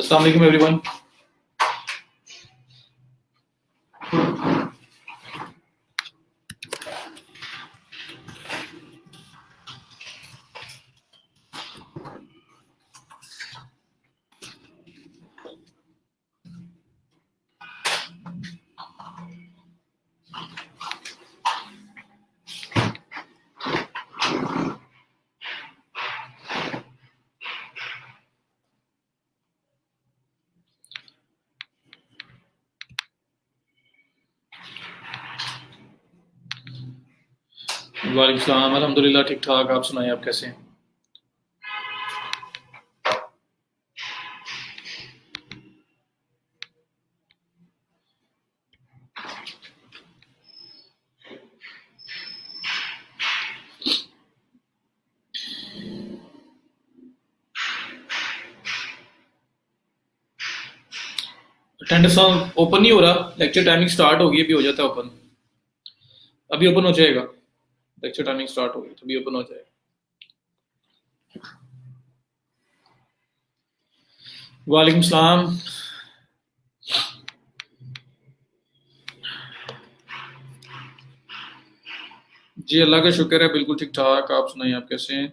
अस्सलाम वालेकुम एवरीवन। वालेकुम सलाम, अल्हम्दुलिल्लाह ठीक ठाक। आप सुनाएं, आप कैसे हैं? अटेंडेंस ओपन नहीं हो रहा, लेक्चर टाइमिंग स्टार्ट होगी, अभी हो जाता है ओपन। अभी ओपन हो जाएगा, लेक्चर टाइमिंग स्टार्ट होगी तो अभी ओपन हो जाएगा। वालेकुम सलाम। जी अल्लाह का शुक्र है, बिल्कुल ठीक ठाक। आप सुनाइए, आप कैसे हैं?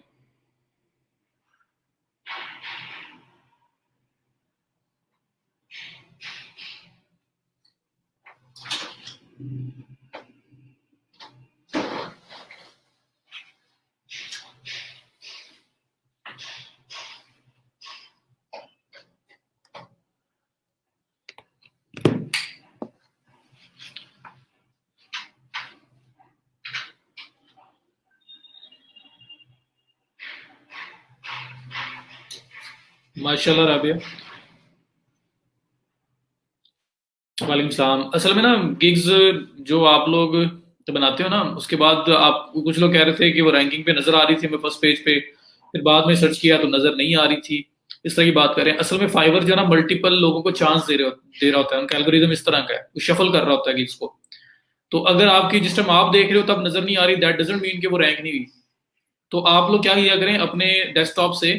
माशाल्लाह राबिया। वालेकुम सलाम। असल में ना गिग्स जो आप लोग तो बनाते हो ना, उसके बाद आप कुछ लोग कह रहे थे कि वो रैंकिंग पे नजर आ रही थी हमें फर्स्ट पेज पे, फिर बाद में सर्च किया तो नजर नहीं आ रही थी। इस तरह की बात करें, असल में फाइवर जो है ना मल्टीपल लोगों को चांस दे रहा होता है। उनका एल्गोरिदम इस तरह का है, वो शफल कर रहा होता है गिग्स को। तो अगर आपकी जिस टाइम आप देख रहे हो तब नजर नहीं आ रही, दैट डजंट मीन कि वो रैंक नहीं हुई। तो आप लोग क्या किया करें, अपने डेस्कटॉप से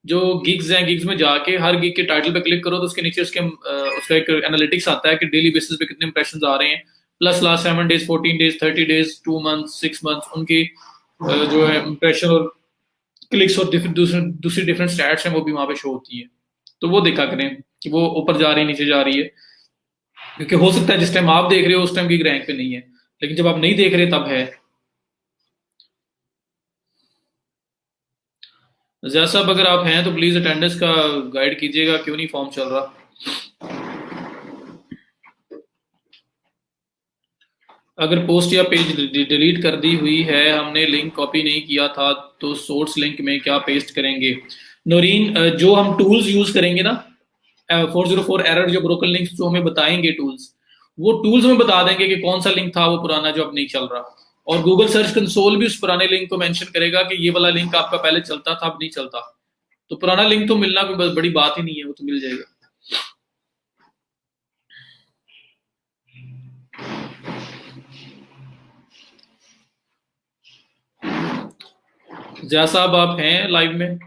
जो गिग्स हैं, गिग्स में जाके हर गिग के टाइटल पे क्लिक करो तो उसके नीचे उसका एक एनालिटिक्स आता है कि डेली बेसिस पे कितने इंप्रेशंस आ रहे हैं, plus last 7 days, 14 days, 30 days, 2 month, 6 month, उनकी जो है इंप्रेशन और क्लिक्स और दूसरी डिफरेंट स्टैट्स हैं वो भी वहां पे शो होती है। तो वो देखा करें कि वो ऊपर जा रही है नीचे जा रही है, क्योंकि हो सकता है जिस टाइम आप देख रहे हो उस टाइम गिग रैंक पे नहीं है, लेकिन जब आप नहीं देख रहे तब है। जैसा साहब अगर आप हैं तो प्लीज अटेंडेंस का गाइड कीजिएगा, क्यों नहीं फॉर्म चल रहा। अगर पोस्ट या पेज डिलीट कर दी हुई है, हमने लिंक कॉपी नहीं किया था, तो सोर्स लिंक में क्या पेस्ट करेंगे? नौरीन, जो हम टूल्स यूज करेंगे ना, 404 एरर जो ब्रोकन लिंक्स जो हमें बताएंगे टूल्स, वो टूल्स हमें बता देंगे कि कौन सा लिंक था वो पुराना जो अब नहीं चल रहा। और गूगल सर्च कंसोल भी उस पुराने लिंक को मेंशन करेगा कि ये वाला लिंक आपका पहले चलता था अब नहीं चलता। तो पुराना लिंक तो मिलना कोई बड़ी बात ही नहीं है, वो तो मिल जाएगा। जिया साहब आप हैं लाइव में?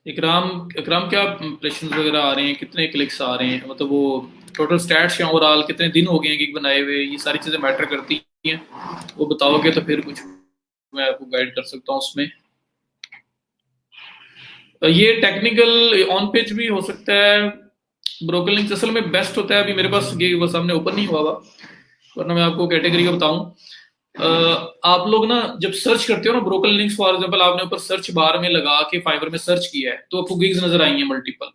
इकराम, इकराम क्या इंप्रेशन वगैरह आ रहे हैं, कितने क्लिक्स आ रहे हैं, मतलब वो टोटल स्टैट्स या ओवरऑल कितने दिन हो गए हैं गिग बनाए हुए, ये सारी चीजें मैटर करती हैं। वो बताओगे तो फिर कुछ मैं आपको गाइड कर सकता हूँ उसमें। ये टेक्निकल ऑन पेज भी हो सकता है। ब्रोकन लिंक्स असल में बेस्ट होता है, अभी मेरे पास ये वो सामने ओपन नहीं हुआ हुआ, वरना मैं आपको कैटेगरी का बताऊं। आप लोग ना जब सर्च करते हो ना ब्रोकन लिंक्स, फॉर एग्जांपल आपने ऊपर सर्च बार में लगा के फाइवर में सर्च किया है तो आपको गिग्स नजर आई है, मल्टीपल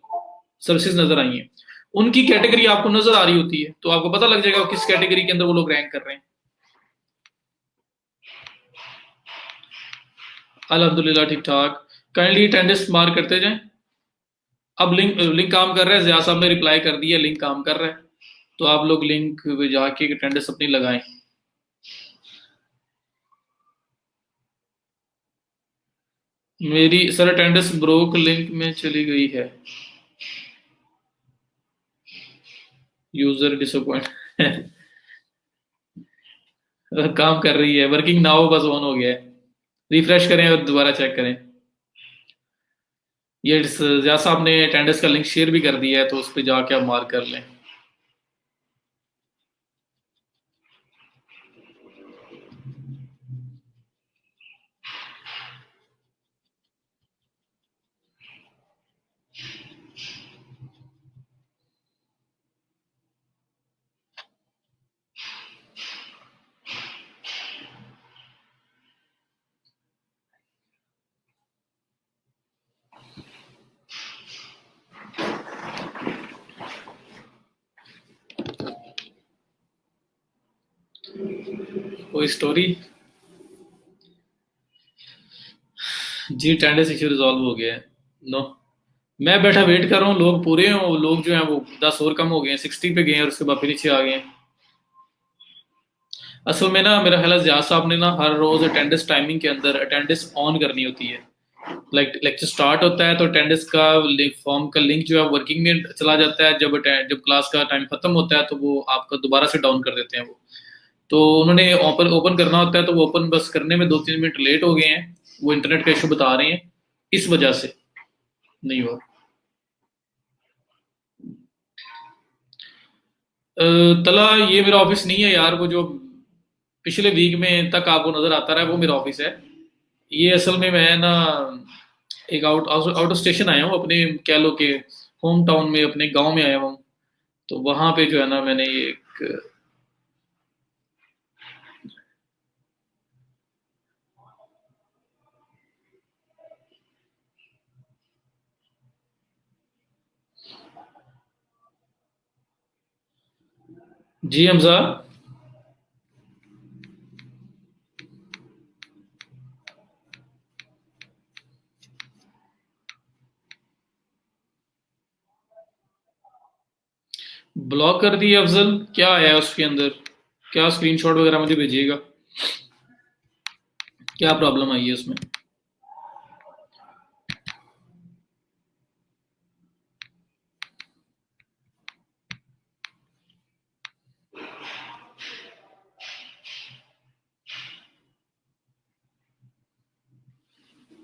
सर्विसेज नजर आई है, उनकी कैटेगरी आपको नजर आ रही होती है, तो आपको पता लग जाएगा किस कैटेगरी के अंदर वो लोग रैंक कर रहे हैं। अल्हम्दुलिल्लाह ठीक ठाक। काइंडली अटेंडेंस मार्क करते जाएं। अब लिंक लिंक काम कर रहा है, जिया साहब ने रिप्लाई कर दिया, लिंक काम कर रहा है, तो आप लोग लिंक पे जाके अटेंडेंस अपनी लगाएं। मेरी सर अटेंडेंस ब्रोक लिंक में चली गई है, यूजर डिसअपॉइंट काम कर रही है, वर्किंग नाउ बस ऑन हो गया है, रिफ्रेश करें और दोबारा चेक करें। ये जैसा आपने अटेंडेंस का लिंक शेयर भी कर दिया है तो उस पर जाके आप मार्क कर लें। कोई स्टोरी? जी अटेंडेंस इशू रिजॉल्व हो गया है। नो, मैं बैठा वेट कर रहा हूँ, लोग पूरे हैं, वो लोग जो हैं वो 10 और कम हो गए हैं, 60 पे गए हैं और उसके बाद फिर नीचे आ गए हैं। असल में ना मेरा ख्याल है जियाद साहब ने ना हर रोज अटेंडेंस टाइमिंग के अंदर अटेंडेंस ऑन करनी होती है। लाइक लेक्चर स्टार्ट होता है तो अटेंडेंस का फॉर्म का लिंक जो है वर्किंग में चला जाता है, जब क्लास का टाइम खत्म होता है तो वो आपका दोबारा से डाउन कर देते हैं वो। तो उन्होंने ओपन ओपन करना होता है तो वो ओपन बस करने में 2-3 मिनट लेट हो गए हैं, वो इंटरनेट का इशू बता रहे हैं, इस वजह से नहीं हुआ। तला ये मेरा ऑफिस नहीं है यार, वो जो पिछले वीक में तक आपको नजर आता रहा है वो मेरा ऑफिस है। ये असल में मैं ना एक आउट आउट ऑफ स्टेशन आया हूँ, अपने कह लो कि होम टाउन में, अपने गांव में आया हूँ। तो वहां पे जो है ना मैंने ये एक। जी हमजा। ब्लॉक कर दिए अफजल, क्या आया उसके अंदर? क्या स्क्रीनशॉट वगैरह मुझे भेजिएगा, क्या प्रॉब्लम आई है उसमें?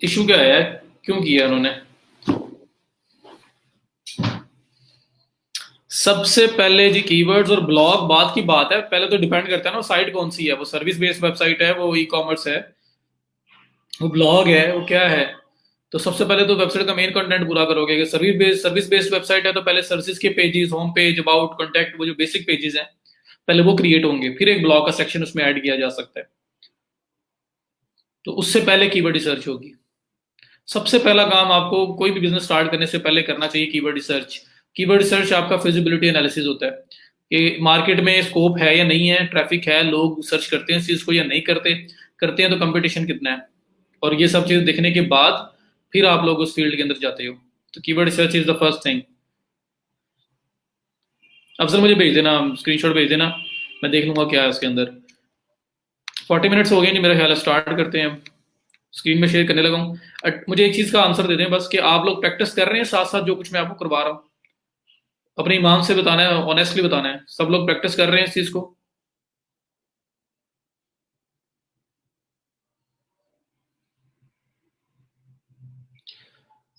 इशू क्या आया है, क्यों किया उन्होंने? सबसे पहले जी कीवर्ड्स और ब्लॉग बात की बात है, पहले तो डिपेंड करता है ना वो साइट कौन सी है, वो सर्विस बेस्ड वेबसाइट है, वो ई कॉमर्स है, वो ब्लॉग है, वो क्या है? तो सबसे पहले तो वेबसाइट का मेन कंटेंट पूरा करोगे। अगर सर्विस बेस्ड वेबसाइट है तो पहले सर्विस के pages, home page, about, contact, वो जो बेसिक पेजेस हैं पहले वो क्रिएट होंगे, फिर एक ब्लॉग का सेक्शन उसमें ऐड किया जा सकता है। तो उससे पहले कीवर्ड रिसर्च होगी। सबसे पहला काम आपको कोई भी बिजनेस स्टार्ट करने से पहले करना चाहिए कीवर्ड रिसर्च। कीवर्ड रिसर्च आपका फिजिबिलिटी एनालिसिस होता है कि मार्केट में स्कोप है या नहीं है, ट्रैफिक है, लोग सर्च करते हैं इस चीज को या नहीं करते, करते हैं तो कंपटीशन कितना है, और ये सब चीज देखने के बाद फिर आप लोग उस फील्ड के अंदर जाते हो। तो keyword research is the first thing. Afzal मुझे भेज देना, स्क्रीनशॉट भेज देना, मैं देख लूंगा क्या है उसके अंदर। 40 मिनट्स हो गए नहीं मेरा ख्याल है, स्टार्ट करते हैं। स्क्रीन में शेयर करने लगा हूँ। मुझे एक चीज का आंसर दे दें बस, कि आप लोग प्रैक्टिस कर रहे हैं साथ साथ जो कुछ मैं आपको करवा रहा हूँ? अपने ईमान से बताना है, ऑनेस्टली बताना है, सब लोग प्रैक्टिस कर रहे हैं इस चीज को?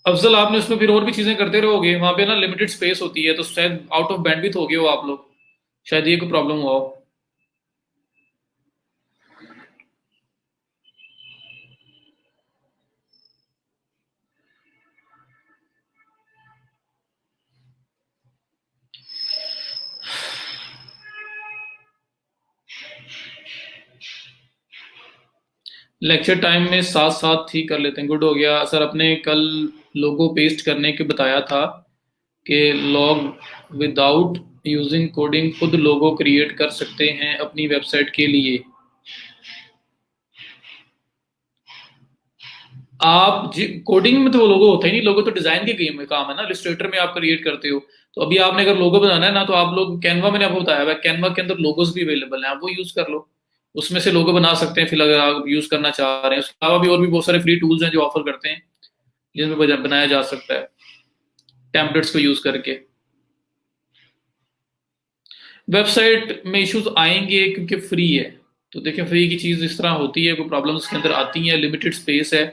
अफजल आपने उसमें फिर और भी चीजें करते रहोगे, वहां पे ना लिमिटेड स्पेस होती है, तो शायद आउट ऑफ बैंडविड्थ हो गए हो आप लोग, शायद ये कोई प्रॉब्लम हुआ हो। लेक्चर टाइम में साथ साथ ही कर लेते हैं, गुड हो गया सर। अपने कल लोगो पेस्ट करने के बताया था कि लॉग विदाउट यूजिंग कोडिंग खुद लोगो क्रिएट कर सकते हैं अपनी वेबसाइट के लिए। आप कोडिंग में तो वो लोगो होता ही नहीं, लोगो तो डिजाइन के गेम में काम है ना, इलस्ट्रेटर में आप क्रिएट करते हो। तो अभी आपने अगर लोगो बनाना है ना तो आप लोग कैनवा, मैंने आपको बताया हुआ कैनवा के अंदर लोगोस भी अवेलेबल हैं, आप वो यूज कर लो, उसमें से लोगो बना सकते हैं फिर अगर आप यूज करना चाह रहे हैं। उसके अलावा भी और भी बहुत सारे फ्री टूल्स हैं जो ऑफर करते हैं जिनमें बनाया जा सकता है टेम्पलेट्स को यूज करके। वेबसाइट में इश्यूज आएंगे क्योंकि फ्री है। तो देखिए फ्री की चीज इस तरह होती है, कोई प्रॉब्लम्स के अंदर आती है, लिमिटेड स्पेस है,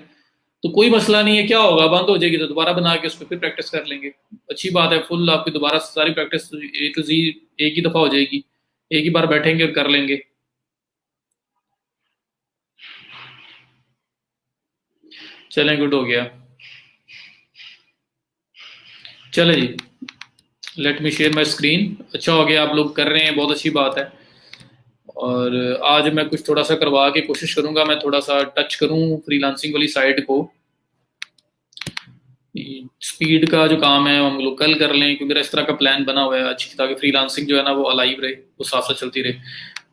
तो कोई मसला नहीं है, क्या होगा, बंद हो जाएगी तो दोबारा बना के उस पर फिर प्रैक्टिस कर लेंगे। अच्छी बात है, फुल आपकी दोबारा सारी प्रैक्टिस ए टू जी एक ही दफ़ा हो जाएगी, एक ही बार बैठेंगे और कर लेंगे। चलें, गुड हो गया। चले जी, let me share my screen. अच्छा हो गया आप लोग कर रहे हैं, बहुत अच्छी बात है। और आज मैं कुछ थोड़ा सा करवा के कोशिश करूंगा, मैं थोड़ा सा टच करूं फ्रीलांसिंग वाली साइड को। स्पीड का जो काम है हम लोग कल कर लें, क्योंकि मेरा इस तरह का प्लान बना हुआ है अच्छी, ताकि फ्रीलांसिंग जो है ना वो अलाइव रहे, वो साथ साथ चलती रहे।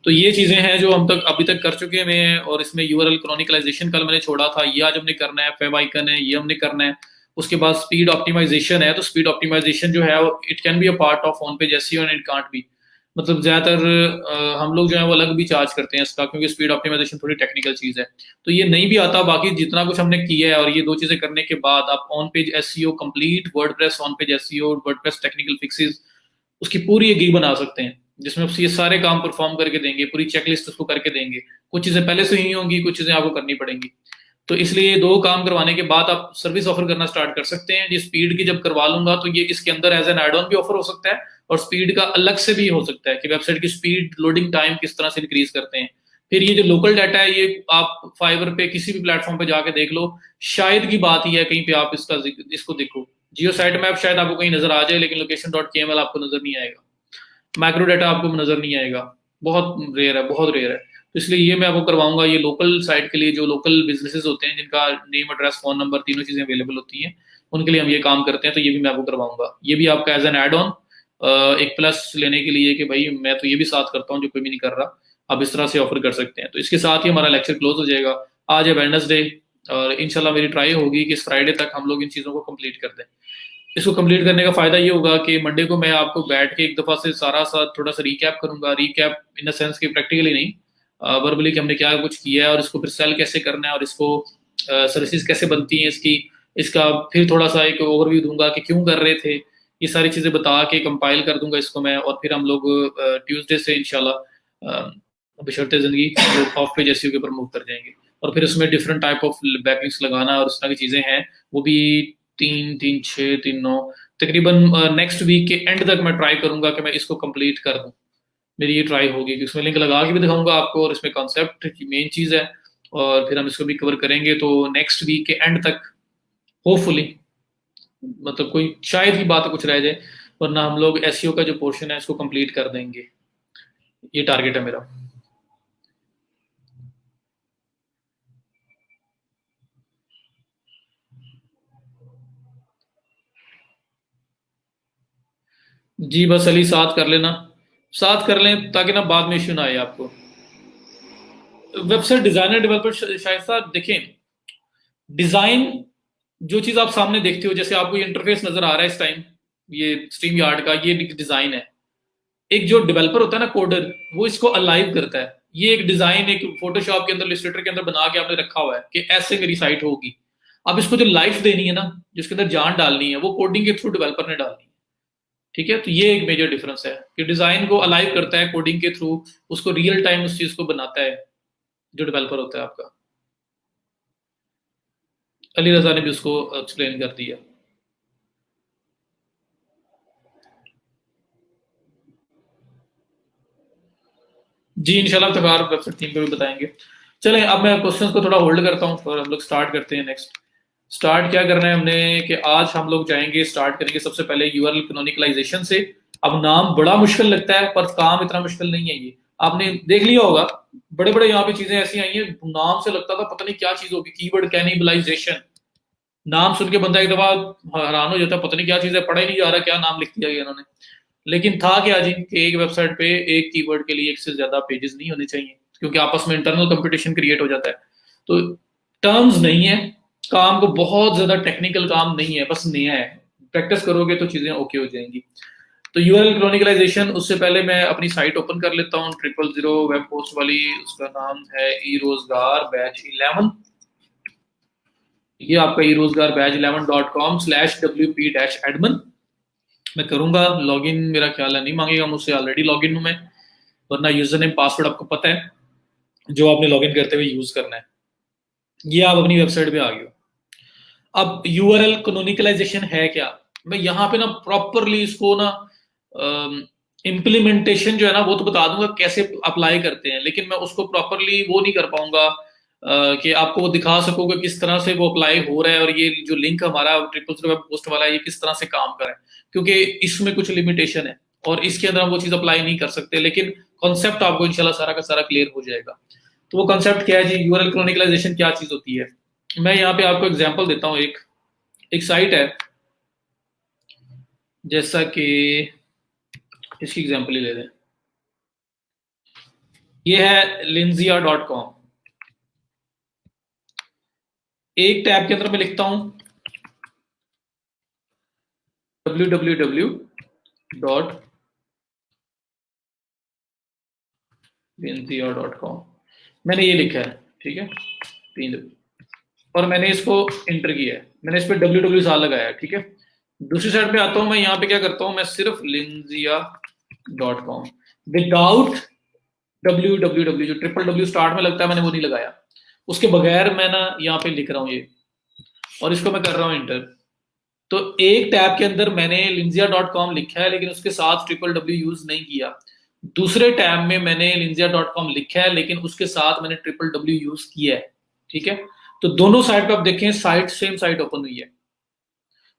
तो ये चीज़ें हैं जो हम तक अभी तक कर चुके हैं। और इसमें यूआरएल क्रॉनिकलाइजेशन कल मैंने छोड़ा था, ये आज हमने करना है। फेब आइकन है, ये हमने करना है। उसके बाद स्पीड ऑप्टिमाइजेशन है, तो स्पीड ऑप्टिमाइजेशन जो है it can be a part of on page SEO and it can't be. मतलब ज़्यादातर हम लोग जो है वो अलग भी चार्ज करते हैं इसका, क्योंकि स्पीड ऑप्टिमाइजेशन थोड़ी टेक्निकल चीज़ है। तो ये नहीं भी आता, बाकी जितना कुछ हमने किया है और ये दो चीज़ें करने के बाद आप on page SEO complete, WordPress on page SEO, WordPress technical fixes, उसकी पूरी एक गिग बना सकते हैं, जिसमें ये सारे काम परफॉर्म करके देंगे, पूरी चेकलिस्ट उसको करके देंगे। कुछ चीज़ें पहले से ही होंगी, कुछ चीज़ें आपको करनी पड़ेंगी। तो इसलिए दो काम करवाने के बाद आप सर्विस ऑफर करना स्टार्ट कर सकते हैं। ये स्पीड की जब करवा लूंगा तो ये इसके अंदर एज एन एड ऑन भी ऑफर हो सकता है, और स्पीड का अलग से भी हो सकता है कि वेबसाइट की स्पीड, लोडिंग टाइम किस तरह से इंक्रीज करते हैं। फिर ये जो लोकल डाटा है, ये आप फाइवर पे किसी भी प्लेटफॉर्म पे जाके देख लो, शायद की बात ही है कहीं पे आप इसको देखो। जियो साइट मैप शायद आपको कहीं नजर आ जाए, लेकिन लोकेशन डॉट के आपको नजर नहीं आएगा, मैक्रो डाटा आपको नजर नहीं आएगा, बहुत रेयर है, बहुत रेयर है। तो इसलिए ये मैं आपको करवाऊंगा, ये लोकल साइट के लिए, जो लोकल बिजनेसेस होते हैं जिनका नेम, एड्रेस, फोन नंबर, तीनों चीजें अवेलेबल होती हैं, उनके लिए हम ये काम करते हैं। तो ये भी मैं आपको करवाऊंगा, ये भी आपका एज एन एड ऑन एक प्लस लेने के लिए कि भाई मैं तो ये भी साथ करता हूँ जो कोई भी नहीं कर रहा, आप इस तरह से ऑफर कर सकते हैं। तो इसके साथ ही हमारा लेक्चर क्लोज हो जाएगा। आज है वेडनेसडे, और इंशाल्लाह मेरी ट्राई होगी कि इस फ्राइडे तक हम लोग इन चीज़ों को कंप्लीट कर दें। इसको कंप्लीट करने का फायदा ये होगा कि मंडे को मैं आपको बैठ के एक दफा से सारा सा थोड़ा सा रिकैप करूंगा, रिकैप इन द सेंस कि प्रैक्टिकली नहीं, वर्बली कि हमने क्या कुछ किया है और इसको फिर सेल कैसे करना है और इसको सर्विसेज कैसे बनती हैं इसकी, इसका फिर थोड़ा सा एक ओवरव्यू दूंगा कि क्यों कर रहे थे, ये सारी चीजें बता के कंपाइल कर दूंगा इसको मैं। और फिर हम लोग ट्यूसडे से इंशाल्लाह बशर्ते जिंदगी लोग ऑफ पेज एसईओ के ऊपर मूव कर जाएंगे। और फिर उसमें डिफरेंट टाइप ऑफ बैकलिंक्स लगाना और इस तरह की चीजें हैं, वो भी 3, 3, 6, 3, 9 तकरीबन नेक्स्ट वीक के एंड तक मैं ट्राई करूंगा कि मैं इसको कंप्लीट कर दूं। मेरी ये ट्राई होगी कि उसमें लिंक लगा के भी दिखाऊंगा आपको, और इसमें कॉन्सेप्ट की मेन चीज़ है, और फिर हम इसको भी कवर करेंगे। तो नेक्स्ट वीक के एंड तक होपफुली, मतलब कोई शायद की बात कुछ रह जाए, वरना हम लोग एसईओ का जो पोर्शन है इसको कंप्लीट कर देंगे। ये टारगेट है मेरा। जी बस अली, साथ कर लेना, साथ कर लें ताकि ना बाद में इश्यू ना आए आपको। वेबसाइट डिजाइनर डेवलपर शायद साहब देखें, डिजाइन जो चीज आप सामने देखते हो, जैसे आपको ये इंटरफेस नजर आ रहा है इस टाइम, ये स्ट्रीम यार्ड का ये डिजाइन है। एक जो डेवलपर होता है ना, कोडर, वो इसको अलाइव करता है। ये एक डिजाइन एक फोटोशॉप के अंदर, इलस्ट्रेटर के अंदर बना के आपने रखा हुआ है कि ऐसे मेरी साइट होगी। अब इसको जो लाइफ देनी है ना, जिसके अंदर जान डालनी है, वो कोडिंग के थ्रू डेवलपर ने डालनी है। ठीक है, तो ये एक मेजर डिफरेंस है कि डिजाइन को अलाइव करता है कोडिंग के थ्रू, उसको रियल टाइम उस चीज को बनाता है जो डेवलपर होता है आपका। अली रजा ने भी उसको एक्सप्लेन कर दिया। जी इंशाल्लाह तकार वेबसाइट टीम पे भी बताएंगे। चलें, अब मैं क्वेश्चंस को थोड़ा होल्ड करता हूँ और हम लोग स्टार्ट करते हैं। नेक्स्ट स्टार्ट क्या करना है हमने कि आज हम लोग जाएंगे, स्टार्ट करेंगे सबसे पहले यूआरएल कैनोनिकलाइजेशन से। अब नाम बड़ा मुश्किल लगता है, पर काम इतना मुश्किल नहीं है। ये आपने देख लिया होगा, बड़े बड़े यहाँ पे चीजें ऐसी आई हैं, नाम से लगता था पता नहीं क्या चीज होगी। कीवर्ड कैनिबलाइजेशन, नाम सुन के बंदा एक दफा हैरान हो जाता है, पता नहीं क्या चीज है, पढ़ा ही नहीं जा रहा क्या नाम लिख दिया गया इन्होंने। लेकिन था क्या जी कि एक वेबसाइट पे एक कीवर्ड के लिए एक से ज्यादा पेजेस नहीं होने चाहिए, क्योंकि आपस में इंटरनल कंपटीशन क्रिएट हो जाता है। तो टर्म्स नहीं है, काम को बहुत ज्यादा टेक्निकल काम नहीं है, बस नया है। प्रैक्टिस करोगे तो चीजें ओके हो जाएंगी। तो यूआरएल क्रॉनिकलाइजेशन, उससे पहले मैं अपनी साइट ओपन कर लेता हूँ 000 वेब पोस्ट वाली। उसका नाम है ई रोजगार बैच 11। ये आपका ई रोजगार बैच 11.com/wp-admin। मैं करूंगा लॉगिन, मेरा ख्याल है नहीं मांगेगा मुझसे, ऑलरेडी लॉगिन हूं मैं, वरना यूजर नेम पासवर्ड आपको पता है जो आपने लॉगिन करते हुए यूज करना है। ये आप अपनी वेबसाइट पे आ गए हो। अब यूआरएल कैनोनिकलाइजेशन है क्या, मैं यहाँ पे ना प्रॉपरली इसको ना इम्प्लीमेंटेशन जो है ना वो तो बता दूंगा कैसे अप्लाई करते हैं, लेकिन मैं उसको प्रॉपरली वो नहीं कर पाऊंगा कि आपको वो दिखा सकूंगा किस तरह से वो अप्लाई हो रहा है, और ये जो लिंक हमारा ट्रिपल जीरो वेब पोस्ट वाला है ये किस तरह से काम कर रहा है, क्योंकि इसमें कुछ लिमिटेशन है और इसके अंदर हम वो चीज अप्लाई नहीं कर सकते। लेकिन कॉन्सेप्ट आपको इंशाल्लाह सारा का सारा क्लियर हो जाएगा। तो वो कॉन्सेप्ट क्या है जी, यूआरएल क्रोनिकलाइजेशन क्या चीज होती है। मैं यहाँ पे आपको एग्जांपल देता हूँ। एक एक साइट है, जैसा कि इसकी एग्जांपल ही ले लें, ये है linzia.com। एक टैब के अंदर मैं लिखता हूं www.linzia.com, मैंने ये लिखा है, ठीक है, और मैंने इसको इंटर किया है, मैंने इस पर www साल लगाया है, ठीक है। दूसरी साइड पे आता हूं, मैं यहाँ पे क्या करता हूं, मैं सिर्फ linzia.com विदाउट www, जो ट्रिपल डब्ल्यू स्टार्ट में लगता है मैंने वो नहीं लगाया, उसके बगैर मैं ना यहाँ पे लिख रहा हूँ ये, और इसको मैं कर रहा हूँ इंटर। तो एक टैब के अंदर मैंने linzia.com लिखा है लेकिन उसके साथ ट्रिपल डब्ल्यू यूज नहीं किया। दूसरे टैब में मैंने linzia.com लिखा है लेकिन उसके साथ मैंने ट्रिपल डब्ल्यू यूज किया है, ठीक है। तो दोनों साइड पे आप देखें साइट सेम साइट ओपन हुई है।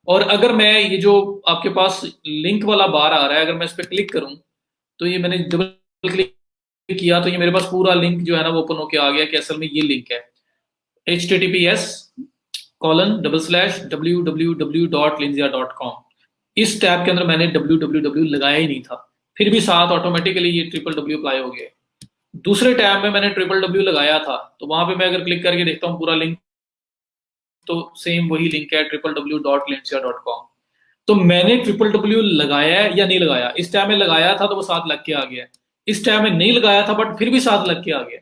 और अगर मैं ये जो आपके पास लिंक वाला बार आ रहा है, अगर मैं इस पर क्लिक करूं, तो ये मैंने डबल क्लिक किया तो ये मेरे पास पूरा लिंक जो है ना वो ओपन होके आ गया कि असल में ये लिंक है https://www.linzia.com। इस टैब के अंदर मैंने www लगाया ही नहीं था, फिर भी साथ ऑटोमेटिकली ये ट्रिपल डब्ल्यू अप्लाई हो गया। दूसरे टैब में मैंने ट्रिपल डब्ल्यू लगाया था, तो वहां पे मैं अगर क्लिक करके देखता हूँ पूरा लिंक, तो सेम वही लिंक है www.linzia.com। तो मैंने ट्रिपल डब्ल्यू लगाया है या नहीं लगाया, इस टैब में लगाया था तो वो साथ लग के आ गया, इस टैब में नहीं लगाया था बट फिर भी साथ लग के आ गया,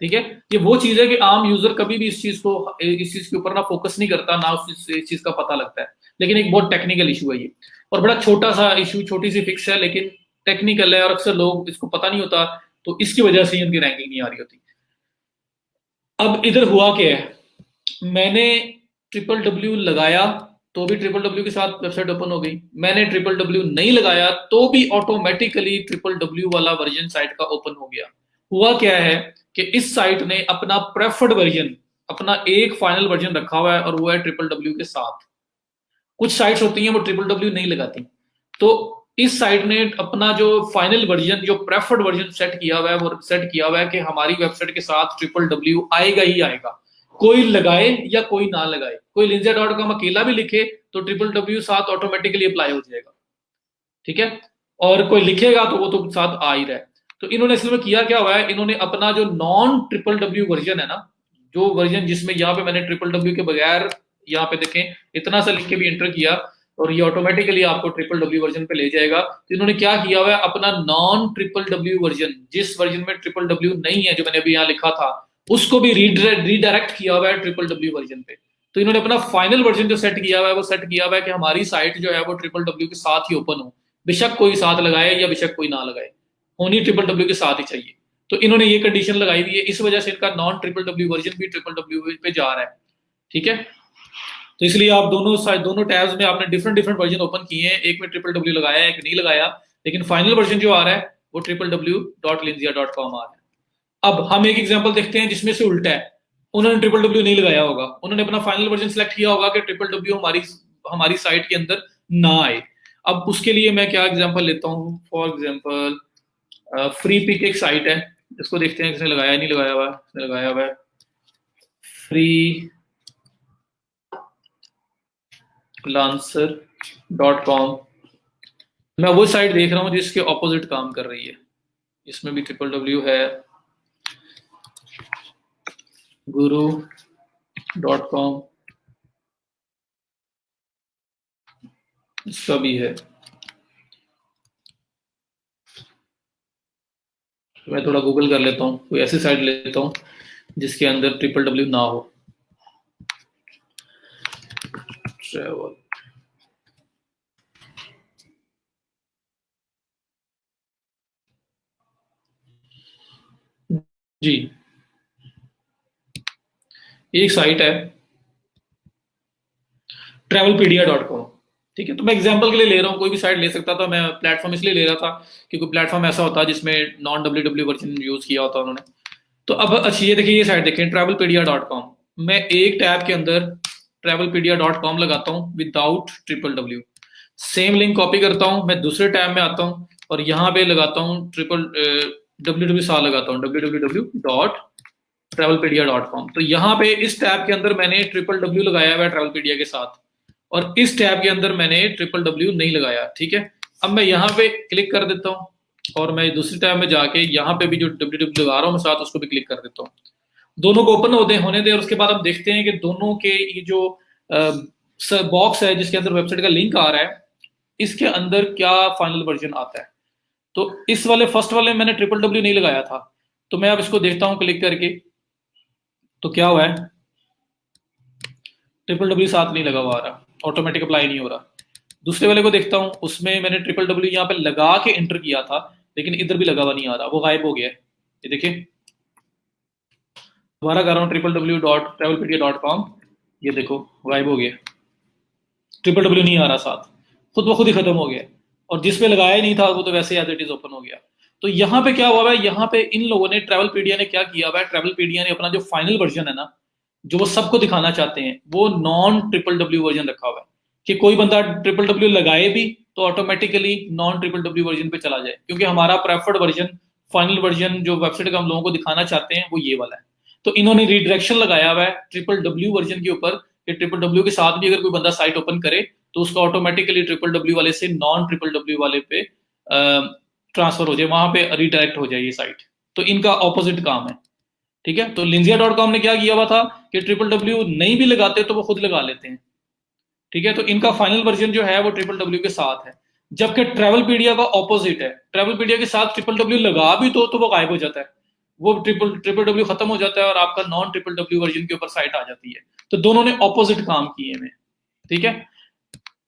ठीक है। ये वो चीज है कि आम यूजर कभी भी इस चीज के ऊपर ना फोकस नहीं करता, ना इस चीज का पता लगता है। लेकिन एक बहुत टेक्निकल इशू है ये, और बड़ा छोटा सा इशू, छोटी सी फिक्स है, लेकिन टेक्निकल है और अक्सर लोग इसको पता नहीं होता, तो इसकी वजह से ही उनकी रैंकिंग नहीं आ रही होती। अब इधर हुआ क्या है, मैंने ट्रिपल डब्ल्यू लगाया तो भी ट्रिपल डब्ल्यू के साथ वेबसाइट ओपन हो गई, मैंने ट्रिपल डब्ल्यू नहीं लगाया तो भी ऑटोमेटिकली ट्रिपल डब्ल्यू वाला वर्जन साइट का ओपन हो गया। हुआ क्या है कि इस साइट ने अपना प्रेफर्ड वर्जन, अपना एक फाइनल वर्जन रखा हुआ है और वो है ट्रिपल डब्ल्यू के साथ। कुछ साइट्स होती हैं वो ट्रिपल डब्ल्यू नहीं लगाती, तो इस साइट ने अपना जो फाइनल वर्जन, जो प्रेफर्ड वर्जन सेट किया हुआ है, वो सेट किया हुआ है कि हमारी वेबसाइट के साथ ट्रिपल डब्ल्यू आएगा ही आएगा, कोई लगाए या कोई ना लगाए। कोई linzia.com अकेला भी लिखे तो ट्रिपल डब्ल्यू साथ ऑटोमेटिकली अप्लाई हो जाएगा, ठीक है। और कोई लिखेगा तो वो तो साथ आ ही रहा है। तो इन्होंने इसमें किया क्या हुआ है, इन्होंने अपना जो नॉन ट्रिपल डब्ल्यू वर्जन है ना, जो वर्जन जिसमें यहाँ पे मैंने ट्रिपल डब्ल्यू के बगैर, यहाँ पे देखें इतना सा लिख के भी एंटर किया और ये ऑटोमेटिकली आपको ट्रिपल डब्ल्यू वर्जन पे ले जाएगा। तो इन्होंने क्या किया हुआ है, अपना नॉन ट्रिपल डब्ल्यू वर्जन, जिस वर्जन में ट्रिपल डब्ल्यू नहीं है, जो मैंने अभी यहाँ लिखा था, उसको भी रीडायरेक्ट किया हुआ है ट्रिपल डब्ल्यू वर्जन पे। तो इन्होंने अपना फाइनल वर्जन जो सेट किया हुआ है वो सेट किया हुआ है कि हमारी साइट जो है वो ट्रिपल डब्ल्यू के साथ ही ओपन हो, बेशक कोई साथ लगाए या बेशक कोई ना लगाए, होनी ट्रिपल डब्ल्यू के साथ ही चाहिए। तो इन्होंने ये कंडीशन लगाई हुई है, इस वजह से इनका नॉन ट्रिपल डब्ल्यू वर्जन भी ट्रिपल डब्ल्यू पे जा रहा है, ठीक है। तो इसलिए आप दोनों टैब्स में आपने डिफरेंट डिफरेंट वर्जन ओपन किए हैं, एक में ट्रिपल डब्ल्यू लगाया है, एक नहीं लगाया, लेकिन फाइनल वर्जन जो आ रहा है वो www.linzia.com आ रहा है। अब हम एक एग्जांपल देखते हैं जिसमें से उल्टा है, उन्होंने ट्रिपल डब्ल्यू नहीं लगाया होगा, उन्होंने अपना फाइनल वर्जन सिलेक्ट किया होगा कि ट्रिपल डब्ल्यू हमारी हमारी साइट के अंदर ना आए। अब उसके लिए मैं क्या एग्जांपल लेता हूँ, फॉर एग्जांपल फ्री पिक एक साइट है, इसको देखते हैं किसने लगाया, नहीं लगाया हुआ, इसने लगाया हुआ है फ्री lancer.com। मैं वो साइट देख रहा हूँ जिसके ऑपोजिट काम कर रही है, इसमें भी ट्रिपल डब्ल्यू है, guru.com इसका भी है। तो मैं थोड़ा गूगल कर लेता हूँ, कोई ऐसी साइट लेता हूँ जिसके अंदर ट्रिपल डब्ल्यू ना हो। ट्रैवल, जी एक साइट है travelpedia.com। ठीक है, तो मैं एग्जांपल के लिए ले रहा हूँ, कोई भी साइट ले सकता था, मैं प्लेटफॉर्म इसलिए ले रहा था क्योंकि प्लेटफॉर्म ऐसा होता है जिसमें नॉन डब्ल्यू वर्जन यूज किया होता है उन्होंने। तो अब अच्छा ये देखिए, ये साइट देखें travelpedia.com, मैं एक टैब के अंदर travelpedia.com लगाता हूँ without triple W, same link copy करता हूँ, मैं दूसरे टैब में आता हूँ और यहाँ पे लगाता हूँ www सा लगाता हूँ www.travelpedia.com। तो यहाँ पे इस टैब के अंदर मैंने ट्रिपल डब्ल्यू लगाया हुआ है ट्रैवलपीडिया के साथ, और इस टैब के अंदर मैंने ट्रिपल डब्ल्यू नहीं लगाया। ठीक है, अब मैं यहाँ पे क्लिक कर देता हूँ और मैं दूसरी टैब में जाके यहाँ पे भी जो www लगा रहा हूँ मैं साथ उसको भी क्लिक कर देता हूँ। दोनों को ओपन होने दे और उसके बाद हम देखते हैं कि दोनों के ये जो बॉक्स है जिसके अंदर वेबसाइट का लिंक आ रहा है, इसके अंदर क्या फाइनल वर्जन आता है। तो इस वाले फर्स्ट वाले में मैंने ट्रिपल डब्ल्यू नहीं लगाया था, तो मैं अब इसको देखता हूं क्लिक करके, तो क्या हुआ है, ट्रिपल डब्ल्यू साथ नहीं लगा हुआ आ रहा, ऑटोमेटिक अप्लाई नहीं हो रहा। दूसरे वाले को देखता हूं, उसमें मैंने ट्रिपल डब्ल्यू यहाँ पे लगा के एंटर किया था, लेकिन इधर भी लगा हुआ नहीं आ रहा, वो गायब हो गया है। ये देखिए, दोबारा कर रहा हूँ www.travelpedia.com, ये देखो गायब हो गया, ट्रिपल डब्ल्यू नहीं आ रहा साथ, खुद ब खुद ही खत्म हो गया, और जिसपे लगाया नहीं था वो तो वैसे एज इट इज ओपन हो गया। तो यहाँ पे क्या हुआ है, यहाँ पे इन लोगों ने ट्रैवलपीडिया ने क्या किया हुआ है, ट्रैवलपीडिया ने अपना जो फाइनल वर्जन है ना, जो वो सबको दिखाना चाहते हैं, वो नॉन ट्रिपल डब्ल्यू वर्जन रखा हुआ है कि कोई बंदा ट्रिपल डब्ल्यू लगाए भी तो automatically non triple W version पे चला जाए, क्योंकि हमारा प्रेफर्ड वर्जन, फाइनल वर्जन जो वेबसाइट का हम लोगों को दिखाना चाहते हैं वो ये वाला है। तो इन्होंने रिडायरेक्शन लगाया हुआ है ट्रिपल डब्ल्यू वर्जन के ऊपर कि ट्रिपल डब्ल्यू के साथ भी अगर कोई बंदा साइट ओपन करे तो उसका ऑटोमेटिकली ट्रिपल डब्ल्यू वाले से नॉन ट्रिपल डब्ल्यू वाले पे ट्रांसफर हो जाए, वहां पे रिडायरेक्ट हो जाए ये साइट। तो इनका ऑपोजिट काम है। ठीक है, तो linzia.com ने क्या किया हुआ था कि ट्रिपल डब्ल्यू नहीं भी लगाते तो वो खुद लगा लेते हैं। ठीक है, तो इनका फाइनल वर्जन जो है वो ट्रिपल डब्ल्यू के साथ है, जबकि ट्रैवलपीडिया का ऑपोजिट है, ट्रैवलपीडिया के साथ ट्रिपल डब्ल्यू लगा भी तो वो गायब हो जाता है, वो ट्रिपल डब्ल्यू खत्म हो जाता है और आपका नॉन ट्रिपल डब्ल्यू वर्जन के ऊपर साइट आ जाती है। तो दोनों ने ऑपोजिट काम किए हैं। ठीक है,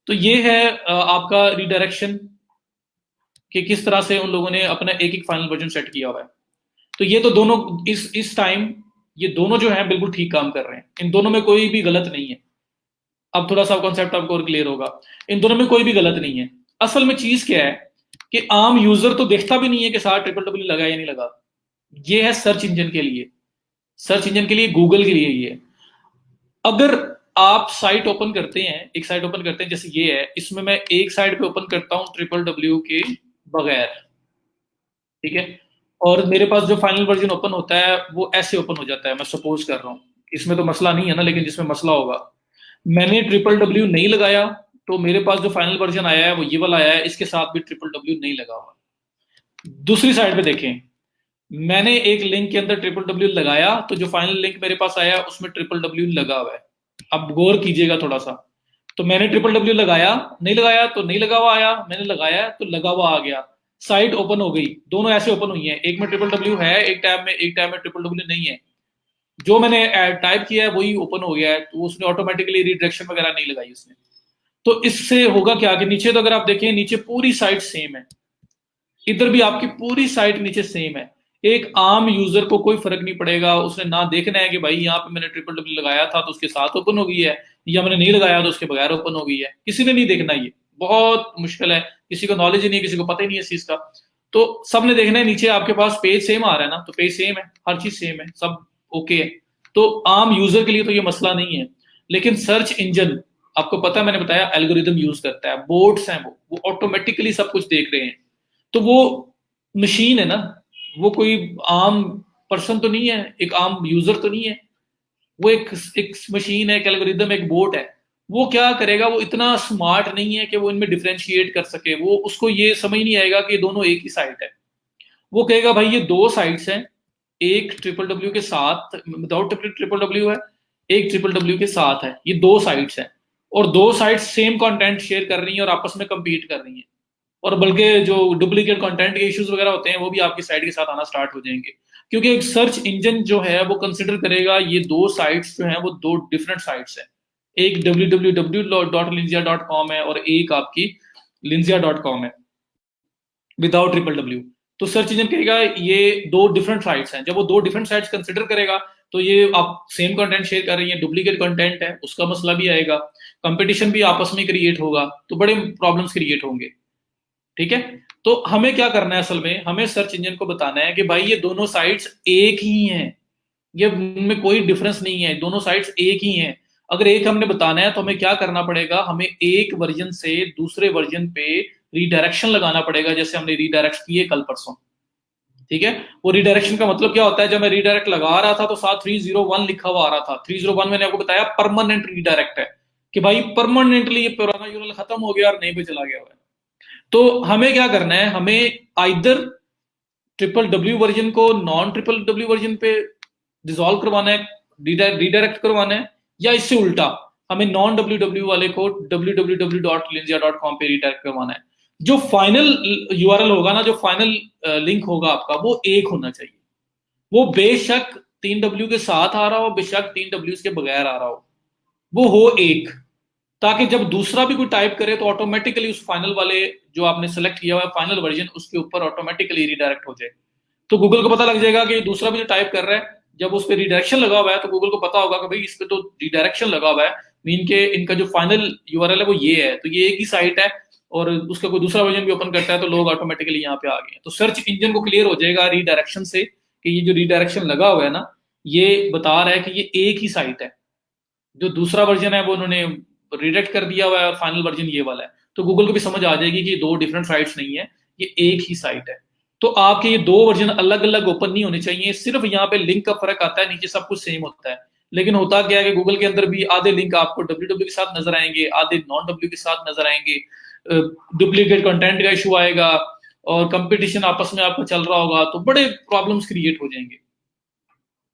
तो ये है आपका रिडायरेक्शन कि किस तरह से उन लोगों ने अपना एक एक फाइनल वर्जन सेट किया हुआ है। तो ये तो दोनों इस टाइम ये दोनों जो है बिल्कुल ठीक काम कर रहे हैं, इन दोनों में कोई भी गलत नहीं है। अब थोड़ा सा कॉन्सेप्ट आपको और क्लियर होगा, इन दोनों में कोई भी गलत नहीं है। असल में चीज क्या है कि आम यूजर तो देखता भी नहीं है कि साथ ट्रिपल डब्ल्यू लगा या नहीं लगा। ये है सर्च इंजन के लिए, सर्च इंजन के लिए, गूगल के लिए ये। अगर आप साइट ओपन करते हैं, एक साइट ओपन करते हैं जैसे ये है, इसमें मैं एक साइड पे ओपन करता हूं ट्रिपल डब्ल्यू के बगैर, ठीक है, और मेरे पास जो फाइनल वर्जन ओपन होता है वो ऐसे ओपन हो जाता है, मैं सपोज कर रहा हूं, इसमें तो मसला नहीं है ना, लेकिन जिसमें मसला होगा, मैंने ट्रिपल डब्ल्यू नहीं लगाया तो मेरे पास जो फाइनल वर्जन आया है वो ये वाला आया है, इसके साथ भी ट्रिपल डब्ल्यू नहीं लगा हुआ। दूसरी साइड पे देखें, मैंने एक लिंक के अंदर ट्रिपल डब्ल्यू लगाया तो जो फाइनल लिंक मेरे पास आया उसमें ट्रिपल डब्ल्यू लगा हुआ है। अब गौर कीजिएगा थोड़ा सा, तो मैंने ट्रिपल डब्ल्यू लगाया, नहीं लगाया तो नहीं लगा हुआ आया, मैंने लगाया तो लगा हुआ आ गया, साइट ओपन हो गई। दोनों ऐसे ओपन हुई हैं, एक में ट्रिपल डब्ल्यू है एक टैब में, एक टैब में ट्रिपल डब्ल्यू नहीं है। जो मैंने टाइप किया है वही ओपन हो गया है, तो उसने ऑटोमेटिकली रिडायरेक्शन वगैरह नहीं लगाई उसने। तो इससे होगा क्या कि नीचे तो अगर आप देखें नीचे पूरी साइट सेम है, इधर भी आपकी पूरी साइट नीचे सेम है। एक आम यूजर को कोई फर्क नहीं पड़ेगा, उसने ना देखना है कि भाई यहाँ पे मैंने ट्रिपल डब्ल्यू लगाया था तो उसके साथ ओपन हो गई है, या मैंने नहीं लगाया तो उसके बगैर ओपन हो गई है, किसी ने नहीं देखना। ये बहुत मुश्किल है, किसी को नॉलेज ही नहीं, किसी को पता ही नहीं है इस चीज का। तो सबने देखना है नीचे आपके पास पेज सेम आ रहा है ना, तो पेज सेम है, हर चीज सेम है, सब ओके है। तो आम यूजर के लिए तो ये मसला नहीं है, लेकिन सर्च इंजन आपको पता है, मैंने बताया एल्गोरिदम यूज करता है, बोर्ड्स हैं वो ऑटोमेटिकली सब कुछ देख रहे हैं। तो वो मशीन है ना, वो कोई आम पर्सन तो नहीं है, एक आम यूजर तो नहीं है, वो एक मशीन है, एक एल्गोरिदम, एक बोट है। वो क्या करेगा, वो इतना स्मार्ट नहीं है कि वो इनमें डिफरेंशिएट कर सके, वो उसको ये समझ नहीं आएगा कि ये दोनों एक ही साइट है। वो कहेगा भाई ये दो साइट्स हैं, एक ट्रिपल डब्ल्यू के साथ विदाउट ट्रिपल डब्ल्यू है, एक ट्रिपल डब्ल्यू के साथ है, ये दो साइट्स हैं, और दो साइट्स सेम कंटेंट शेयर कर रही हैं और आपस में कंपीट कर रही हैं, और बल्कि जो डुप्लीकेट कंटेंट के इश्यूज वगैरह होते हैं वो भी आपकी साइट के साथ आना स्टार्ट हो जाएंगे, क्योंकि एक सर्च इंजन जो है वो कंसिडर करेगा ये दो साइट्स जो है वो दो डिफरेंट साइट्स हैं, एक www.linzia.com है और एक आपकी linzia.com है विदाउट ट्रिपल डब्ल्यू। तो सर्च इंजन कहेगा ये दो डिफरेंट साइट्स हैं, जब वो दो डिफरेंट साइट्स कंसिडर करेगा तो ये आप सेम कंटेंट शेयर कर रही हैं, डुप्लीकेट कंटेंट है, उसका मसला भी आएगा, कंपटीशन भी आपस में क्रिएट होगा, तो बड़े प्रॉब्लम्स क्रिएट होंगे। ठीक है, तो हमें क्या करना है, असल में हमें सर्च इंजन को बताना है कि भाई ये दोनों साइट्स एक ही हैं, ये उनमें कोई डिफरेंस नहीं है, दोनों साइट्स एक ही हैं। अगर एक हमने बताना है तो हमें क्या करना पड़ेगा, हमें एक वर्जन से दूसरे वर्जन पे रीडायरेक्शन लगाना पड़ेगा, जैसे हमने रीडायरेक्ट किए कल परसों। ठीक है, वो रीडायरेक्शन का मतलब क्या होता है, जब मैं रीडायरेक्ट लगा रहा था तो साथ 301 लिखा हुआ आ रहा था। 301 मैंने आपको बताया परमानेंट रीडायरेक्ट है, कि भाई परमानेंटली ये पुराना यूआरएल खत्म हो गया और नए पे चला गया हुआ है। तो हमें क्या करना है, हमें आइदर ट्रिपल डब्ल्यू वर्जन को नॉन ट्रिपल डब्ल्यू वर्जन पे डिसॉल्व करवाना है, रीडायरेक्ट करवाना है, या इससे उल्टा हमें नॉन डब्ल्यू डब्ल्यू वाले को www.linzia.com पे रीडायरेक्ट करवाना है। जो फाइनल यूआरएल होगा ना, जो फाइनल लिंक होगा आपका, वो एक होना चाहिए। वो बेशक 3W के साथ आ रहा हो, बेशक 3W के बगैर आ रहा हो, वो हो एक, ताकि जब दूसरा भी कोई टाइप करे तो ऑटोमेटिकली उस फाइनल वाले जो आपने सेलेक्ट किया हुआ है फाइनल वर्जन, उसके ऊपर ऑटोमेटिकली रीडायरेक्ट हो जाए। तो गूगल को पता लग जाएगा कि दूसरा भी जो टाइप कर रहा है, जब उस पर रिडायरेक्शन लगा हुआ है तो गूगल को पता होगा कि भाई इस पे तो रिडायरेक्शन लगा हुआ है, मीन के इनका जो फाइनल यूआरएल है वो ये है, तो ये एक ही साइट है, और उसका कोई दूसरा वर्जन भी ओपन करता है तो लोग ऑटोमेटिकली यहाँ पे आ गए। तो सर्च इंजन को क्लियर हो जाएगा रीडायरेक्शन से कि ये जो रीडायरेक्शन लगा हुआ है ना, ये बता रहा है कि ये एक ही साइट है, जो दूसरा वर्जन है वो उन्होंने रिडायरेक्ट कर दिया हुआ है और फाइनल वर्जन ये वाला है। तो गूगल को भी समझ आ जाएगी कि ये दो डिफरेंट साइट्स नहीं है, ये एक ही साइट है। तो आपके ये दो वर्जन अलग अलग ओपन नहीं होने चाहिए, सिर्फ यहाँ पे लिंक का फर्क आता है, नीचे सब कुछ सेम होता है। लेकिन होता क्या है कि गूगल के अंदर भी आधे लिंक आपको www के साथ नजर आएंगे, आधे नॉन डब्ल्यू के साथ नजर आएंगे, डुप्लीकेट कंटेंट का इशू आएगा, और कंपटीशन आपस में आपका चल रहा होगा, तो बड़े प्रॉब्लम्स क्रिएट हो जाएंगे।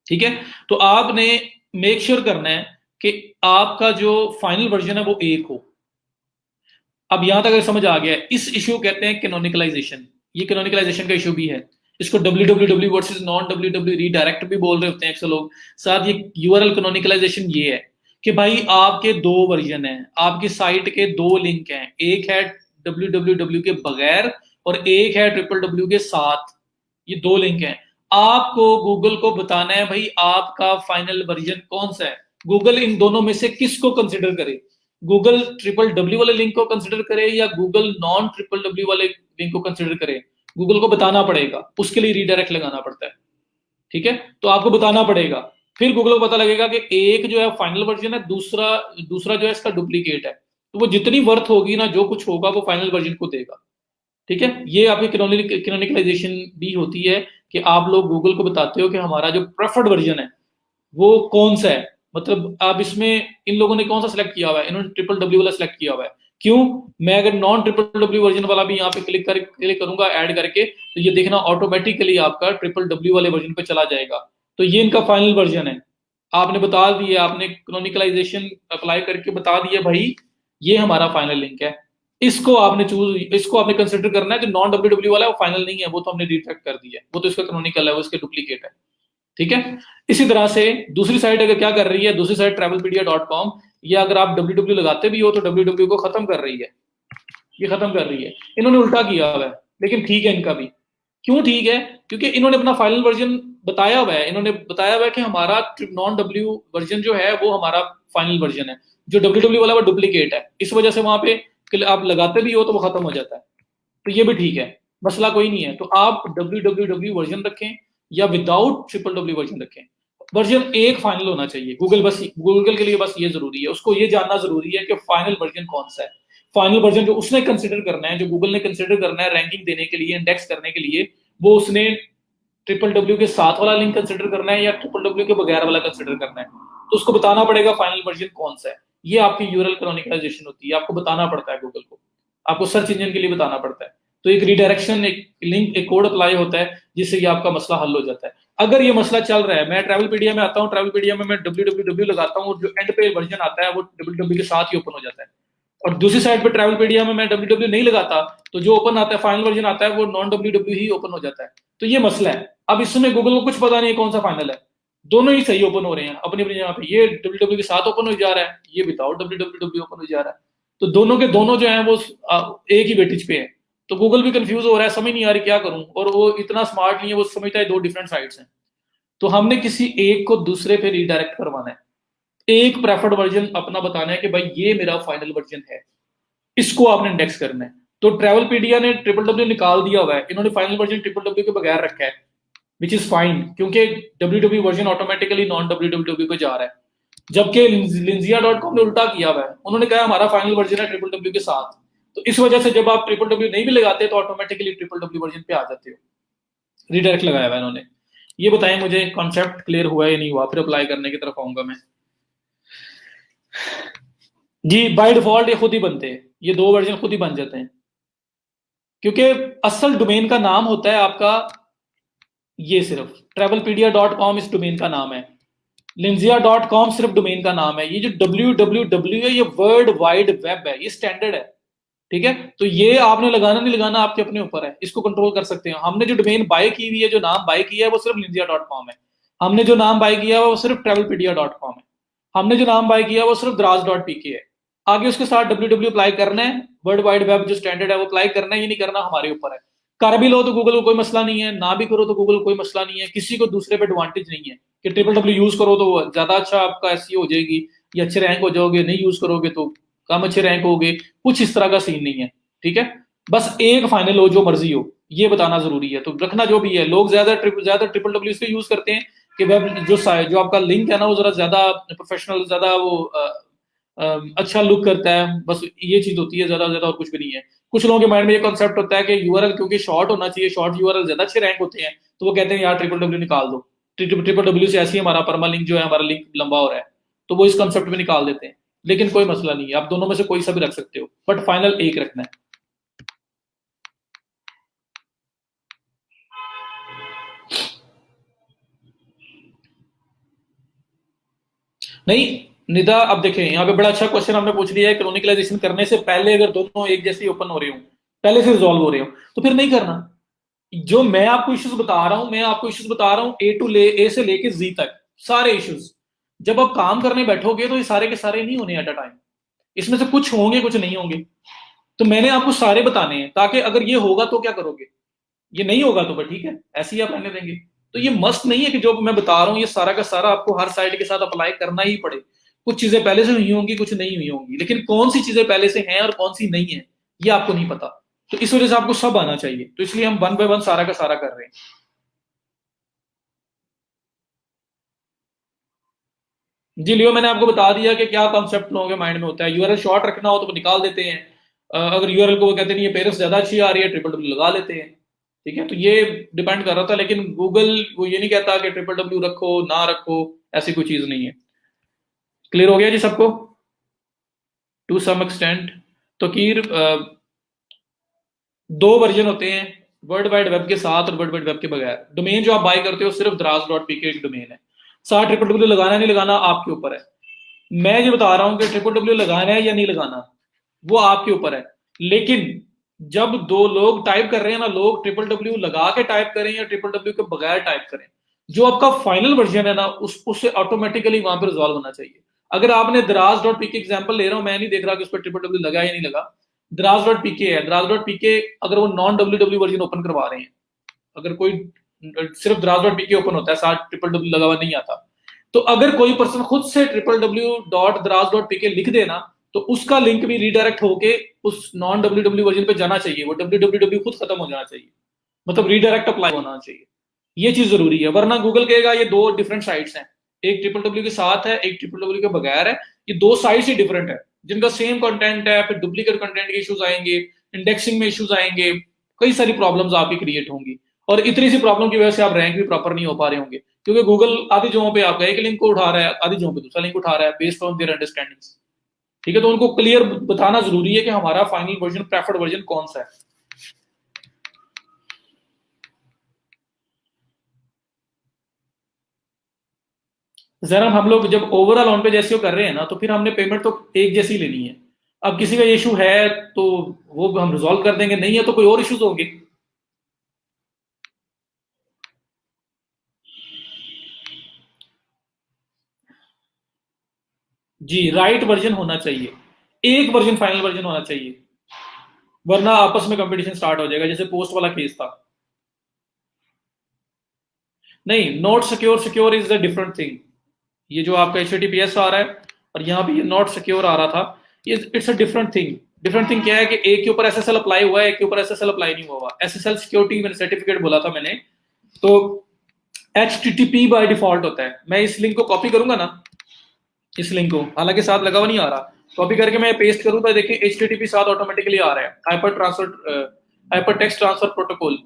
ठीक है, तो आपने मेक श्योर करना है कि आपका जो फाइनल वर्जन है वो एक हो। अब यहां तक अगर समझ आ गया, इस इशू कहते हैं कैनोनिकलाइजेशन। ये कैनोनिकलाइजेशन का इशू भी है, इसको www versus non www redirect भी बोल रहे होते हैं अक्सर लोग। साथ ये यूआरएल कैनोनिकलाइजेशन ये है कि भाई आपके दो वर्जन हैं, आपकी साइट के दो लिंक हैं, एक है www के बगैर और एक है www के साथ, ये दो लिंक हैं। आपको गूगल को बताना है भाई आपका फाइनल वर्जन कौन सा है। गूगल इन दोनों में से किसको कंसिडर करे, गूगल ट्रिपल डब्ल्यू वाले लिंक को कंसिडर करे या गूगल नॉन ट्रिपल डब्ल्यू वाले लिंक को कंसिडर करे, गूगल को बताना पड़ेगा, उसके लिए रीडायरेक्ट लगाना पड़ता है। ठीक है, तो आपको बताना पड़ेगा, फिर गूगल को पता लगेगा कि एक जो है फाइनल वर्जन है, दूसरा दूसरा जो है इसका डुप्लीकेट है, तो वो जितनी वर्थ होगी ना, जो कुछ होगा वो फाइनल वर्जन को देगा। ठीक है, ये आपकी कैनोनिकलाइजेशन भी होती है कि आप लोग गूगल को बताते हो कि हमारा जो प्रेफर्ड वर्जन है वो कौन सा है, मतलब आप इसमें इन लोगों ने कौन सा सिलेक्ट किया हुआ है, इन्होंने ट्रिपल डब्ल्यू वाला सिलेक्ट किया हुआ है। क्यों, मैं अगर नॉन ट्रिपल डब्ल्यू वर्जन वाला भी यहाँ पे क्लिक करूंगा ऐड करके, तो ये देखना ऑटोमेटिकली आपका ट्रिपल डब्ल्यू वाले वर्जन पे चला जाएगा। तो ये इनका फाइनल वर्जन है, आपने बता दिया, आपने कैनोनिकलाइजेशन अप्लाई करके बता दिया भाई ये हमारा फाइनल लिंक है, इसको आपने कंसिडर करना है। जो नॉन डब्ल्यू वाला है वो फाइनल नहीं है, वो तो हमने रिजेक्ट कर दिया है, वो तो इसका कैनोनिकल है, वो इसके डुप्लीकेट है। ठीक है, इसी तरह से दूसरी साइट अगर क्या कर रही है, दूसरी साइट travelpedia.com, या अगर आप www लगाते भी हो तो www को खत्म कर रही है, ये खत्म कर रही है। इन्होंने उल्टा किया हुआ है, लेकिन ठीक है इनका भी। क्यों ठीक है, क्योंकि इन्होंने अपना फाइनल वर्जन बताया हुआ है, इन्होंने बताया हुआ है कि हमारा नॉन डब्ल्यू वर्जन जो है वो हमारा फाइनल वर्जन है, जो www वाला वो डुप्लीकेट है, इस वजह से वहां पे आप लगाते भी हो तो वो खत्म हो जाता है। तो ये भी ठीक है, मसला कोई नहीं है। तो आप www वर्जन रखें या विदाउट ट्रिपल डब्ल्यू वर्जन रखें, वर्जन एक फाइनल होना चाहिए। गूगल के लिए बस ये जरूरी है, उसको ये जानना जरूरी है कि फाइनल वर्जन कौन सा है। फाइनल वर्जन जो उसने कंसिडर करना है, जो गूगल ने कंसिडर करना है रैंकिंग देने के लिए, इंडेक्स करने के लिए, वो उसने ट्रिपल डब्ल्यू के साथ वाला लिंक कंसिडर करना है या ट्रिपल डब्ल्यू के बगैर वाला कंसिडर करना है, तो उसको बताना पड़ेगा फाइनल वर्जन कौन सा है। ये आपकी यूआरएल कैनोनिकलाइजेशन होती है, आपको बताना पड़ता है गूगल को, आपको सर्च इंजन के लिए बताना पड़ता है। तो एक रिडायरेक्शन, एक लिंक, एक कोड अप्लाई होता है जिससे ये आपका मसला हल हो जाता है। अगर ये मसला चल रहा है, मैं ट्रैवलपीडिया में आता हूँ, ट्रैवलपीडिया में मैं www लगाता हूँ, जो एंड पे वर्जन आता है वो www के साथ ही ओपन हो जाता है, और दूसरी साइड पे ट्रैवलपीडिया में मैं www नहीं लगाता तो जो ओपन आता है, फाइनल वर्जन आता है, वो नॉन www ही ओपन हो जाता है। तो ये मसला है। अब इसमें गूगल को कुछ पता नहीं है कौन सा फाइनल है, दोनों ही सही ओपन हो रहे हैं अपनी अपनी जगह पे। ये www के साथ ओपन हो जा रहा है, ये विदाउट www ओपन हो जा रहा है, तो दोनों के दोनों जो है वो एक ही वेटेज पे है। तो गूगल भी कंफ्यूज हो रहा है, समझ नहीं आ रही क्या करूं, और वो इतना स्मार्ट नहीं है, वो समझता है दो डिफरेंट साइट्स हैं। तो हमने किसी एक को दूसरे पे रीडायरेक्ट करवाना है, एक प्रेफर्ड वर्जन अपना बताना है कि भाई ये मेरा फाइनल वर्जन है, इसको आपने इंडेक्स करना है। तो ट्रैवलपीडिया ने ट्रिपल डब्ल्यू निकाल दिया हुआ है, इन्होंने फाइनल वर्जन ट्रिपल डब्ल्यू के बगैर रखा है, विच इज फाइन, क्योंकि W W version automatically non W W पे जा रहा है। जबकि लिंजिया.com ने उल्टा किया हुआ है, उन्होंने कहा हमारा फाइनल वर्जन है ट्रिपल डब्ल्यू के साथ। तो इस वजह से जब आप ट्रिपल डब्ल्यू नहीं भी लगाते तो ऑटोमेटिकली ट्रिपल डब्ल्यू वर्जन पे आ जाते हो। रीडायरेक्ट लगाया हुआ है इन्होंने। ये बताएं मुझे कॉन्सेप्ट क्लियर हुआ या नहीं हुआ, फिर अप्लाई करने की तरफ आऊंगा मैं। जी बाय डिफॉल्ट ये खुद ही बनते हैं, ये दो वर्जन खुद ही बन जाते हैं, क्योंकि असल डोमेन का नाम होता है आपका ये, सिर्फ travelpedia.com इस डोमेन का नाम है, linzia.com सिर्फ डोमेन का नाम है। ये जो www है ये वर्ल्ड वाइड वेब है, ये स्टैंडर्ड है, ठीक है। तो ये आपने लगाना नहीं लगाना आपके अपने ऊपर है, इसको कंट्रोल कर सकते हैं। हमने जो डोमेन बाय की हुई है, जो नाम बाय किया है वो सिर्फ linzia.com है। हमने जो नाम बाय किया है वो सिर्फ travelpedia.com है। हमने जो नाम बाय किया है वो सिर्फ draz.pk है। आगे उसके साथ www अप्लाई करना है, वर्ल्ड वाइड वेब जो स्टैंडर्ड है वो अप्लाई करना है, ये नहीं करना हमारे ऊपर है। कर भी लो तो गूगल को कोई मसला नहीं है, ना भी करो तो गूगल को कोई मसला नहीं है, किसी को दूसरे पे एडवांटेज नहीं है कि ट्रिपल डब्ल्यू यूज करो तो ज्यादा अच्छा आपका एसईओ हो जाएगी या अच्छे रैंक हो जाओगे, नहीं यूज करोगे तो कम अच्छे रैंक होगे, कुछ इस तरह का सीन नहीं है, ठीक है। बस एक फाइनल हो, जो मर्जी हो, ये बताना जरूरी है। तो रखना जो भी है, लोग ज्यादा ट्रिपल डब्ल्यू इसलिए यूज करते हैं कि वेब जो आपका लिंक है ना वो जरा ज्यादा प्रोफेशनल, ज्यादा वो अच्छा लुक करता है, बस ये चीज होती है, ज्यादा ज्यादा और कुछ भी नहीं है। कुछ लोगों के माइंड में ये कॉन्सेप्ट होता है कि यूआरएल क्योंकि शॉर्ट होना चाहिए, शॉर्ट यूआरएल ज्यादा अच्छे रैंक होते हैं, तो वो कहते हैं यार ट्रिपल डब्ल्यू निकाल दो, ट्रिपल डब्ल्यू से ऐसी हमारा परमा लिंक जो है, हमारा लिंक लंबा हो रहा है, तो वो इस कॉन्सेप्ट में निकाल देते हैं। लेकिन कोई मसला नहीं है, आप दोनों में से कोई सा भी रख सकते हो, बट फाइनल एक रखना है। नहीं निदा, अब देखें यहाँ पे बड़ा अच्छा क्वेश्चन हमने पूछ लिया है, क्रोनिकलाइजेशन करने से पहले अगर दोनों एक जैसे ओपन हो रहे हो, पहले से रिजॉल्व हो रहे हो, तो फिर नहीं करना। जो मैं आपको इश्यूज बता रहा हूं, मैं आपको इश्यूज बता रहा हूं ए से लेके जी तक सारे इश्यूज। जब आप काम करने बैठोगे तो ये सारे के सारे नहीं होने एट अ टाइम, इसमें से कुछ होंगे कुछ नहीं होंगे। तो मैंने आपको सारे बताने हैं, ताकि अगर ये होगा तो क्या करोगे, ये नहीं होगा तो ठीक है, ऐसे ही आप रहने देंगे। तो ये मस्त नहीं है कि जो मैं बता रहा हूं ये सारा का सारा आपको हर साइड के साथ अप्लाई करना ही पड़े। कुछ चीजें पहले से हुई होंगी, कुछ नहीं हुई होंगी, लेकिन कौन सी चीजें पहले से हैं और कौन सी नहीं है ये आपको नहीं पता। तो इस वजह से आपको सब आना चाहिए, तो इसलिए हम वन बाय वन सारा का सारा कर रहे हैं। जी लियो, मैंने आपको बता दिया कि क्या कॉन्सेप्ट लोगों के माइंड में होता है। यूआरएल शॉर्ट रखना हो तो वो निकाल देते हैं, अगर यूआरएल को वो कहते नहीं ये पेरेंट्स ज्यादा अच्छी आ रही है, ट्रिपल डब्ल्यू लगा लेते हैं, ठीक है। तो ये डिपेंड कर रहा था, लेकिन गूगल वो ये नहीं कहता कि ट्रिपल डब्ल्यू रखो ना रखो, ऐसी कोई चीज नहीं है। क्लियर हो गया जी सबको टू सम एक्सटेंट। तो कीर दो वर्जन होते हैं, वर्ल्ड वाइड वेब के साथ और वर्ल्ड वाइड वेब के बगैर। डोमेन जो आप बाय करते हो सिर्फ draz.pk एक डोमेन है, साथ ट्रिपल डब्ल्यू लगाना नहीं लगाना आपके ऊपर है। मैं जो बता रहा हूं कि ट्रिपल डब्ल्यू लगाना है या नहीं लगाना वो आपके ऊपर है। लेकिन जब दो लोग टाइप कर रहे हैं ना, लोग ट्रिपल डब्ल्यू लगा के टाइप करें या ट्रिपल डब्ल्यू के बगैर टाइप करें, जो आपका फाइनल वर्जन है ना उससे ऑटोमेटिकली वहां पर रिजॉल्व होना चाहिए। अगर आपने draz.pk एग्जांपल ले रहा हूं, मैं नहीं देख रहा कि उस पर ट्रिपल डब्ल्यू लगा या नहीं लगा, draz.pk है, draz.pk अगर वो non W W version open करवा रहे हैं, अगर कोई सिर्फ draz.pk ओपन होता है, साथ ट्रिपल डब्ल्यू लगा हुआ नहीं आता, तो अगर कोई पर्सन खुद से www.draz.pk लिख देना तो उसका लिंक भी रीडायरेक्ट होके उस नॉन डब्ल्यू डब्ल्यू वर्जन पे जाना चाहिए, वो www खुद खत्म हो जाना चाहिए, मतलब रीडायरेक्ट अप्लाई होना चाहिए। ये चीज जरूरी है, वरना गूगल कहेगा ये दो डिफरेंट साइट्स हैं, एक ट्रिपल डब्ल्यू के साथ है, एक ट्रिपल डब्ल्यू के बगैर है, ये दो साइट्स ही डिफरेंट है, जिनका सेम कंटेंट है, फिर डुप्लीकेट कंटेंट के इश्यूज आएंगे, इंडेक्सिंग में इश्यूज आएंगे, कई सारी प्रॉब्लम्स आपकी क्रिएट होंगी, और इतनी सी प्रॉब्लम की वजह से आप रैंक भी प्रॉपर नहीं हो पा रहे होंगे, क्योंकि गूगल आधी जगहों पे आपका एक लिंक को उठा रहा है, आधी जगहों पे दूसरा लिंक उठा रहा है, बेस्ड ऑन देयर अंडरस्टैंडिंग्स, ठीक है। तो उनको क्लियर बताना जरूरी है कि हमारा फाइनल वर्जन प्रेफर्ड वर्जन कौन सा है। जरा हम लोग जब ओवरऑल ऑन पे जैसे कर रहे हैं ना, तो फिर हमने पेमेंट तो एक जैसी लेनी है। अब किसी का इशू है तो वो हम रिजॉल्व कर देंगे, नहीं है तो कोई और इश्यूज होंगे। जी राइट वर्जन होना चाहिए, एक वर्जन फाइनल वर्जन होना चाहिए, वरना आपस में कंपटीशन स्टार्ट हो जाएगा, जैसे पोस्ट वाला केस था। नहीं, not secure, secure is the different thing. ये जो आपका HTTPS आ रहा है और यहाँ पे ये नॉट सिक्योर आ रहा था, ये it's a different thing. Different thing क्या है कि एक के ऊपर SSL अप्लाई हुआ है, एक के ऊपर SSL अप्लाई नहीं हुआ। SSL सिक्योरिटी मैंने सर्टिफिकेट बोला था मैंने, तो HTTP बाय डिफॉल्ट होता है। मैं इस लिंक को कॉपी करूंगा ना, इस लिंक को, हालांकि साथ लगा हुआ नहीं आ रहा, कॉपी करके मैं पेस्ट करूँ तो देखिए HTTP साथ ऑटोमेटिकली आ रहा है, हाइपर टेक्स्ट ट्रांसफर प्रोटोकॉल।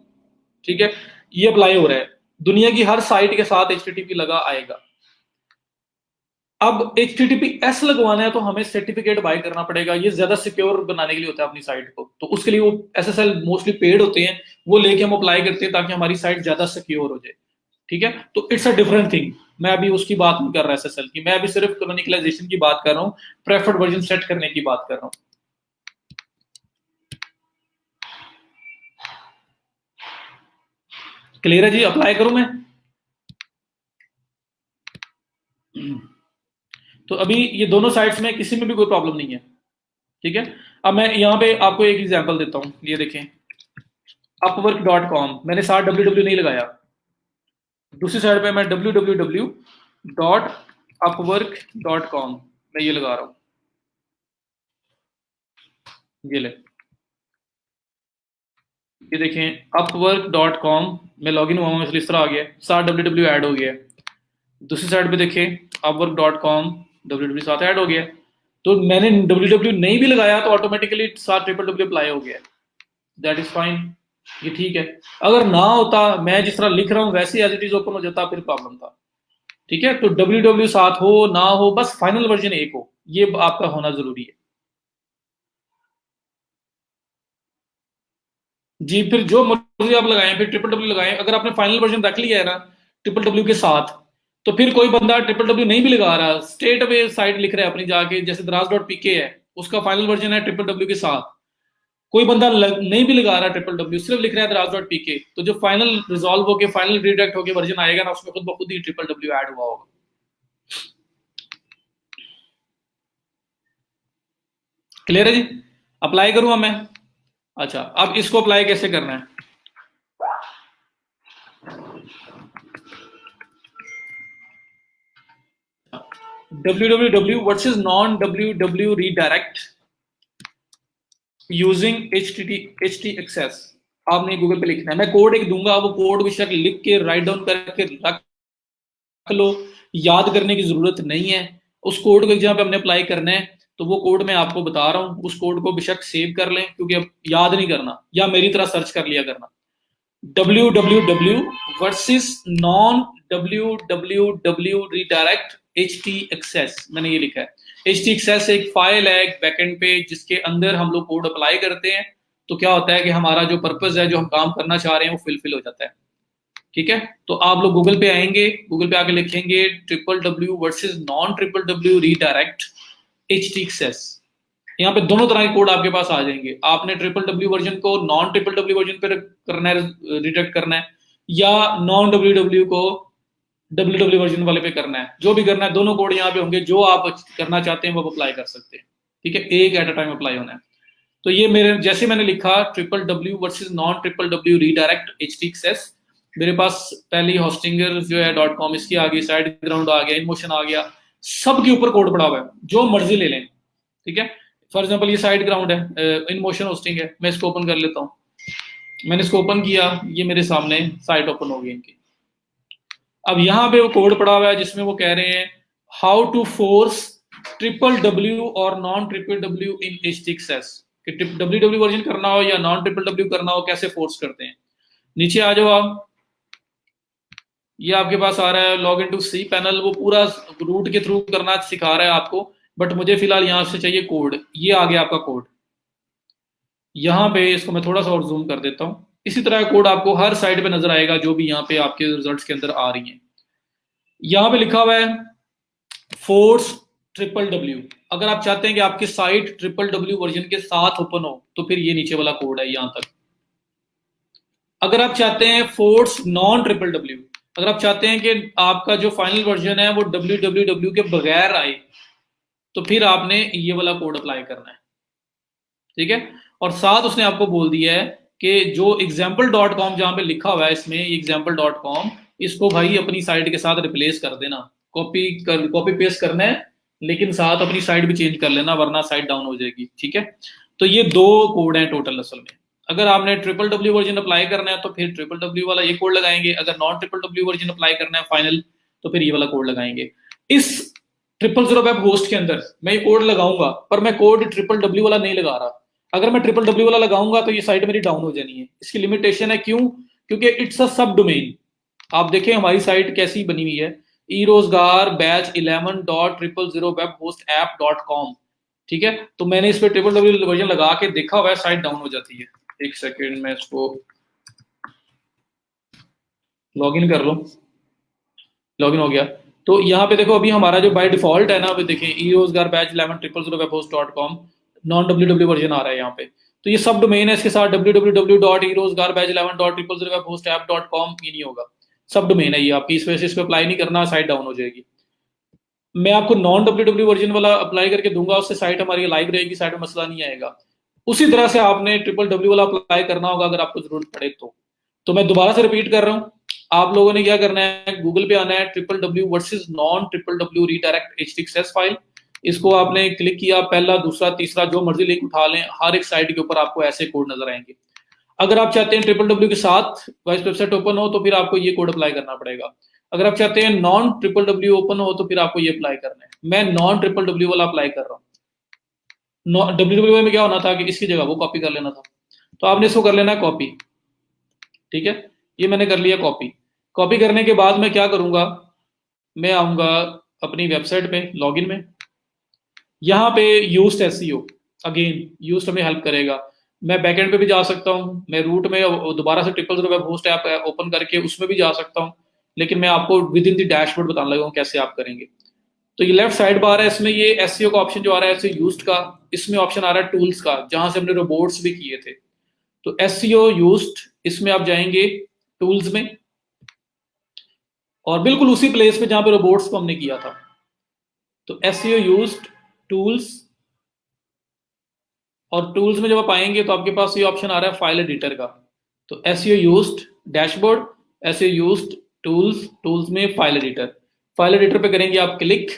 ठीक है, ये अप्लाई हो रहा है, दुनिया की हर साइट के साथ HTTP लगा आएगा। अब HTTPS लगवाना है तो हमें सर्टिफिकेट बाय करना पड़ेगा, ये ज्यादा सिक्योर बनाने के लिए होता है अपनी साइट को, तो उसके लिए वो SSL मोस्टली पेड होते हैं, वो लेके हम अप्लाई करते हैं ताकि हमारी साइट ज्यादा सिक्योर हो जाए। ठीक है, तो इट्स अ डिफरेंट थिंग। मैं अभी उसकी बात नहीं कर रहा SSL की, मैं अभी सिर्फ कम्युनिकलाइजेशन की बात कर रहा हूँ, प्रेफर्ड वर्जन सेट करने की बात कर रहा हूँ। क्लियर है जी? अप्लाई करूं मैं? तो अभी ये दोनों साइट्स में किसी में भी कोई प्रॉब्लम नहीं है। ठीक है, अब मैं यहाँ पे आपको एक एग्जांपल देता हूँ, ये देखें upwork.com, मैंने साथ www नहीं लगाया, दूसरी साइड पे मैं www.upwork.com मैं ये लगा रहा हूँ, ये ले, ये देखें upwork.com में लॉगिन हुआ हूँ, इसलिए इस तरह आ गया, साथ www ऐड हो गया। दूसरी साइड पे देखें upwork.com, www साथ ऐड हो गया। तो मैंने www नहीं भी लगाया तो ऑटोमेटिकली साथ www अप्लाई हो गया, दैट इज फाइन, ये ठीक है। अगर ना होता, मैं जिस तरह लिख रहा हूँ वैसे एज इट इज ओपन हो जाता, फिर प्रॉब्लम था। ठीक है, तो www साथ हो ना हो, बस फाइनल वर्जन एक हो, ये आपका होना जरूरी है जी। फिर जो मर्जी आप लगाएं, फिर www लगाएं, अगर आपने फाइनल वर्जन रख लिया है ना www के साथ, तो फिर कोई बंदा www नहीं भी लगा रहा, स्ट्रेट अवे साइट लिख रहा है अपनी जाके, जैसे दराज.pk है, उसका फाइनल वर्जन है www के साथ, कोई बंदा नहीं भी लगा रहा www, सिर्फ लिख रहा है दराज.pk, तो जो फाइनल रिजॉल्व होके फाइनल रिडायरेक्ट होके वर्जन आएगा ना, उसमें खुद ब खुद ही www ऐड हुआ होगा। क्लियर है जी? अप्लाई करूंगा मैं? अच्छा, अब इसको अप्लाई कैसे करना है? www versus non www redirect using HTTXS, आपने गूगल पे लिखना है, मैं कोड एक दूंगा, वो कोड बेशक लिख के राइट डाउन करके रख लो, याद करने की जरूरत नहीं है। उस कोड को जहां पे हमने अप्लाई करना है, तो वो कोड मैं आपको बता रहा हूँ, उस कोड को बेशक सेव कर लें, क्योंकि अब याद नहीं करना, या मेरी तरह सर्च कर लिया करना, www versus non www redirect HTXS, मैंने ये लिखा है। HTXS एक फाइल है एक बैकएंड पे, जिसके अंदर हम लोग कोड अप्लाई करते हैं, तो क्या होता है कि हमारा जो पर्पस है, जो हम काम करना चाह रहे हैं, वो फिलफिल हो जाता है। ठीक है, तो आप लोग गूगल पे आएंगे, गूगल पे आके लिखेंगे www versus non www redirect HTXS, यहाँ पे दोनों तरह के कोड आपके पास आ जाएंगे। आपने www वर्जन को नॉन www वर्जन पे करना है, रिडायरेक्ट करना है, या नॉन www को www वर्जन वाले पे करना है, जो भी करना है, दोनों कोड यहाँ पे होंगे, जो आप करना चाहते हैं वो अप्लाई कर सकते हैं। ठीक है, एक एट अ टाइम अप्लाई होना है। तो ये मेरे जैसे मैंने लिखा www versus non www redirect HTXS, मेरे पास पहली होस्टिंगर जो है .com, इसकी आ गई, साइड ग्राउंड आ गया, इनमोशन आ गया, सब के ऊपर कोड पड़ा हुआ है, जो मर्जी ले लें। ठीक है, फॉर एग्जांपल ये साइड ग्राउंड है, इनमोशन होस्टिंग है, मैं इसको ओपन कर लेता हूँ, मैंने इसको ओपन किया, ये मेरे सामने साइट ओपन हो गई इनकी। अब यहाँ पे वो कोड पड़ा हुआ है जिसमें वो कह रहे हैं हाउ टू फोर्स www और नॉन www इन HTXS, कि www वर्जन करना हो या नॉन www करना हो, कैसे फोर्स करते हैं। नीचे आ जाओ आप, ये आपके पास आ रहा है log in to C panel, वो पूरा रूट के थ्रू करना सिखा रहा है आपको, बट मुझे फिलहाल यहां से चाहिए कोड, ये आ गया आपका कोड। यहाँ पे इसको मैं थोड़ा सा और जूम कर देता हूँ, इसी तरह कोड आपको हर साइड पे नजर आएगा, जो भी यहाँ पे आपके रिजल्ट्स के अंदर आ रही है। यहाँ पे लिखा हुआ है फोर्स www, अगर आप चाहते हैं कि आपकी साइट www वर्जन के साथ ओपन हो, तो फिर ये नीचे वाला कोड है यहां तक। अगर आप चाहते हैं फोर्स नॉन www, अगर आप चाहते हैं कि आपका जो फाइनल वर्जन है वो www के बगैर आए, तो फिर आपने ये वाला कोड अप्लाई करना है। ठीक है, और साथ उसने आपको बोल दिया है कि जो example.com जहां पे लिखा हुआ है इसमें example.com, इसको भाई अपनी साइट के साथ रिप्लेस कर देना, कॉपी पेस्ट करना है, लेकिन साथ अपनी साइट भी चेंज कर लेना, वरना साइट डाउन हो जाएगी। ठीक है, तो ये 2 कोड हैं टोटल असल में। अगर आपने ट्रिपल वर्जन अप्लाई करना है तो फिर ट्रिपल वाला ये कोड लगाएंगे, अगर नॉन ट्रिपल वर्जन अप्लाई करना है फाइनल तो फिर ये वाला कोड लगाएंगे। इस 000 वेब होस्ट के अंदर मैं ये कोड लगाऊंगा, पर मैं कोड ट्रिपल वाला नहीं लगा रहा। अगर मैं ट्रिपल वाला लगाऊंगा तो ये साइट मेरी डाउन हो जानी है। इसकी लिमिटेशन है, क्यों? क्योंकि इट्स अ सब डोमेन। आप देखें हमारी साइट कैसी बनी हुई है, eRoजगार बैच 11.000webhostapp.com। ठीक है, तो मैंने इस पे ट्रिपल वर्जन लगा के देखा हुआ है, साइट डाउन हो जाती है। एक सेकेंड में इसको लॉगिन कर लो, लॉगिन हो गया। तो यहाँ पे देखो अभी हमारा जो बाय डिफॉल्ट है ना, अभी देखें eRoजगार batch 11.000webhost.com non W version आ रहा है यहाँ पे। तो ये सब डोमेन है, इसके साथ www.eRoजगार-11.000webhostapp.com ये नहीं होगा, सब डोमेन है ये आपकी, इस वजह से इस पर अप्लाई नहीं करना, साइट डाउन हो जाएगी। मैं आपको नॉन डब्ल्यू वर्जन वाला अप्लाई करके दूंगा, उससे साइट हमारी लाइव रहेगी, साइट में मसला नहीं आएगा। उसी तरह से आपने ट्रिपल वाला अप्लाई करना होगा अगर आपको जरूरत पड़े तो मैं दोबारा से रिपीट कर रहा हूँ। आप लोगों ने क्या करना है, गूगल पे आना है triple versus non triple redirect htaccess file. इसको आपने क्लिक किया, पहला दूसरा तीसरा जो मर्जी लिंक उठा लें, हर एक साइट के ऊपर आपको ऐसे कोड नजर आएंगे। अगर आप चाहते हैं ट्रिपल के साथ वाइस वेबसाइट ओपन हो तो फिर आपको ये कोड अप्लाई करना पड़ेगा। अगर आप चाहते हैं नॉन ट्रिपल ओपन हो तो फिर आपको ये अप्लाई करना है। मैं नॉन ट्रिपल वाला अप्लाई कर रहा हूँ। डब्ल्यू में क्या होना था कि इसकी जगह वो कॉपी कर लेना था, तो आपने इसको कर लेना है कॉपी। ठीक है, ये मैंने कर लिया कॉपी। कॉपी करने के बाद मैं क्या करूंगा, मैं आऊंगा अपनी वेबसाइट पे, लॉगिन में, यहाँ पे यूज्ड एसईओ, अगेन यूज्ड हमें हेल्प करेगा। मैं बैकएंड पे भी जा सकता हूँ, मैं रूट में दोबारा से triple web host app open करके उसमें भी जा सकता हूँ, लेकिन मैं आपको विद इन द डैशबोर्ड बताने लगा हूँ कैसे आप करेंगे। तो ये लेफ्ट साइड बार है, इसमें ये एसईओ का ऑप्शन जो आ रहा है एसईओ यूज्ड का, इसमें ऑप्शन आ रहा है टूल्स का, जहां से हमने रोबोट्स भी किए थे। तो एसईओ यूज्ड, इसमें आप जाएंगे टूल्स में, और बिल्कुल उसी प्लेस पे जहां पे रोबोट्स को हमने किया था। तो एसईओ यूज्ड टूल्स, और टूल्स में जब आप आएंगे तो आपके पास ये ऑप्शन आ रहा है फाइल एडिटर का। तो SEO used dashboard, SEO used tools, tools में फाइल एडिटर पे करेंगे आप क्लिक,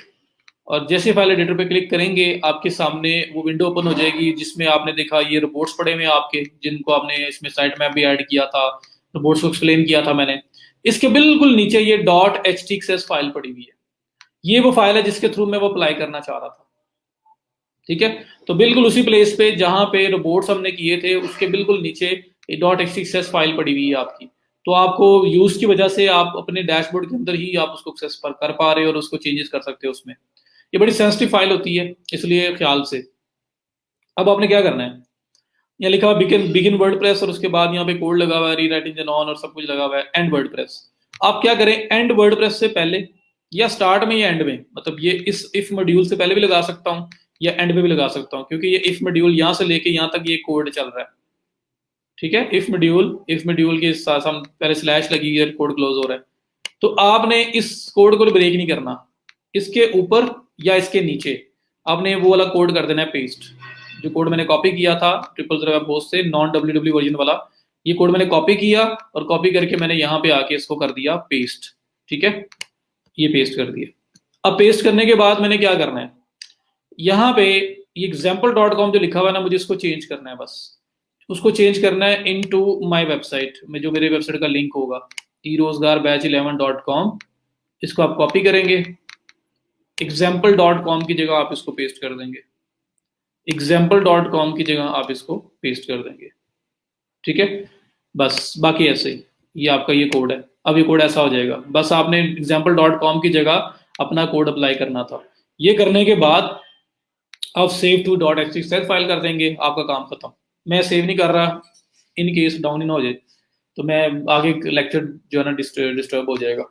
और जैसे फाइल एडिटर पे क्लिक करेंगे आपके सामने वो विंडो ओपन हो जाएगी जिसमें आपने देखा ये रिपोर्ट्स पड़े हुए हैं आपके, जिनको आपने इसमें साइट मैप भी ऐड किया था, रिपोर्ट्स को एक्सप्लेन किया था मैंने। इसके बिल्कुल नीचे ये .htaccess फाइल पड़ी हुई है, ये वो फाइल है जिसके थ्रू मैं वो अप्लाई करना चाह रहा था। ठीक है, तो बिल्कुल उसी प्लेस पे जहां पे रिपोर्ट्स हमने किए थे उसके बिल्कुल नीचे .htaccess फाइल पड़ी हुई है आपकी। तो आपको यूज की वजह से आप अपने डैशबोर्ड के अंदर ही आप उसको एक्सेस कर पा रहे हो और उसको चेंजेस कर सकते हो उसमें। ये बड़ी सेंसिटिव फाइल होती है, इसलिए ख्याल से। अब आपने क्या करना है, यहाँ लिखा हुआ बिगिन वर्डप्रेस, और उसके बाद यहाँ पे कोड लगा हुआ है रीराइट इंजन ऑन, और सब कुछ लगा हुआ है एंड वर्डप्रेस। आप क्या करें, एंड वर्डप्रेस से पहले या स्टार्ट में या एंड में, मतलब ये इस इफ मॉड्यूल से पहले भी लगा सकता हूँ या एंड में भी लगा सकता हूँ, क्योंकि ये इफ मॉड्यूल यहाँ से लेके यहाँ तक ये कोड चल रहा है। ठीक है, इफ मॉड्यूल के साथ हम पहले स्लैश लगी है, कोड क्लोज हो रहा है। तो आपने इस कोड को ब्रेक नहीं करना, इसके ऊपर या इसके नीचे आपने वो वाला कोड कर देना है पेस्ट, जो कोड मैंने कॉपी किया था ट्रिपल वेब होस्ट से नॉन डब्ल्यू वर्जन वाला, ये कोड मैंने कॉपी किया और कॉपी करके मैंने यहाँ पे आके इसको कर दिया पेस्ट। ठीक है, ये पेस्ट कर दिया। अब पेस्ट करने के बाद मैंने क्या करना है, यहाँ पे example.com जो लिखा हुआ है ना, मुझे इसको चेंज करना है, बस उसको चेंज करना है इनटू माय वेबसाइट में, जो मेरे वेबसाइट का लिंक होगा eRoजगार-11.com। इसको आप कॉपी करेंगे, example.com की जगह आप इसको पेस्ट कर देंगे, example.com की जगह आप इसको पेस्ट कर देंगे। ठीक है, बस बाकी ऐसे ही, ये आपका ये कोड है। अब ये कोड ऐसा हो जाएगा, बस आपने example.com की जगह अपना कोड अप्लाई करना था। ये करने के बाद आप सेव टू .htaccess फाइल कर देंगे, आपका काम खत्म। मैं सेव नहीं कर रहा, इन केस डाउन इन हो जाए तो मैं आगे लेक्चर जो है ना डिस्टर्ब हो जाएगा,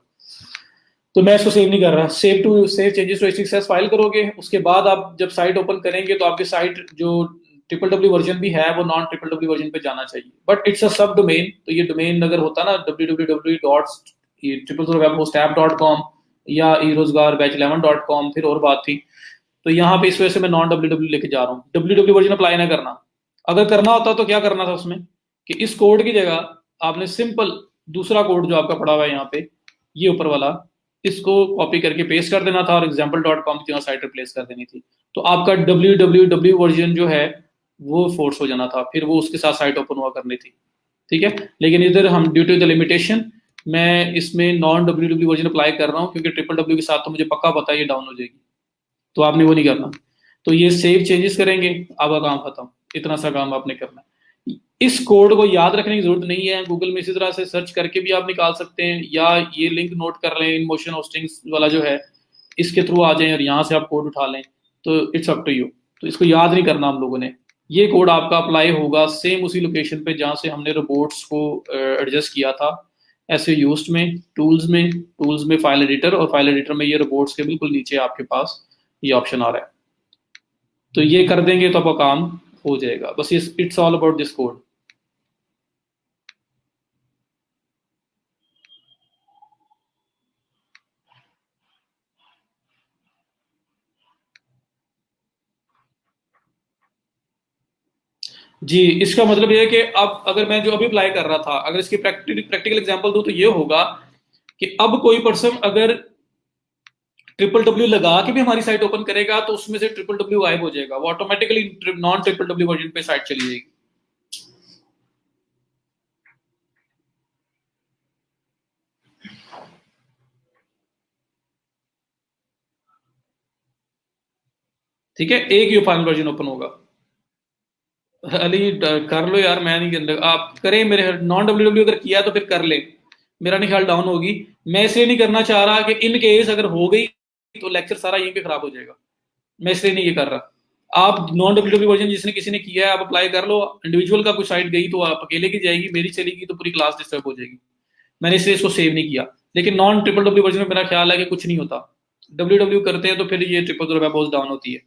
तो मैं इसको सेव नहीं कर रहा। Save changes to htaccess file करोगे, उसके बाद आप जब साइट ओपन करेंगे तो आपकी साइट जो ट्रिपल वर्जन भी है वो नॉन ट्रिपल वर्जन पे जाना चाहिए, बट इट्स अ सब डोमेन। तो ये डोमेन अगर होता ना www.triple-webhostapp.com या eRoजगार-11.com फिर और बात थी। तो यहाँ पे इस वजह से मैं नॉन डब्ल्यू लेके जा रहा हूँ, डब्ल्यू वर्जन अप्लाई ना करना। अगर करना होता तो क्या करना था उसमें, कि इस कोड की जगह आपने सिंपल दूसरा कोड जो आपका पड़ा हुआ है यहाँ पे ये ऊपर वाला, इसको कॉपी करके पेस्ट कर देना था और example.com की जगह साइट रिप्लेस कर देनी थी। तो आपका www वर्जन जो है वो फोर्स हो जाना था, फिर वो उसके साथ साइट ओपन हुआ करनी थी, ठीक है। लेकिन इधर हम ड्यू टू द लिमिटेशन मैं इसमें नॉन www वर्जन अप्लाई कर रहा हूँ, क्योंकि www के साथ तो मुझे पक्का पता है ये डाउन हो जाएगी, तो आपने वो नहीं करना। तो ये सेव चेंजेस करेंगे, आपका काम खत्म, इतना सा काम आपने करना है। इस कोड को याद रखने की जरूरत नहीं है, गूगल में इसी तरह से सर्च करके भी आप निकाल सकते हैं, या ये लिंक नोट कर लें, इनमोशन होस्टिंग वाला जो है इसके थ्रू आ जाएं और यहाँ से आप कोड उठा लें, तो इट्स अप टू यू। तो इसको याद नहीं करना हम लोगों ने। ये कोड आपका अप्लाई होगा सेम उसी लोकेशन पे जहाँ से हमने रोबोट्स को एडजस्ट किया था, ऐसे यूज्ड में, टूल्स में फाइल एडिटर, और फाइल एडिटर में ये रोबोट्स के बिल्कुल नीचे आपके पास ये ऑप्शन आ रहा है। तो ये कर देंगे तो आपका काम हो जाएगा, बस it's all about this code. जी, इसका मतलब ये है कि अब अगर मैं जो अभी अप्लाई कर रहा था, अगर इसकी प्रैक्टिकल एग्जांपल दूं तो ये होगा कि अब कोई पर्सन अगर www लगा के भी हमारी साइट ओपन करेगा तो उसमें से www गायब हो जाएगा, वो ऑटोमेटिकली नॉन www वर्जन पे साइट चली जाएगी। ठीक है, एक ही फाइनल वर्जन ओपन होगा। अली कर लो यार, मैं नहीं कर, आप करें, मेरे नॉन www अगर किया तो फिर कर ले, मेरा नहीं ख्याल डाउन होगी। मैं इसलिए नहीं करना चाह रहा कि इन केस अगर हो गई तो लेक्चर सारा यहीं पे खराब हो जाएगा, मैं इसलिए नहीं ये कर रहा। आप नॉन www वर्जन जिसने किसी ने किया है आप अप्लाई कर लो, इंडिविजुअल का कुछ साइट गई तो आप अकेले की जाएगी, मेरी चलेगी तो पूरी क्लास डिस्टर्ब हो जाएगी, मैंने इसलिए इसको सेव नहीं किया। लेकिन नॉन www वर्जन में मेरा ख्याल है कि कुछ नहीं होता, www करते हैं तो फिर ये ट्रिपल बहुत डाउन होती है।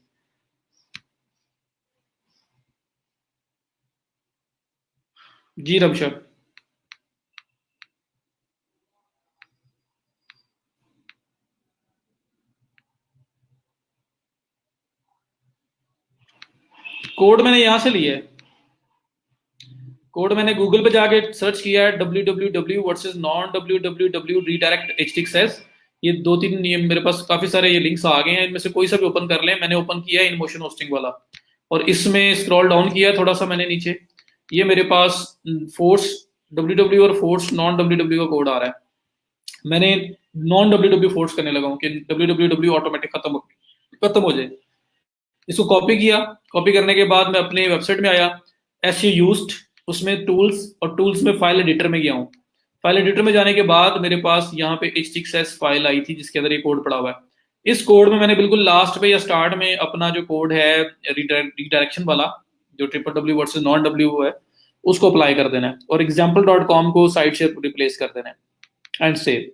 जी रमशा, कोड मैंने यहां से लिया है, कोड मैंने गूगल पे जाके सर्च किया है, www versus non www redirect htaccess। ये दो तीन ये मेरे पास काफी सारे ये लिंक्स आ गए हैं, इनमें से कोई सा भी ओपन कर लें। मैंने ओपन किया है इनमोशन होस्टिंग वाला, और इसमें स्क्रॉल डाउन किया थोड़ा सा मैंने नीचे, ये मेरे पास फोर्स www और फोर्स नॉन www का कोड आ रहा है। मैंने नॉन www फोर्स करने लगा हूँ कि www ऑटोमेटिक खत्म हो जाए। इसको कॉपी किया, कॉपी करने के बाद मैं अपने वेबसाइट में आया, एस यू यूज्ड, उसमें टूल्स, और टूल्स में फाइल एडिटर में गया हूँ। फाइल एडिटर में जाने के बाद मेरे पास यहाँ पे htaccess फाइल आई थी जिसके अंदर ये कोड पड़ा हुआ है। इस कोड में मैंने बिल्कुल लास्ट पे या स्टार्ट में अपना जो कोड है रिडायरेक्शन वाला, जो www वर्सेस नॉन w है, उसको अप्लाई कर देना है और example.com को साइट से रिप्लेस कर देना है एंड सेव।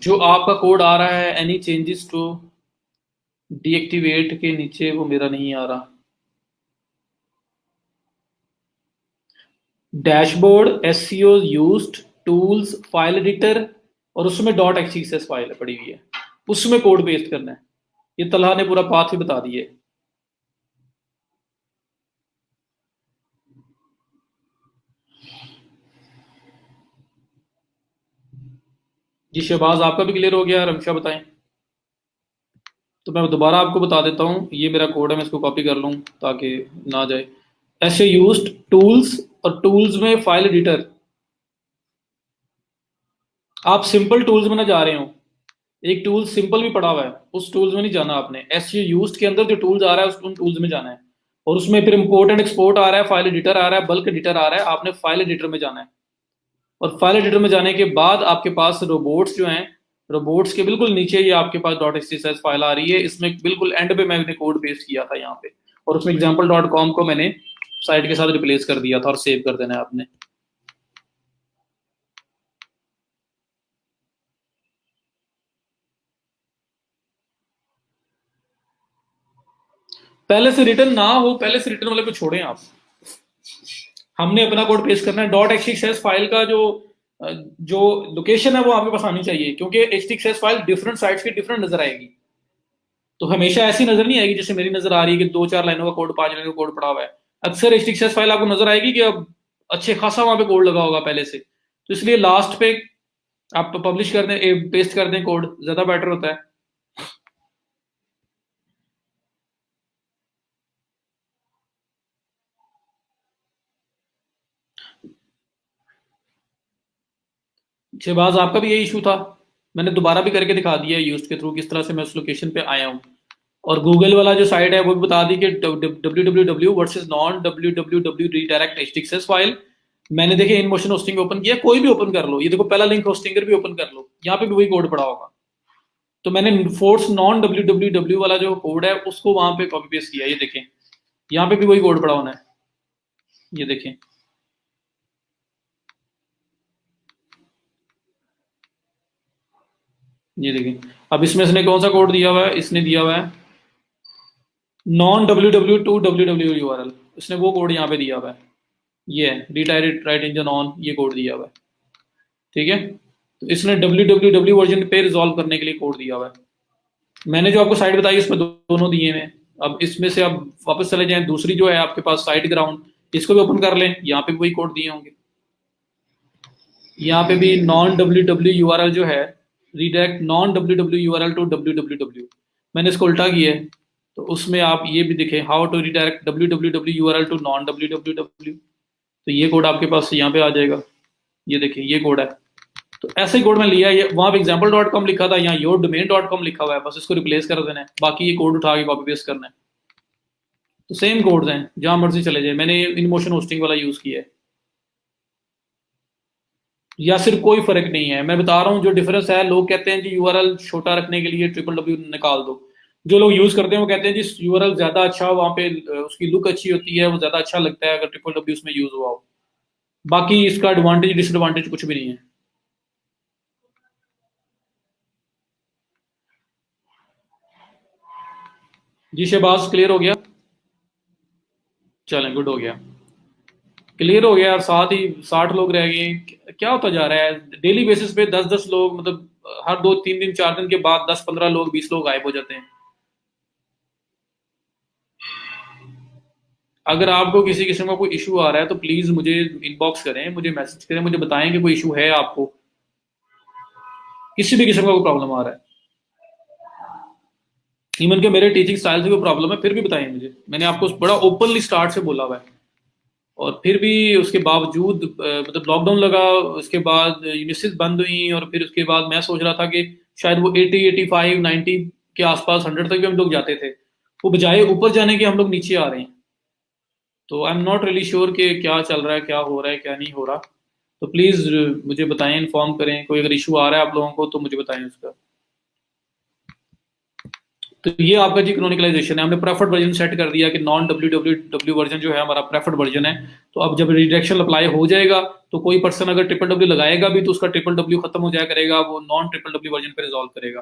जो आपका कोड आ रहा है एनी चेंजेस टू डीएक्टिवेट के नीचे, वो मेरा नहीं आ रहा। Dashboard, SEO used, tools, file editor, और उसमें डॉट एक्सएस फाइल पड़ी हुई है, उसमें कोड पेस्ट करना है। ये तलहा ने पूरा पाथ ही बता दिए। जी शहबाज, आपका भी क्लियर हो गया? रमशा बताएं। तो मैं दोबारा आपको बता देता हूँ, ये मेरा कोड है, मैं इसको कॉपी कर लूँ ताकि ना जाए। ऐसे यूज्ड, टूल्स, और टूल्स में फाइल एडिटर। आप सिंपल टूल्स में ना जा रहे हो, एक टूल सिंपल भी पड़ा हुआ है, उस टूल्स में नहीं जाना आपने। एस यूज्ड के अंदर जो टूल्स आ रहा है उन टूल्स में जाना है, और उसमें फिर इंपोर्ट एंड एक्सपोर्ट आ रहा है, फाइल एडिटर आ रहा है, बल्क एडिटर आ रहा है, आपने फाइल एडिटर में जाना है। और फाइल एडिटर में जाने के बाद आपके पास रोबोट्स जो हैं, रोबोट्स के बिल्कुल नीचे ये आपके पास डॉट एक्सएस फाइल आ रही है, इसमें बिल्कुल एंड पे मैंने कोड पेस्ट किया था यहाँ पे, और उसमें example.com को मैंने साइट के साथ रिप्लेस कर दिया था, और सेव कर देना है आपने। पहले से रिटर्न ना हो, पहले से रिटर्न वाले को छोड़ें आप, हमने अपना कोड पेस्ट करना है। डॉट एक्सएस फाइल का जो लोकेशन है वो आपके पास आनी चाहिए, क्योंकि एक्सएस फाइल डिफरेंट साइट्स की डिफरेंट नजर आएगी। तो हमेशा ऐसी नजर नहीं आएगी जैसे मेरी नजर आ रही है कि 2-4 लाइनों का कोड, 5 लाइनों का कोड पड़ा हुआ है। अक्सर एचटीएक्सएस फाइल आपको नजर आएगी कि अब अच्छे खासा वहां पे कोड लगा होगा पहले से, तो इसलिए लास्ट पे आप पब्लिश कर दें, पेस्ट कर दें कोड, ज्यादा बेटर होता है। शहबाज, आपका भी यही इशू था? मैंने दोबारा भी करके दिखा दिया है यूज के थ्रू किस तरह से मैं उस लोकेशन पे आया हूँ। और गूगल वाला जो साइट है वो भी बता दी कि www versus non www redirect htaccess file. मैंने देखे इन मोशन होस्टिंग ओपन किया, कोई भी ओपन कर लो, ये देखो पहला लिंक होस्टिंगर भी ओपन कर लो, यहाँ पे भी वही कोड पड़ा होगा। तो मैंने फोर्स नॉन www वाला जो कोड है उसको वहां पे कॉपी पेस्ट किया, ये देखें, यहाँ पे भी वही कोड पड़ा होना है, ये देखें। ये देखें, अब इसमें इसने कौन सा कोड दिया हुआ है, इसने दिया हुआ है नॉन www URL, इसने वो कोड यहाँ पे दिया हुआ है, ये है रिटायरेट राइट इंजन ऑन, ये कोड दिया हुआ है। ठीक है, तो इसने www वर्जन पे रिजॉल्व करने के लिए कोड दिया हुआ है। मैंने जो आपको साइट बताई उसमें दोनों दिए हैं। अब इसमें से आप वापस चले जाएं, दूसरी जो है आपके पास साइट ग्राउंड, इसको भी ओपन कर लें, यहाँ पे वही कोड दिए होंगे। यहाँ पे भी नॉन www URL जो है, redirect non www URL to www, मैंने इसको उल्टा किया है, तो उसमें आप ये भी दिखे how to redirect www URL to non www, तो ये कोड आपके पास यहाँ पे आ जाएगा। ये देखिए ये कोड है, तो ऐसे ही कोड में लिया है, वहां पे example.com लिखा था, यहाँ yourdomain.com लिखा हुआ है, बस इसको रिप्लेस कर देना है, बाकी ये कोड उठा के कॉपी पेस्ट करना है। तो सेम कोड्स हैं, जहां मर्जी चले जाए, मैंने इन मोशन होस्टिंग वाला यूज किया है। या सिर्फ कोई फर्क नहीं है, मैं बता रहा हूँ जो डिफरेंस है। लोग कहते हैं जी यूआरएल छोटा रखने के लिए www निकाल दो, जो लोग यूज करते हैं वो कहते हैं जी यूआरएल ज्यादा अच्छा, वहां पे उसकी लुक अच्छी होती है, वो ज्यादा अच्छा लगता है अगर www उसमें यूज हुआ हो। बाकी इसका एडवांटेज डिसएडवांटेज कुछ भी नहीं है। जी शहबाज, क्लियर हो गया? चलें, गुड हो गया, क्लियर हो गया। और साथ ही 60 लोग रह गए, क्या होता जा रहा है डेली बेसिस पे? 10-10 लोग, मतलब हर 2-3 दिन 4 दिन के बाद 10-15 लोग 20 लोग गायब हो जाते हैं। अगर आपको किसी किस्म का कोई इशू आ रहा है तो प्लीज मुझे इनबॉक्स करें, मुझे मैसेज करें, मुझे बताएं कि कोई इशू है आपको, किसी भी किस्म का कोई प्रॉब्लम आ रहा है, इवन के मेरे टीचिंग स्टाइल से कोई प्रॉब्लम है फिर भी बताएं मुझे। मैंने आपको बड़ा ओपनली स्टार्ट से बोला हुआ है, और फिर भी उसके बावजूद मतलब लॉकडाउन लगा, उसके बाद यूनिवर्सिटीज बंद हुई, और फिर उसके बाद मैं सोच रहा था कि शायद वो 80, 85, 90 के आसपास, 100 तक भी हम लोग जाते थे, वो बजाय ऊपर जाने के हम लोग नीचे आ रहे हैं। तो I am not really sure कि क्या चल रहा है, क्या हो रहा है, क्या नहीं हो रहा। तो प्लीज़ मुझे बताएं, इन्फॉर्म करें, कोई अगर इशू आ रहा है आप लोगों को तो मुझे बताएं उसका। तो ये आपका जी क्रोनिकलाइजेशन है, हमने प्रेफर्ड वर्जन सेट कर दिया कि नॉन www वर्जन जो है हमारा प्रेफर्ड वर्जन है। तो अब जब रिडायरेक्शन अप्लाई हो जाएगा तो कोई पर्सन अगर www लगाएगा भी तो उसका www खत्म हो जाया करेगा, वो नॉन www वर्जन पे रिजॉल्व करेगा।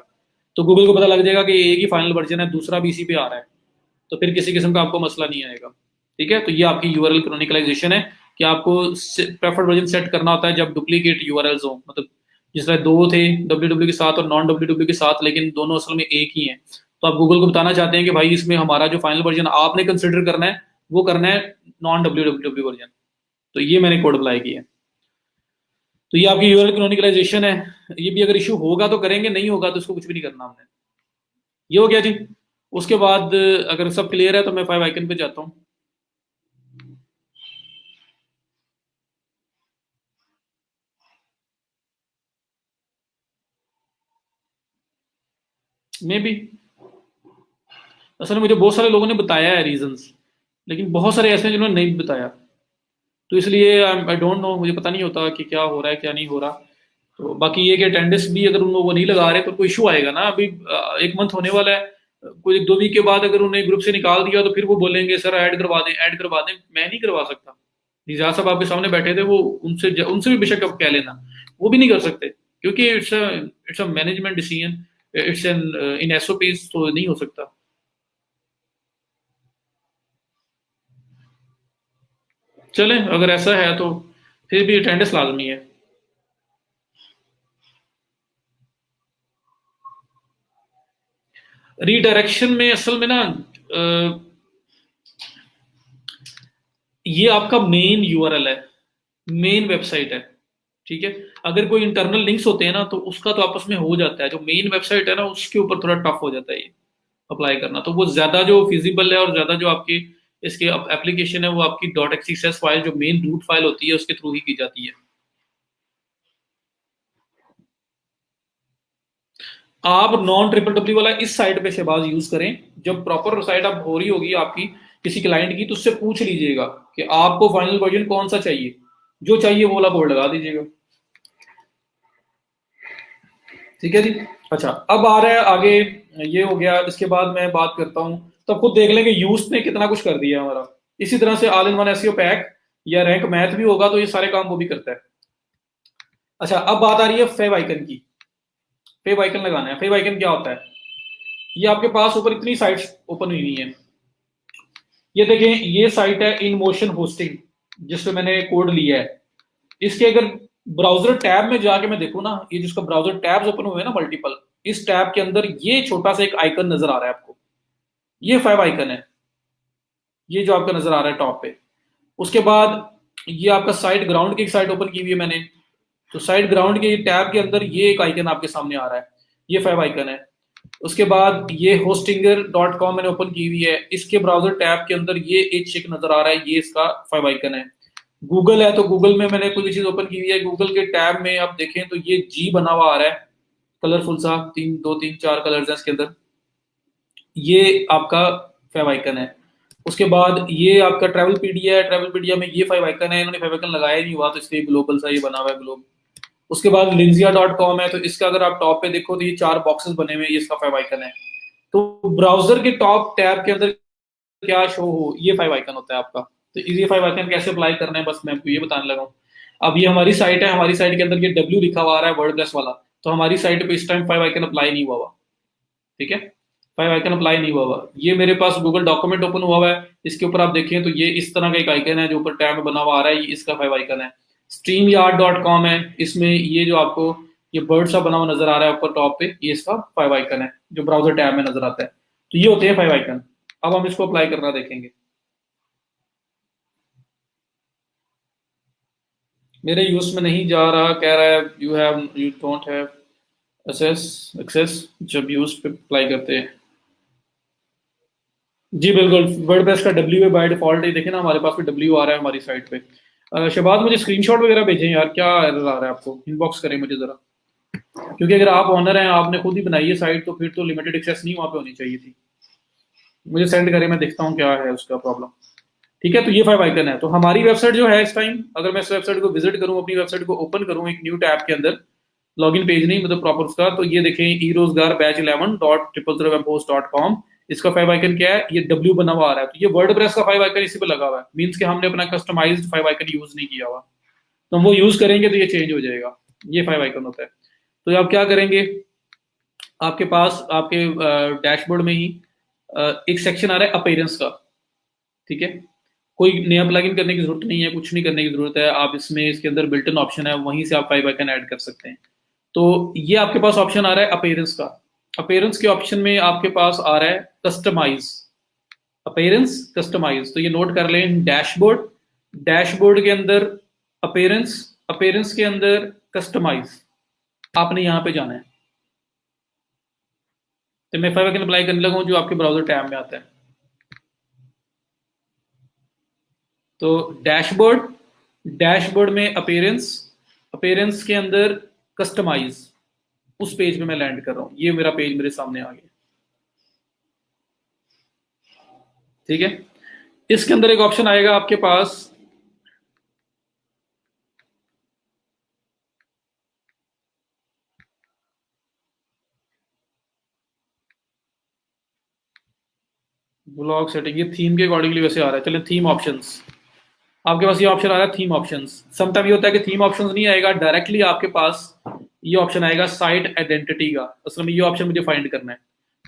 तो गूगल को पता लग जाएगा कि एक ही फाइनल वर्जन है, दूसरा भी इसी पे आ रहा है, तो फिर किसी किस्म का आपको मसला नहीं आएगा। ठीक है, तो ये आपकी यूआरएल क्रोनिकलाइजेशन है कि आपको प्रेफर्ड वर्जन सेट करना होता है जब डुप्लीकेट यूआरएल्स हो, मतलब जिस तरह दो थे www के साथ और नॉन www के साथ, लेकिन दोनों असल में एक ही हैं। तो आप गूगल को बताना चाहते हैं कि भाई इसमें हमारा जो फाइनल वर्जन आपने कंसिडर करना है वो करना है नॉन www वर्जन। तो ये मैंने कोड अप्लाई किया है। तो ये आपकी यूआरएल क्रोनिकलाइजेशन है। ये भी अगर इशू होगा तो करेंगे, नहीं होगा तो इसको कुछ भी नहीं करना हमने। ये हो गया जी। उसके बाद अगर सब क्लियर है तो मैं 5 आइकन पे जाता हूँ। मे बी, असल में मुझे बहुत सारे लोगों ने बताया है रीजंस, लेकिन बहुत सारे ऐसे हैं जिन्होंने नहीं बताया, तो इसलिए आई डोंट नो, मुझे पता नहीं होता कि क्या हो रहा है क्या नहीं हो रहा। तो बाकी ये कि अटेंडेंस भी अगर उन वो नहीं लगा रहे तो कोई इशू आएगा ना। अभी 1 मंथ होने वाला है, कोई 2 वीक के बाद अगर उन्हें ग्रुप से निकाल दिया तो फिर वो बोलेंगे सर ऐड करवा दें, ऐड करवा दें। मैं नहीं करवा सकता, निजात साहब आपके सामने बैठे थे, वो उनसे भी बेशक आप कह लेना, वो भी नहीं कर सकते, क्योंकि it's a management decision, it's an in SOPs, तो नहीं हो सकता। चलें, अगर ऐसा है तो फिर भी अटेंडेंस लाजमी है। रीडायरेक्शन में असल में ना ये आपका मेन यूआरएल है, मेन वेबसाइट है, ठीक है। अगर कोई इंटरनल लिंक्स होते हैं ना तो उसका तो आपस में हो जाता है, जो मेन वेबसाइट है ना उसके ऊपर थोड़ा टफ हो जाता है ये अप्लाई करना, तो वो ज्यादा जो फिजिबल है और ज्यादा जो आपकी इसके एप्लीकेशन है वो आपकी डॉट एक्सएस फाइल जो मेन रूट फाइल होती है उसके थ्रू ही की जाती है। आप नॉन ट्रिपल डब्ल्यू वाला इस साइट पे शहबाज यूज करें, जब प्रॉपर साइट आप हो रही होगी आपकी किसी क्लाइंट की तो उससे पूछ लीजिएगा कि आपको फाइनल वर्जन कौन सा चाहिए, जो चाहिए वो वाला कोड लगा दीजिएगा, ठीक है जी। अच्छा, अब आ रहा है आगे, ये हो गया। इसके बाद मैं बात करता हूँ, तो खुद देख लेंगे यूज ने कितना कुछ कर दिया हमारा। इसी तरह से all in one SEO pack या रैंक मैथ भी होगा तो ये सारे काम वो भी करता है। अच्छा, अब बात आ रही है फेव आइकन की। फेव आइकन लगाना है। फेव आइकन क्या होता है? ये आपके पास ऊपर इतनी साइट्स ओपन हुई हुई है, ये देखें, ये साइट है इन मोशन होस्टिंग जिसपे मैंने कोड लिया है। इसके अगर ब्राउजर टैब में जाके मैं देखूं ना, ये जिसका ब्राउजर टैब्स ओपन हुए हैं ना मल्टीपल, इस टैब के अंदर ये छोटा सा एक आइकन नजर आ रहा है आपको, ये फेव आइकन है, ये जो आपका नजर आ रहा है टॉप पे। उसके बाद ये आपका साइट ग्राउंड की एक साइट ओपन की हुई है मैंने, तो साइट ग्राउंड के टैब के अंदर ये एक आइकन आपके सामने आ रहा है, ये फेव आइकन है। उसके बाद ये hostinger.com मैंने ओपन की हुई है, इसके ब्राउजर टैब के अंदर ये एक चेक नजर आ रहा है, ये इसका फेव आइकन है। गूगल है तो गूगल में मैंने कोई भी चीज ओपन की हुई है, गूगल के टैब में आप देखें तो ये जी बना हुआ आ रहा है, कलरफुल सा, तीन दो तीन चार कलर्स हैं इसके अंदर, ये आपका फेव आइकन है। उसके बाद ये आपका ट्रैवल पीडिया है, ट्रैवल पीडिया में ये फेव आइकन है, इन्होंने फेव आइकन लगाया ही नहीं हुआ तो इसलिए ग्लोबल सा ये बना हुआ है, ग्लोब। उसके बाद linzia.com है, तो इसका अगर आप टॉप पे देखो तो ये चार बॉक्सेस बने हुए, ये इसका फेव आइकन है। तो ब्राउजर के टॉप टैब के अंदर क्या शो हो, ये फाइव आइकन होता है आपका। तो ये फाइव आइकन कैसे अप्लाई करना है बस मैं आपको ये बताने लगा हूँ। अब ये हमारी साइट है, हमारी साइट के अंदर ये डब्ल्यू लिखा हुआ आ रहा है वर्डप्रेस वाला, तो हमारी साइट पे इस टाइम फाइव आइकन अप्लाई नहीं हुआ हुआ, ठीक है। फाइव आइकन अप्लाई नहीं हुआ हुआ। ये मेरे पास गूगल डॉक्यूमेंट ओपन हुआ हुआ है, इसके ऊपर आप देखें तो ये इस तरह का एक आइकन है जो ऊपर टैब में बना हुआ आ रहा है, ये इसका फाइव आइकन है। streamyard.com है, इसमें ये जो आपको ये बर्ड सा बना हुआ नजर आ रहा है ऊपर टॉप पे, ये इसका फाइव आइकन है जो ब्राउजर टैब में नजर आता है। तो ये होते हैं फाइव आइकन। अब हम इसको अप्लाई करना देखेंगे। मेरे यूज में नहीं जा रहा, कह रहा है यू डोंट हैव एक्सेस जब यूज पे अप्लाई करते हैं। जी बिल्कुल, वर्डप्रेस का डब्ल्यू है बाय डिफॉल्ट, ही देखे ना हमारे पास भी डब्ल्यू आ रहा है हमारी साइट पे। शहबाज मुझे स्क्रीनशॉट वगैरह भेजें यार, क्या एरर आ रहा है आपको, इनबॉक्स करें मुझे जरा, क्योंकि अगर आप ऑनर हैं, आपने खुद ही बनाई है साइट, तो फिर तो लिमिटेड एक्सेस नहीं वहाँ पे होनी चाहिए थी। मुझे सेंड करें, मैं देखता हूँ क्या है उसका प्रॉब्लम। ठीक है, तो ये फाइव आइकन है। तो हमारी वेबसाइट जो है इस टाइम, अगर मैं इस वेबसाइट को विजिट करूँ, अपनी वेबसाइट को ओपन करूँ एक न्यू टैब के अंदर, लॉगिन पेज नहीं मतलब प्रॉपर उसका, तो ये देखें ई रोजगार बैच 11.000webhost.com, इसका फाइव आइकन क्या है, ये डब्ल्यू बना हुआ आ रहा है, तो ये वर्डप्रेस का फाइव आइकन इसी पे लगा हुआ है, मींस कि हमने अपना कस्टमाइज्ड फाइव आइकन यूज नहीं किया हुआ, तो हम वो यूज करेंगे तो ये चेंज हो जाएगा। ये फाइव आइकन होता है। तो आप क्या करेंगे, आपके पास आपके डैशबोर्ड में ही एक सेक्शन आ रहा है अपीयरेंस का, ठीक है। कोई नया प्लगइन करने की जरूरत नहीं है, कुछ नहीं करने की जरूरत है, आप इसमें इसके अंदर बिल्ट इन ऑप्शन है, वहीं से आप फाइव आइकन ऐड कर सकते हैं। तो ये आपके पास ऑप्शन आ रहा है अपीयरेंस का। अपीयरेंस के ऑप्शन में आपके पास आ रहा है कस्टमाइज, अपीयरेंस कस्टमाइज, तो ये नोट कर लें, डैशबोर्ड, डैशबोर्ड के अंदर अपीयरेंस, अपीयरेंस के अंदर कस्टमाइज, आपने यहाँ पे जाना है। तो मैं फाइव आइकन अप्लाई करने लगा हूँ जो आपके ब्राउजर टैब में आता है। तो डैशबोर्ड, डैशबोर्ड में अपीयरेंस, अपीयरेंस के अंदर कस्टमाइज, उस पेज पे मैं लैंड कर रहा हूं, ये मेरा पेज मेरे सामने आ गया, ठीक है। इसके अंदर एक ऑप्शन आएगा आपके पास, ब्लॉग सेटिंग, ये थीम के अकॉर्डिंगली वैसे आ रहा है। चलिए थीम ऑप्शंस, आपके पास ये ऑप्शन आ रहा है थीम ऑप्शंस। समटाइम ये होता है कि थीम ऑप्शंस नहीं आएगा, डायरेक्टली आपके पास ये ऑप्शन आएगा साइट आइडेंटिटी का। असल में ये ऑप्शन मुझे फाइंड करना है,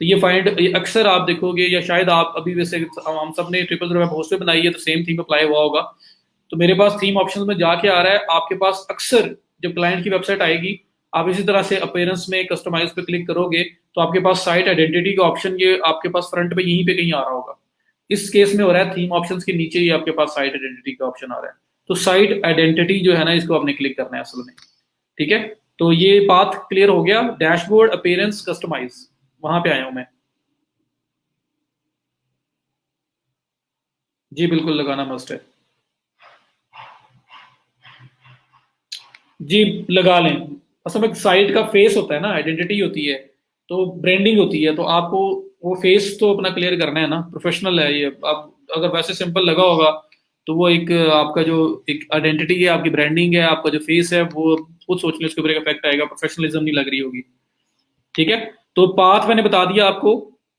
तो ये फाइंड, ये अक्सर आप देखोगे, या शायद आप अभी वैसे हम सब ने ट्रिपल ज़ीरो होस्ट पे बनाई है तो सेम थीम अप्लाई हुआ होगा। तो मेरे पास थीम ऑप्शन में जाके आ रहा है, आपके पास अक्सर जब क्लाइंट की वेबसाइट आएगी आप इसी तरह से अपीयरेंस में कस्टमाइज पे क्लिक करोगे तो आपके पास साइट आइडेंटिटी का ऑप्शन ये आपके पास फ्रंट पे यहीं पे कहीं आ रहा होगा। इस केस में हो रहा है थीम ऑप्शंस के नीचे ही आपके पास साइट आइडेंटिटी का ऑप्शन आ रहा है। तो साइट आइडेंटिटी जो है ना, इसको आपने क्लिक करना है असल में। ठीक है, तो ये पाथ क्लियर हो गया। डैशबोर्ड, अपीयरेंस, कस्टमाइज, वहां पे आया हूं मैं। जी बिल्कुल, लगाना मस्ट है। जी लगा लें। असल में साइट का फेस होता है ना, आइडेंटिटी होती है, तो ब्रांडिंग होती है, तो आपको वो फेस तो अपना क्लियर करना है ना, प्रोफेशनल है ये। अब अगर वैसे सिंपल लगा होगा तो वो एक आपका जो एक आइडेंटिटी है, आपकी ब्रांडिंग है, आपका जो फेस है, वो खुद सोच लें उसके ऊपर एक इफेक्ट आएगा, प्रोफेशनलिज्म नहीं लग रही होगी। ठीक है, तो पाथ मैंने बता दिया आपको।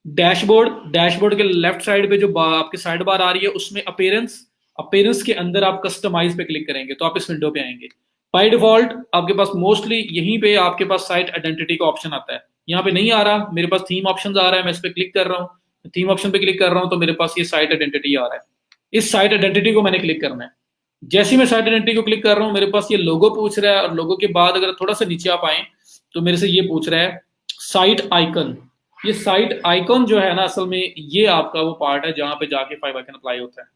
डैशबोर्ड, डैशबोर्ड के लेफ्ट साइड पे जो आपकी साइड बार आ रही है उसमें अपीयरेंस, अपीयरेंस के अंदर आप कस्टमाइज पे क्लिक करेंगे तो आप इस विंडो पे आएंगे। बाय डिफॉल्ट आपके पास मोस्टली यहीं पे आपके पास साइट आइडेंटिटी का ऑप्शन आता है। यहाँ पे नहीं आ रहा, मेरे पास थीम ऑप्शन आ रहा है, मैं इस पे क्लिक कर रहा हूँ, थीम ऑप्शन पे क्लिक कर रहा हूँ तो मेरे पास ये साइट आइडेंटिटी आ रहा है। इस साइट आइडेंटिटी को मैंने क्लिक करना है। जैसे ही मैं साइट आइडेंटिटी को क्लिक कर रहा हूँ मेरे पास ये लोगो पूछ रहा है, और लोगो के बाद अगर थोड़ा सा नीचे आप आए तो मेरे से ये पूछ रहा है साइट आइकन। ये साइट आइकन जो है ना, असल में ये आपका वो पार्ट है जहां पे जाके फाइव आइकन अप्लाई होता है।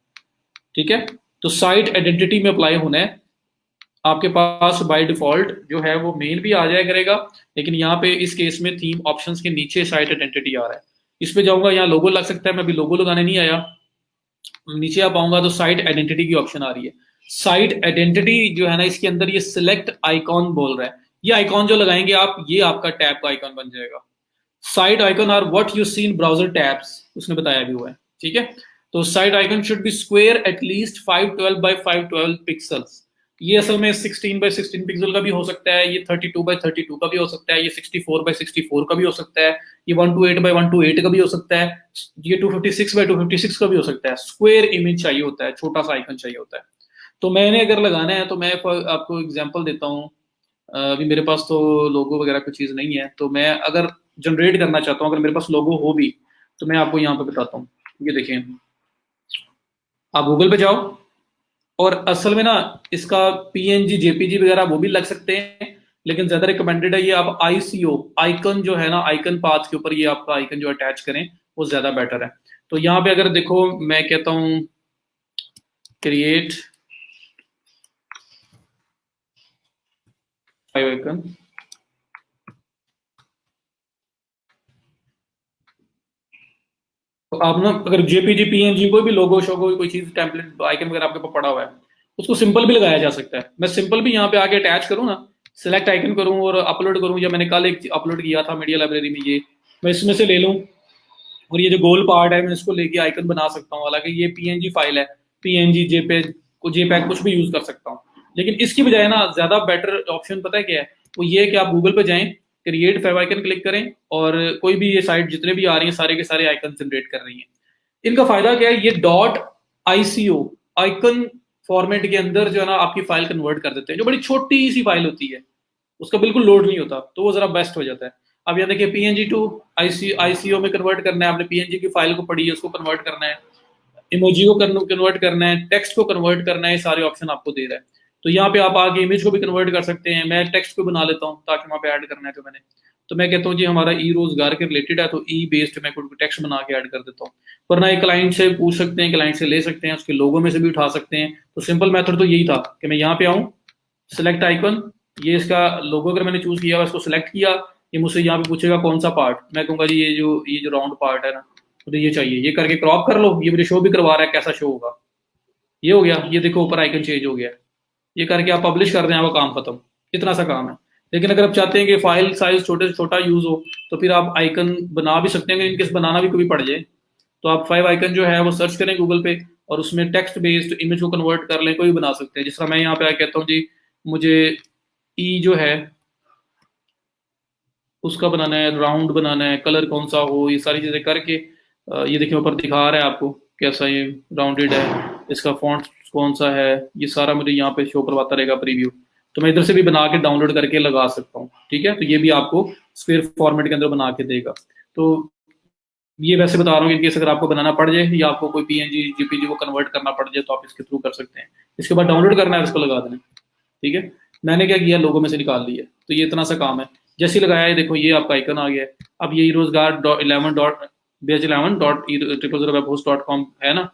ठीक है, तो साइट आइडेंटिटी में अप्लाई होना है आपके पास। बाय डिफॉल्ट जो है वो मेन भी आ जाया करेगा, लेकिन यहाँ पे इस केस में थीम ऑप्शंस के नीचे साइट आइडेंटिटी आ रहा है। इस पे जाऊंगा, यहाँ लोगो लग सकता है, मैं अभी लोगो लगाने नहीं आया। नीचे आप आऊंगा तो साइट आइडेंटिटी की ऑप्शन आ रही है। साइट आइडेंटिटी जो है ना, इसके अंदर ये सिलेक्ट आइकॉन बोल रहा है। ये आइकॉन जो लगाएंगे आप, ये आपका टैब का आइकॉन बन जाएगा। Site icon are what you see in browser tabs, उसने बताया भी हुआ है। ठीक है, तो site icon should be square at least 512 by 512 pixels. ये असल में 16 बाय 16 पिक्सल का भी हो सकता है, ये 32 बाय 32 का भी हो सकता है, ये 64 बाय 64 का भी हो सकता है, ये 128 बाय 128 का भी हो सकता है, ये 256 बाय 256 का भी हो सकता है। स्क्वायर इमेज चाहिए होता है, छोटा सा आइकन चाहिए होता है। तो मैंने अगर लगाना है तो मैं आपको एग्जांपल देता हूँ। अभी मेरे पास तो लोगो वगैरह कोई चीज़ नहीं है, तो मैं अगर जनरेट करना चाहता हूँ, अगर मेरे पास लोगो हो भी, तो मैं आपको यहाँ पे बताता हूँ। ये देखिए, आप गूगल पे जाओ, और असल में ना इसका पीएनजी जेपीजी वगैरह वो भी लग सकते हैं, लेकिन ज्यादा रिकमेंडेड है ये आप आईसीओ आइकन जो है ना, आइकन पाथ के ऊपर ये आपका आइकन जो अटैच करें, वो ज्यादा बेटर है। तो यहाँ पे अगर देखो, मैं कहता हूँ क्रिएट फाइव आइकन, तो आप ना अगर जेपीजी पीएनजी कोई भी लोगो शोगो कोई चीज टेम्पलेट आइकन वगैरह आपके पास पड़ा हुआ है, उसको सिंपल भी लगाया जा सकता है। मैं सिंपल भी यहाँ पे आके अटैच करूँ ना, सिलेक्ट आइकन करूँ और अपलोड करूँ, या मैंने कल एक अपलोड किया था मीडिया लाइब्रेरी में, ये मैं इसमें से ले लूँ, और ये जो गोल पार्ट है मैं इसको लेके आइकन बना सकता हूँ। हालांकि ये पीएनजी फाइल है, पीएनजी जेपेग को जेपैग कुछ भी यूज कर सकता हूँ, लेकिन इसकी बजाय ना ज्यादा बेटर ऑप्शन पता है क्या है, वो ये है कि आप गूगल पे जाएं, क्रिएट फाइव आइकन क्लिक करें, और कोई भी ये साइट जितने भी आ रही है सारे के सारे आइकन जनरेट कर रही है। इनका फायदा क्या है, ये डॉट आईसीओ आइकन फॉर्मेट के अंदर जो है ना आपकी फाइल कन्वर्ट कर देते हैं, जो बड़ी छोटी सी फाइल होती है, उसका बिल्कुल लोड नहीं होता, तो वो जरा बेस्ट हो जाता है। अब यहाँ देखिए पीएनजी टू आईसीओ में कन्वर्ट करना है, आपने पीएनजी की फाइल को पढ़ी है उसको कन्वर्ट करना है, इमोजी को कन्वर्ट करना है, टेक्स्ट को कन्वर्ट करना है, सारे ऑप्शन आपको दे रहा है। तो यहाँ पे आप आगे इमेज को भी कन्वर्ट कर सकते हैं। मैं टेक्स्ट को बना लेता हूँ ताकि वहाँ पे ऐड करना है, तो मैंने तो मैं कहता हूँ जी हमारा ई रोजगार के रिलेटेड है, तो ई बेस्ड मैं कोई टेक्स्ट बना के ऐड कर देता हूँ। वरना एक क्लाइंट से पूछ सकते हैं, क्लाइंट से ले सकते हैं, उसके लोगों में से भी उठा सकते हैं। तो सिंपल मेथड तो यही था कि मैं यहाँ पे आऊँ, सिलेक्ट आइकन, ये इसका लोगो अगर मैंने चूज किया, इसको सिलेक्ट किया, ये मुझसे यहाँ पे पूछेगा कौन सा पार्ट, मैं कहूँगा जी ये जो राउंड पार्ट है ना, तो ये चाहिए, ये करके क्रॉप कर लो। ये मुझे शो भी करवा रहा है कैसा शो होगा, ये हो गया, ये देखो ऊपर आइकन चेंज हो गया। ये करके आप पब्लिश कर दें, आपका काम खत्म, इतना सा काम है। लेकिन अगर आप चाहते हैं कि फाइल साइज छोटे से छोटा यूज हो, तो फिर आप आइकन बना भी सकते हैं, इनकेस बनाना भी कभी पड़ जाए तो आप फाइव आइकन जो है वो सर्च करें गूगल पे, और उसमें टेक्स्ट बेस्ड इमेज को कन्वर्ट कर लें, कोई भी बना सकते हैं। जिस तरह मैं यहाँ पे आ कहता हूँ जी मुझे ई जो है उसका बनाना है, राउंड बनाना है, कलर कौन सा हो, ये सारी चीज़ें करके ये देखिए ऊपर दिखा रहा है आपको कैसा ये राउंडेड है, इसका फॉन्ट कौन सा है, ये सारा मुझे यहाँ पे शो करवाता रहेगा प्रीव्यू। तो मैं इधर से भी बना के डाउनलोड करके लगा सकता हूँ। ठीक है, तो ये भी आपको स्क्वायर फॉर्मेट के अंदर बना के देगा। तो ये वैसे बता रहा हूँ, इनकेस अगर आपको बनाना पड़ जाए या आपको कोई पीएनजी जीपीजी को कन्वर्ट करना पड़ जाए तो आप इसके थ्रू कर सकते हैं। इसके बाद डाउनलोड करना है, इसको लगा देना। ठीक है, मैंने क्या किया, लोगों में से निकाल लिया। तो ये इतना सा काम है। जैसे ही लगाया है, देखो ये आपका आइकन आ गया है। अब ये रोजगार 11 डॉट bh11.000webhost.com है ना।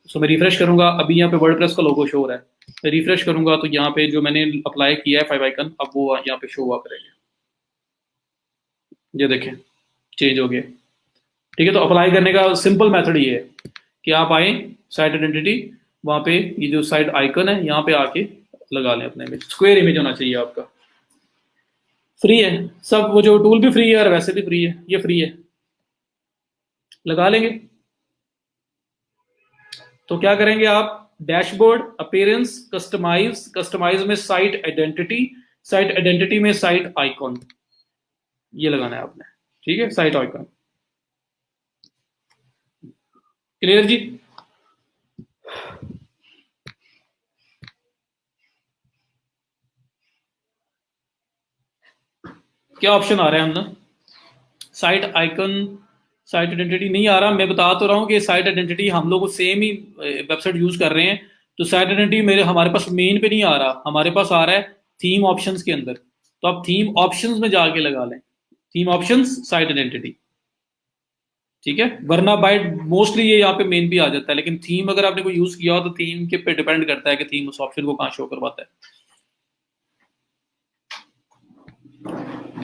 सो मैं रिफ्रेश करूंगा, अभी यहाँ पे वर्डप्रेस का लोगो शो हो रहा है। मैं रिफ्रेश करूंगा तो यहाँ पे जो मैंने अप्लाई किया है 5 आइकन, अब वो यहाँ पे शो हुआ करेंगे। ये देखें, चेंज हो गया। ठीक है, तो अप्लाई करने का सिंपल मेथड ये है कि आप आए साइट आइडेंटिटी, वहां पे ये जो साइट आइकन है यहाँ पे आके लगा लें अपने इमेज। स्क्वायर इमेज होना चाहिए आपका। फ्री है सब, वो जो टूल भी फ्री है और वैसे भी फ्री है, ये फ्री है, लगा लेंगे। तो क्या करेंगे आप, डैशबोर्ड, अपीयरेंस, कस्टमाइज, कस्टमाइज में साइट आइडेंटिटी, साइट आइडेंटिटी में साइट आइकॉन, ये लगाना है आपने। ठीक है, साइट आइकॉन। क्लियर जी। क्या ऑप्शन आ रहा है हम ना, साइट आइकन, साइट आइडेंटिटी नहीं आ रहा। मैं बता तो रहा हूँ कि साइट आइडेंटिटी हम लोग सेम ही वेबसाइट यूज कर रहे हैं। तो साइट आइडेंटिटी मेरे हमारे पास मेन पे नहीं आ रहा, हमारे पास आ रहा है थीम ऑप्शंस के अंदर। तो आप थीम ऑप्शंस में जाके लगा लें, थीम ऑप्शंस साइट आइडेंटिटी। ठीक है, वरना बाय मोस्टली ये यहाँ पे मेन भी आ जाता है, लेकिन थीम अगर आपने कोई यूज किया हो तो थीम के पे डिपेंड करता है कि थीम उस ऑप्शन को कहाँ शो करवाता है।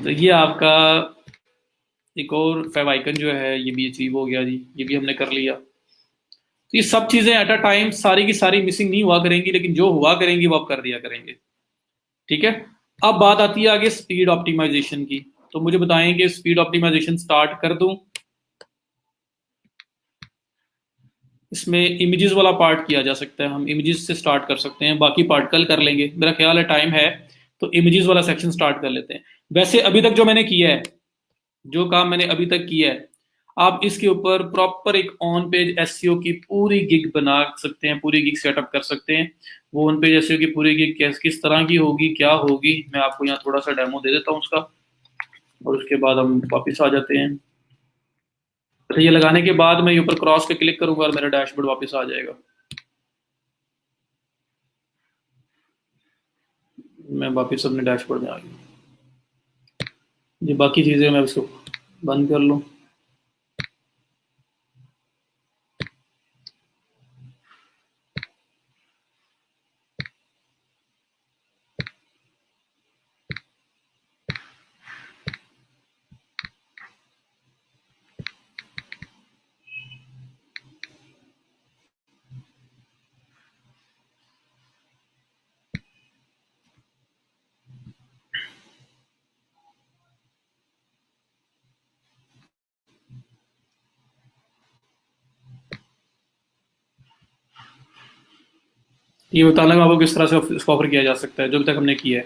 तो ये आपका एक और फेव आइकन जो है ये भी अचीव हो गया जी, ये भी हमने कर लिया। तो ये सब चीजें एट अ टाइम सारी की सारी मिसिंग नहीं हुआ करेंगी, लेकिन जो हुआ करेंगी वो आप कर दिया करेंगे। ठीक है, अब बात आती है आगे स्पीड ऑप्टिमाइजेशन की। तो मुझे बताएं कि स्पीड ऑप्टिमाइजेशन स्टार्ट कर दूं। इसमें इमेजेस वाला पार्ट किया जा सकता है, हम इमेजेस से स्टार्ट कर सकते हैं, बाकी पार्ट कल कर लेंगे। मेरा ख्याल है टाइम है तो इमेजेस वाला सेक्शन स्टार्ट कर लेते हैं। वैसे अभी तक जो मैंने किया है, जो काम मैंने अभी तक किया है, आप इसके ऊपर प्रॉपर एक ऑन पेज एसईओ की पूरी गिग बना सकते हैं, पूरी गिग सेटअप कर सकते हैं। वो ऑन पेज एसईओ की पूरी गिग किस तरह की होगी, क्या होगी, मैं आपको यहाँ थोड़ा सा डेमो दे देता हूँ उसका, और उसके बाद हम वापस आ जाते हैं। तो ये लगाने के बाद मैं ये ऊपर क्रॉस पे क्लिक करूंगा और मेरा डैशबोर्ड वापस आ जाएगा। मैं वापस अपने डैशबोर्ड में आ गया। ये बाकी चीज़ें मैं उसको बंद कर लूँ। ये बताना आपको किस तरह से इसको ऑफर किया जा सकता है जो अभी तक हमने किया है।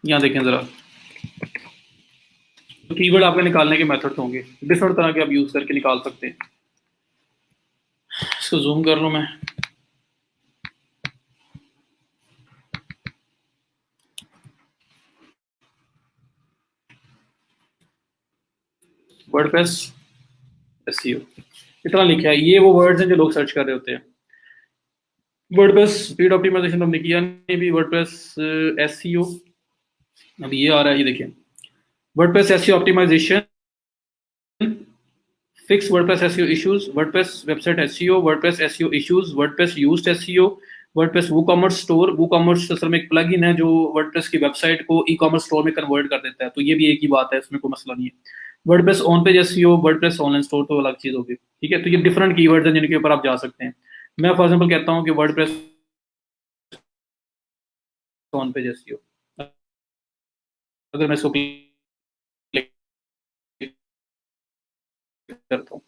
यहाँ देखें ज़रा, तो कीवर्ड आपके निकालने के मेथड होंगे, डिफरेंट तरह के आप यूज़ करके निकाल सकते हैं। इसको जूम कर लूँ मैं। वर्डप्रेस एसईओ इतना लिखा है, ये वो वर्ड्स हैं जो लोग सर्च कर रहे होते हैं। वर्डप्रेस स्पीड ऑप्टिमाइजेशन हमने किया नहीं भी, वर्डप्रेस एसईओ अब ये आ रहा है, ये देखिए WordPress SEO optimization, fix WordPress SEO issues, WordPress website SEO, WordPress SEO issues, WordPress Yoast SEO, WordPress WooCommerce store. WooCommerce असल में एक प्लगइन है जो वर्डप्रेस की वेबसाइट को ई कॉमर्स स्टोर में कन्वर्ट कर देता है, तो ये भी एक ही बात है, इसमें कोई मसला नहीं है। WordPress on page SEO, WordPress online store तो अलग चीज होगी। ठीक है, तो ये डिफरेंट कीवर्ड्स हैं जिनके ऊपर आप जा सकते हैं। मैं फॉर एग्जांपल कहता हूँ कि वर्डप्रेस ऑन पेज एसईओ, अगर मैं इसको क्लिक करता हूँ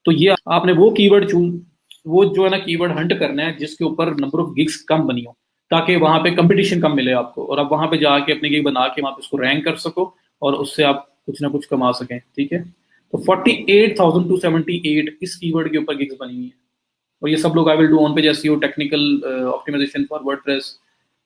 तो ये आपने वो कीवर्ड चूज, वो जो है ना कीवर्ड हंट करना है जिसके ऊपर नंबर ऑफ गिग्स कम बनी हो, ताकि वहां पे कंपटीशन कम मिले आपको, और आप वहां पे जाके अपनी गिग बना के वहां पे उसको रैंक कर सको और उससे आप कुछ ना कुछ कमा सकें। ठीक है, तो 48,278 इस कीवर्ड के ऊपर गिग्स बनी हुई है, और ये सब लोग I will do on page SEO, technical optimization for WordPress,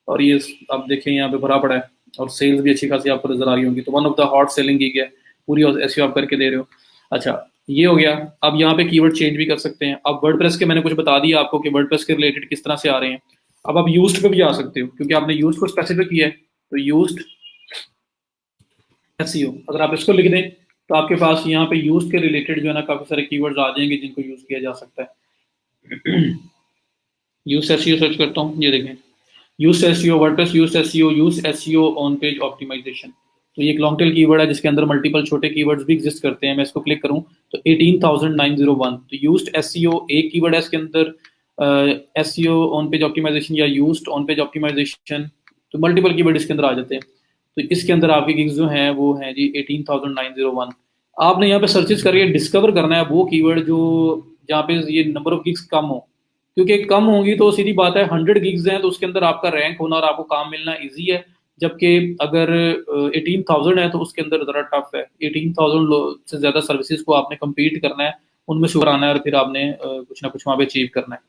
और ये आप देखें यहाँ पे भरा पड़ा है, और सेल्स भी अच्छी खासी आपको नजर आ रही होंगी। तो one of the hot selling gig है, पूरी एसईओ आप करके दे रहे हो। अच्छा, ये हो गया। अब यहाँ पे कीवर्ड चेंज भी कर सकते हैं। अब वर्डप्रेस के मैंने कुछ बता दिया आपको कि वर्डप्रेस के रिलेटेड किस तरह से आ रहे हैं। अब आप यूज्ड पे भी जा सकते हो क्योंकि आपने यूज्ड को स्पेसिफिक किया है, तो यूज्ड एसईओ अगर आप इसको लिख दें तो आपके पास यहाँ पे यूज के रिलेटेड जो है ना काफी सारे कीवर्ड्स आ जाएंगे जिनको यूज किया जा सकता है। यूज एसईओ सर्च करता हूँ, ये देखें Yoast SEO WordPress Yoast SEO on page optimization. तो ये एक लॉन्ग टेल कीवर्ड है जिसके अंदर मल्टीपल छोटे कीवर्ड्स भी एग्जिस्ट करते हैं। मैं इसको क्लिक करूँ तो 18,901, तो यूज्ड एसईओ एक कीवर्ड है इसके अंदर, एसईओ ऑन पेज ऑप्टिमाइजेशन या यूज्ड ऑन पेज ऑप्टिमाइजेशन, तो मल्टीपल कीवर्ड इसके अंदर आ जाते हैं। तो इसके अंदर आपके गिग्स जो हैं वो हैं जी 18,901। आपने यहाँ पे सर्चेस करके डिस्कवर करना है वो कीवर्ड जो जहाँ पे ये नंबर ऑफ गिग्स कम हो, क्योंकि कम होंगी तो सीधी बात है 100 गिग्स हैं तो उसके अंदर आपका रैंक होना और आपको काम मिलना इजी है, जबकि अगर 18,000 है तो उसके अंदर ज़रा टफ है। 18,000 से ज़्यादा सर्विसेज को आपने कम्पीट करना है, उनमें शुगर आना है और फिर आपने कुछ ना कुछ वहाँ पे अचीव करना है।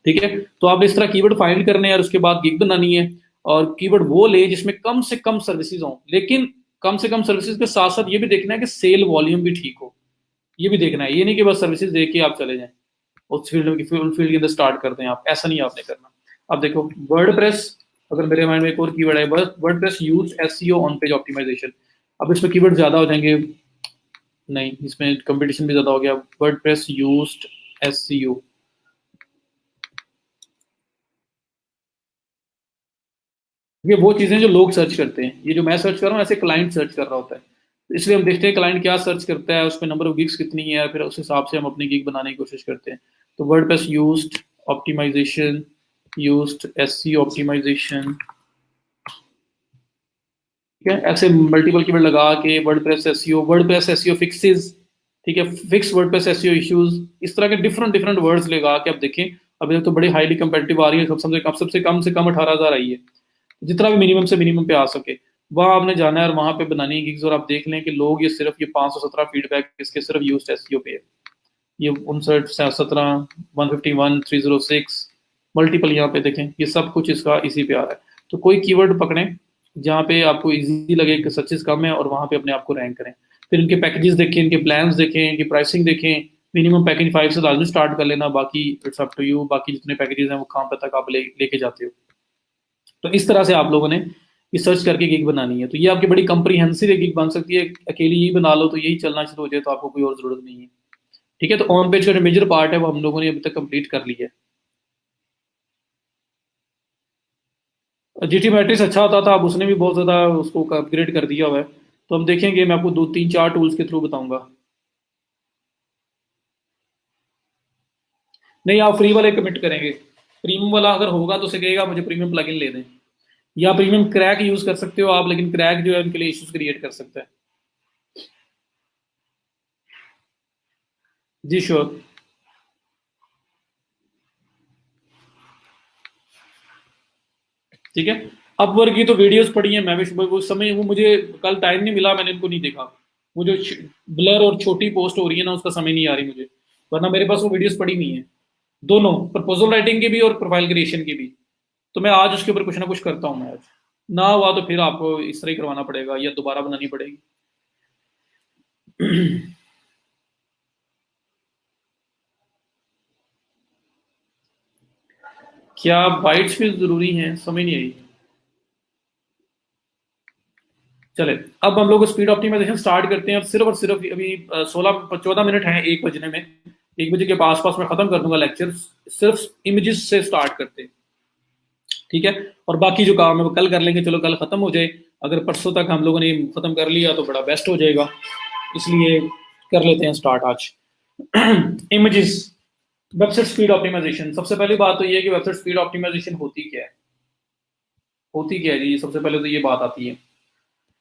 ठीक है, तो आपने इस तरह कीवर्ड फाइंड करने हैं और उसके बाद गिग बनानी है, और कीवर्ड वो ले जिसमें कम से कम सर्विसेज हों, लेकिन कम से कम सर्विसेज के साथ साथ ये भी देखना है कि सेल वॉल्यूम भी ठीक हो, ये भी देखना है। ये नहीं कि बस सर्विसेज दे के आप चले जाएं उस फील्ड के अंदर स्टार्ट करते हैं आप, ऐसा नहीं आपने करना। अब देखो वर्डप्रेस, अगर मेरे माइंड में एक और कीवर्ड है WordPress Yoast SEO on page optimization. अब इसमें कीवर्ड ज्यादा हो जाएंगे, नहीं इसमें कंपटीशन भी ज्यादा हो गया। वर्डप्रेस यूज्ड एसईओ, ये वो चीजें जो लोग सर्च करते हैं, ये जो मैं सर्च कर रहा हूँ ऐसे क्लाइंट सर्च कर रहा होता है, तो इसलिए हम देखते हैं क्लाइंट क्या सर्च करता है, उसमें नंबर ऑफ गिग्स कितनी है, फिर उस हिसाब से हम अपनी गिग बनाने की कोशिश करते हैं। तो WordPress Yoast optimization, Yoast SEO optimization, ठीक है, ऐसे मल्टीपल कीवर्ड लगा के वर्डप्रेस एसईओ फिक्सेस, ठीक है, फिक्स वर्डप्रेस एसईओ इश्यूज, इस तरह के डिफरेंट डिफरेंट वर्ड्स लगा के आप देखें। अभी तक तो बड़ी हाईली कंपेटिटिव आ रही है, सबसे कम से कम 18,000 आई है, जितना भी मिनिमम से मिनिमम पे आ सके वहाँ आपने जाना है और वहाँ पे बनानी है गिग्स। और आप देख लें कि लोग ये सिर्फ ये 517 फीडबैक इसके सिर्फ यूज्ड एसईओ पे है, ये 59, 17, 151, 306 मल्टीपल यहाँ पे देखें, ये सब कुछ इसका इसी पे आ रहा है। तो कोई कीवर्ड पकड़ें जहाँ पे आपको इजी लगे कि सर्चेस कम है और वहाँ पे अपने आप को रैंक करें। फिर इनके पैकेजेस देखें, इनके प्लान्स देखें, इनकी प्राइसिंग देखें। मिनिमम पैकेज 5 से लाजमी स्टार्ट कर लेना, बाकी इट्स अप टू यू, बाकी जितने पैकेजेस हैं वो कहाँ पे तक आप लेके जाते हो। तो इस तरह से आप लोगों ने ये सर्च करके गिग बनानी है। तो ये आपकी बड़ी कंप्रीहेंसिव एक गिग बन सकती है, अकेली यही बना लो तो यही चलना शुरू हो जाए तो आपको कोई और जरूरत नहीं है। ठीक है, तो ऑन पेज का जो मेजर पार्ट है वो हम लोगों ने अभी तक कंप्लीट कर लिया है। जीटी मैट्रिक्स अच्छा होता था, अब उसने भी बहुत ज़्यादा उसको अपग्रेड कर दिया हुआ है, तो हम देखेंगे, मैं आपको 2 3 4 टूल्स के थ्रू बताऊंगा। नहीं, आप फ्री वाले कमिट करेंगे, प्रीमियम वाला अगर होगा तो उसे कहेगा मुझे प्रीमियम प्लगइन ले दें, या प्रीमियम क्रैक यूज कर सकते हो आप, लेकिन क्रैक जो है उनके लिए इश्यूज क्रिएट कर सकता है। जी श्योर। ठीक है, अपवर्क की तो वीडियोस पड़ी हैं, मैं भी सुबह उस समय वो मुझे कल टाइम नहीं मिला, मैंने इनको नहीं देखा। वो जो ब्लर और छोटी पोस्ट हो रही है ना उसका समय नहीं आ रही मुझे, वरना मेरे पास वो वीडियोस पड़ी हुई हैं, दोनों प्रपोजल राइटिंग की भी और प्रोफाइल क्रिएशन की भी। तो मैं आज उसके ऊपर कुछ ना कुछ करता हूँ। मैं आज ना हुआ तो फिर आपको इस तरह ही करवाना पड़ेगा या दोबारा बनानी पड़ेगी। क्या बाइट्स भी जरूरी हैं, समझ नहीं आई। चले, अब हम लोग स्पीड ऑप्टिमाइजेशन स्टार्ट करते हैं। अब सिर्फ और सिर्फ अभी 16 14 मिनट हैं 1 बजने में, 1 बजे के आसपास मैं खत्म कर दूंगा लेक्चर। सिर्फ इमेजेस से स्टार्ट करते हैं, ठीक है, और बाकी जो काम है वो कल कर लेंगे। चलो कल खत्म हो जाए, अगर परसों तक हम लोगों ने खत्म कर लिया तो बड़ा बेस्ट हो जाएगा, इसलिए कर लेते हैं स्टार्ट आज। Images, website speed optimization. सबसे पहली बात तो ये है कि वेबसाइट स्पीड ऑप्टिमाइजेशन होती क्या है, होती क्या है जी। सबसे पहले तो ये बात आती है,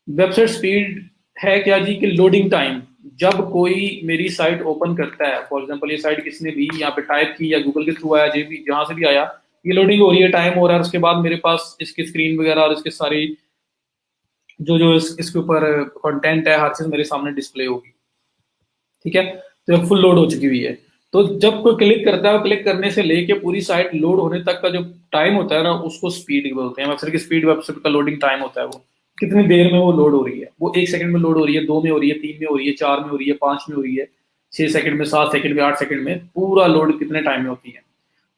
वेबसाइट स्पीड है क्या जी कि लोडिंग टाइम। जब कोई मेरी साइट ओपन करता है, फॉर एग्जांपल ये साइट किसने भी यहाँ पे टाइप की या गूगल के थ्रू आया, जो भी जहां से भी आया, ये लोडिंग हो रही है, टाइम हो रहा है, उसके बाद मेरे पास इसकी स्क्रीन वगैरह और इसके सारी जो जो इसके ऊपर कंटेंट है हर चीज मेरे सामने डिस्प्ले होगी। ठीक है, तो फुल लोड हो चुकी हुई है। तो जब कोई क्लिक करता है, क्लिक करने से लेके पूरी साइट लोड होने तक का जो टाइम होता है ना उसको स्पीड बोलते हैं। वेबसाइट की स्पीड, वेबसाइट का लोडिंग टाइम होता है, वो कितनी देर में वो लोड हो रही है। वो 1 सेकंड में लोड हो रही है, 2 में हो रही है, 3 में हो रही है, 4 में हो रही है, 5 में हो रही है, 6 सेकंड में, 7 सेकंड में, 8 सेकंड में, पूरा लोड कितने टाइम में होती है।